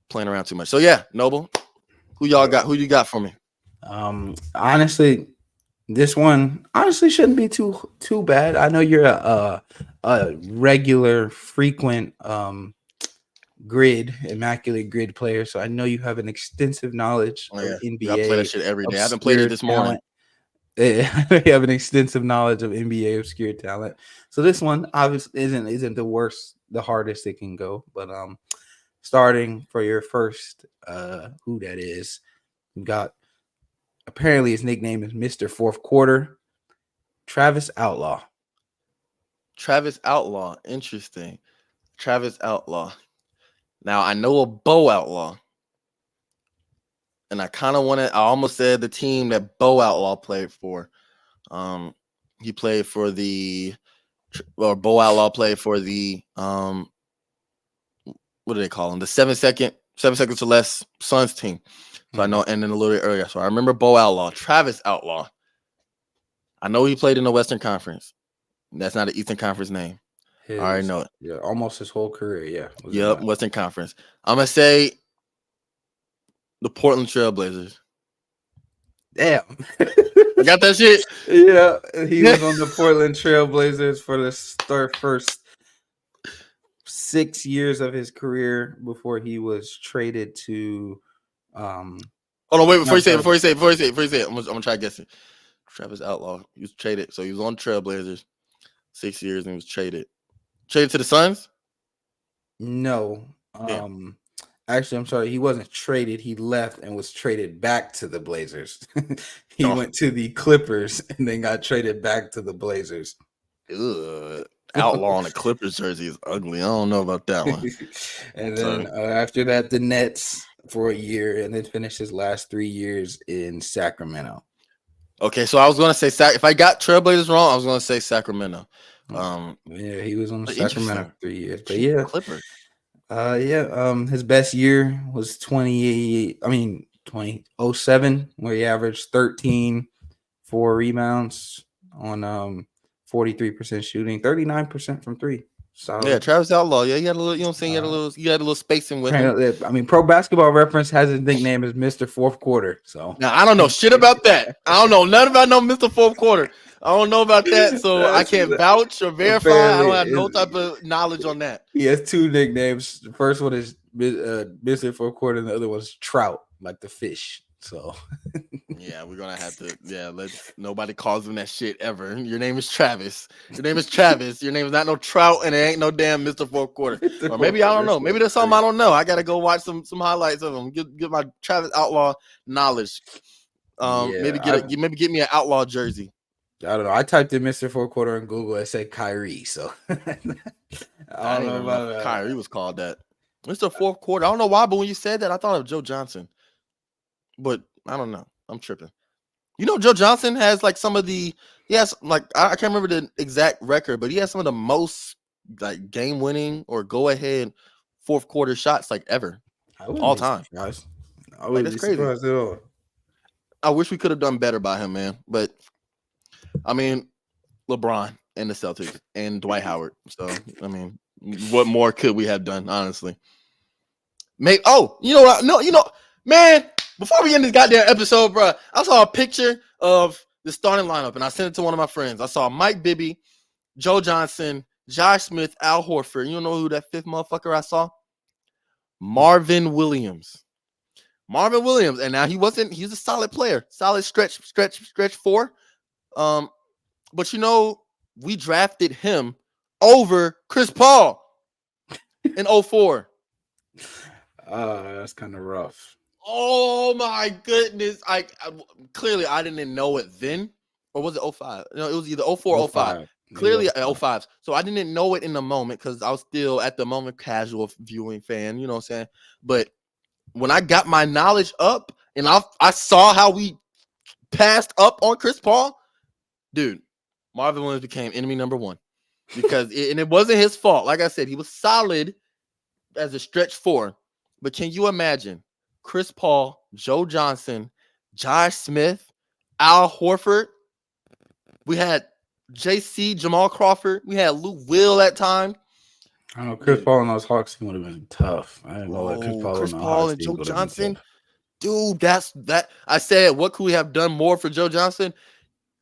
Playing around too much. So yeah, Noble, who y'all got? Who you got for me? Honestly, this one shouldn't be too bad. I know you're a regular, frequent immaculate grid player, so I know you have an extensive knowledge of NBA. I play that shit every day. I haven't played it this morning. You have an extensive knowledge of NBA obscure talent. So this one obviously isn't the hardest it can go. But starting for your first Who That Is, we got, apparently his nickname is Mr. Fourth Quarter, Travis Outlaw. Travis Outlaw, interesting. Travis Outlaw. Now I know a Bo Outlaw, and I almost said the team that Bo Outlaw played for. He played for Bo Outlaw played for the what do they call him? The 7 seconds or less Suns team. So I know, and then a little bit earlier. So I remember Bo Outlaw, Travis Outlaw. I know he played in the Western Conference. That's not an Eastern Conference name. I already know it. Yeah, almost his whole career. Yeah. Yep, Western Conference. I'm gonna say the Portland Trailblazers. Damn. I got that shit. Yeah, he was on the Portland Trailblazers for the first 6 years of his career before he was traded to. Hold on, wait, before you say it, I'm gonna try to guess it. Travis Outlaw. He was traded, so he was on Trailblazers 6 years, and he was traded to the Suns. No, Actually, I'm sorry. He wasn't traded. He left and was traded back to the Blazers. He Oh. went to the Clippers and then got traded back to the Blazers. Ugh. Outlaw on a Clippers jersey is ugly. I don't know about that one. And Sorry. then after that, the Nets for a year, and then finished his last 3 years in Sacramento. Okay, so I was gonna say if I got Trailblazers wrong, I was gonna say Sacramento. Yeah, he was on but Sacramento interesting. for 3 years. But yeah, Clippers. his best year was 2007, where he averaged 13, 4 rebounds on 43% shooting, 39% from three. Solid. Yeah, Travis Outlaw. Yeah, he had a little. You know what I'm saying? He had a little spacing with him. I mean, Pro Basketball Reference has his nickname as Mr. Fourth Quarter. So Now I don't know shit about that. I don't know nothing about no Mr. Fourth Quarter. I don't know about that, so I can't vouch or verify. I don't have no type of knowledge on that. He has 2 nicknames. The first one is Mr. Fourth Quarter, and the other one's Trout, like the fish. So yeah, we're gonna have to. Yeah, nobody calls him that shit ever. Your name is Travis. Your name is Travis. Your name is not no Trout, and it ain't no damn Mr. Fourth Quarter. Or maybe I don't know. Maybe there's something I don't know. I gotta go watch some highlights of him. Get my Travis Outlaw knowledge. Maybe get me an Outlaw jersey. I don't know. I typed in Mr. Fourth Quarter in Google. It said Kyrie. So I don't know about that. Kyrie was called that. Mr. Fourth Quarter. I don't know why, but when you said that, I thought of Joe Johnson. But I don't know. I'm tripping. You know, Joe Johnson has like some of the I can't remember the exact record, but he has some of the most like game winning or go ahead fourth quarter shots like ever all time. Guys, I Like, wouldn't that's be crazy. surprised at all. I wish we could have done better by him, man. But I mean, LeBron and the Celtics and Dwight Howard. So I mean, what more could we have done, honestly? Maybe. Oh, you know what? No, man. Before we end this goddamn episode, bro, I saw a picture of the starting lineup, and I sent it to one of my friends. I saw Mike Bibby, Joe Johnson, Josh Smith, Al Horford. You know who that fifth motherfucker I saw? Marvin Williams. Marvin Williams, and now he's a solid player, solid stretch four. But we drafted him over Chris Paul in 2004. That's kind of rough. Oh my goodness. Clearly I didn't know it then. Or was it 2005? No, it was either 2004 or 2005. Clearly 2005. So I didn't know it in the moment because I was still at the moment casual viewing fan, you know what I'm saying? But when I got my knowledge up and I saw how we passed up on Chris Paul, dude, Marvin Williams became enemy number one. Because it wasn't his fault. Like I said, he was solid as a stretch four. But can you imagine Chris Paul, Joe Johnson, Josh Smith, Al Horford? We had JC, Jamal Crawford. We had Lou Will at time. I don't know. Chris Paul and those Hawks team would have been tough. I didn't know that Chris Paul and Joe Johnson. Dude, that. I said, what could we have done more for Joe Johnson?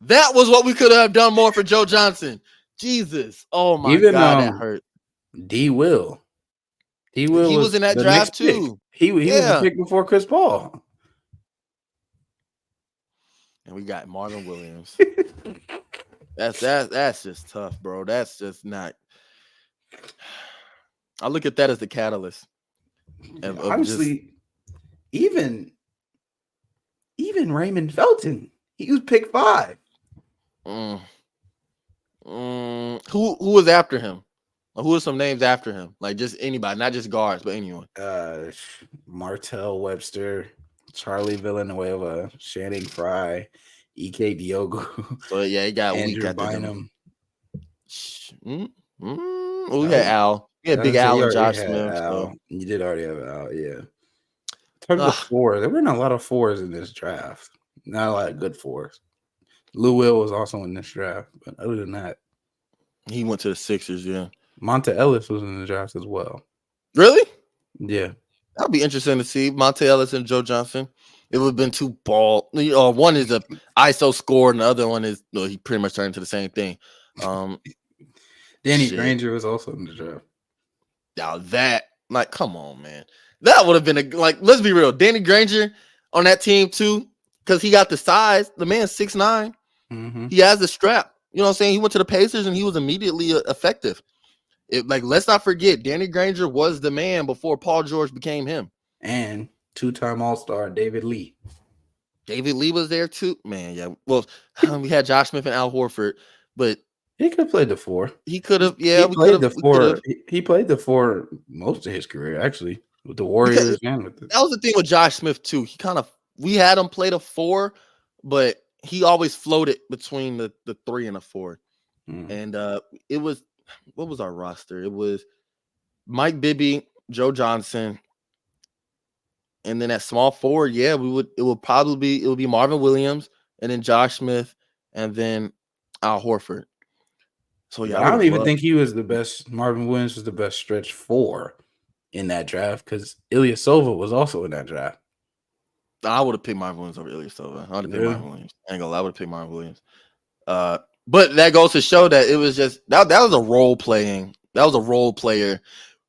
That was what we could have done more for Joe Johnson. Jesus. Oh, my God, that hurt. D. Will. He was in that draft, too. He was the pick before Chris Paul. And we got Marvin Williams. That's just tough, bro. That's just not. I look at that as the catalyst. Honestly, even Raymond Felton, he was pick 5. Who was after him? Who are some names after him? Like just anybody, not just guards, but anyone. Martell Webster, Charlie Villanueva, Channing Frye, Ike Diogo. So yeah, he got Andrew weak after Bynum. him. We had Al. We had Big Al and Josh Smith. So. You did already have Al, yeah. In terms of 4, there weren't a lot of 4s in this draft. Not a lot of good 4s. Lou Will was also in this draft, but other than that, he went to the Sixers. Yeah, Monta Ellis was in the draft as well. Really? Yeah, that'd be interesting to see Monta Ellis and Joe Johnson. It would have been too ball. One is a ISO score, and the other one is he pretty much turned into the same thing. Danny Granger was also in the draft. Now come on, man. That would have been let's be real. Danny Granger on that team too, because he got the size. The man's 6'9". Mm-hmm. He has the strap. You know what I'm saying? He went to the Pacers and he was immediately effective. Let's not forget, Danny Granger was the man before Paul George became him. And 2-time All-Star David Lee. David Lee was there too, man. Yeah, well, we had Josh Smith and Al Horford, but he could have played the 4. He could have. Yeah, he we played could the have. 4. He played the 4 most of his career, actually, with the Warriors and with the. That was the thing with Josh Smith too. We had him play the 4, but he always floated between the 3 and the 4. And it was, what was our roster? It was Mike Bibby, Joe Johnson, and then at small forward, it would be Marvin Williams, and then Josh Smith, and then Al Horford. So yeah, I don't even think he was the best. Marvin Williams was the best stretch 4 in that draft because Ilyasova was also in that draft. I would have picked Marvin Williams over Ilyasova. I would have picked Marvin Williams. I ain't gonna lie, I would have picked Marvin Williams. But that goes to show that it was just that was a role playing. That was a role player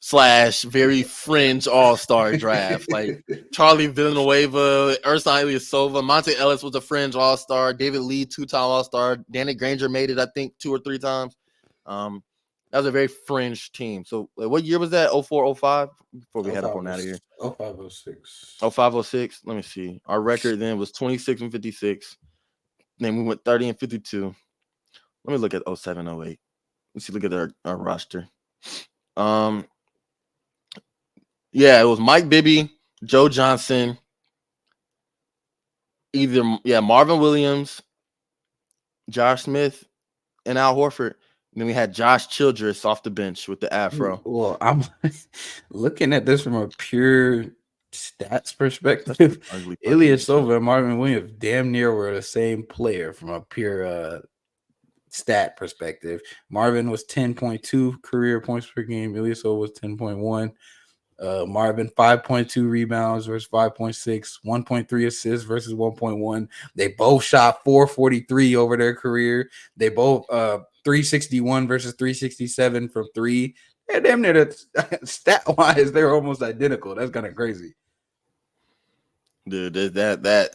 / very fringe all-star draft. Like Charlie Villanueva, Ersan Ilyasova, Monte Ellis was a fringe all-star. David Lee, 2-time all-star. Danny Granger made it, I think, 2 or 3 times. That was a very fringe team. So what year was that? 04, 05? Before we head up on out of here. 05, 06. 05, 06. Let me see. Our record then was 26 and 56. Then we went 30 and 52. Let me look at 07, 08. Let's see. Look at our roster. Yeah, it was Mike Bibby, Joe Johnson, Marvin Williams, Josh Smith, and Al Horford. And then we had Josh Childress off the bench with the afro. Well, I'm looking at this from a pure stats perspective. Ilyasova and Marvin Williams damn near were the same player from a pure stat perspective. Marvin was 10.2 career points per game. Ilyasova was 10.1. Marvin 5.2 rebounds versus 5.6, 1.3 assists versus 1.1. They both shot 443 over their career. They both 361 versus 367 from 3. And damn near stat wise, they're almost identical. That's kind of crazy, dude. That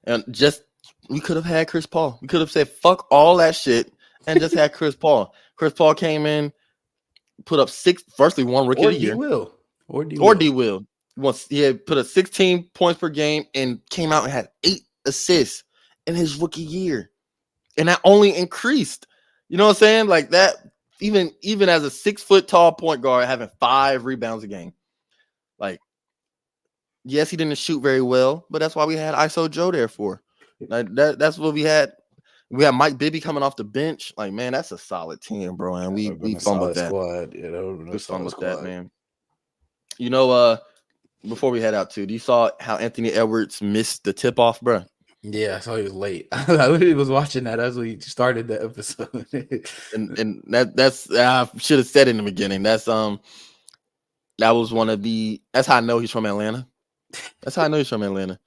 and just we could have had Chris Paul. We could have said fuck all that shit and just had Chris Paul. Chris Paul came in, put up 6. Firstly, one rookie of the year. Or D. Will. He had put up 16 points per game and came out and had 8 assists in his rookie year. And that only increased. You know what I'm saying? Like that, even as a 6 foot tall point guard having 5 rebounds a game. Like, yes, he didn't shoot very well, but that's why we had ISO Joe there for. Like that's what we had. We had Mike Bibby coming off the bench. Like, man, that's a solid team, bro. And we fumbled that. Squad. We fumbled that, man. You know, before we head out too, you saw how Anthony Edwards missed the tip off, bro? Yeah, I saw he was late. I literally was watching that as we started the episode. and that's I should have said in the beginning. That's that was that's how I know he's from Atlanta. That's how I know he's from Atlanta.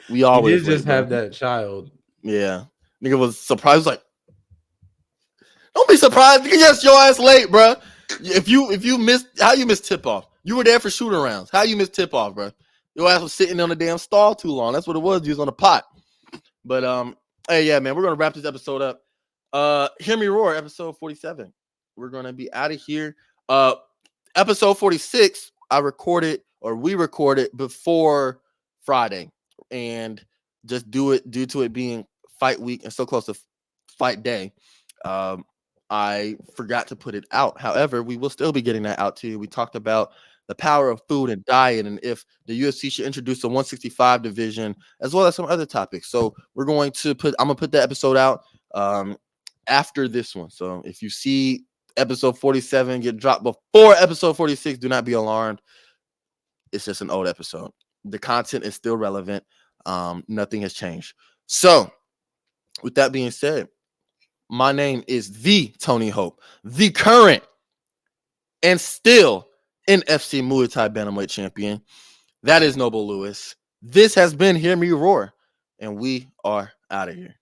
We always just have that child. Yeah. Nigga was surprised, like, don't be surprised. Nigga, just your ass late, bro. If you missed, how you missed tip off? You were there for shooting rounds. How you missed tip off, bro? Your ass was sitting on the damn stall too long. That's what it was. You was on the pot. But hey, yeah, man, we're gonna wrap this episode up. Hear Me Roar, episode 47. We're gonna be out of here. Episode 46, we recorded before Friday, and just due to it being fight week and so close to fight day, I forgot to put it out. However, we will still be getting that out to you. We talked about the power of food and diet, and if the UFC should introduce a 165 division, as well as some other topics. So I'm gonna put the episode out after this one. So if you see episode 47 get dropped before episode 46, do not be alarmed. It's just an old episode. The content is still relevant. Nothing has changed. So with that being said, my name is the Tony Hope, the current and still NFC Muay Thai Bantamweight champion. That is Noble Lewis. This has been Hear Me Roar, and we are out of here.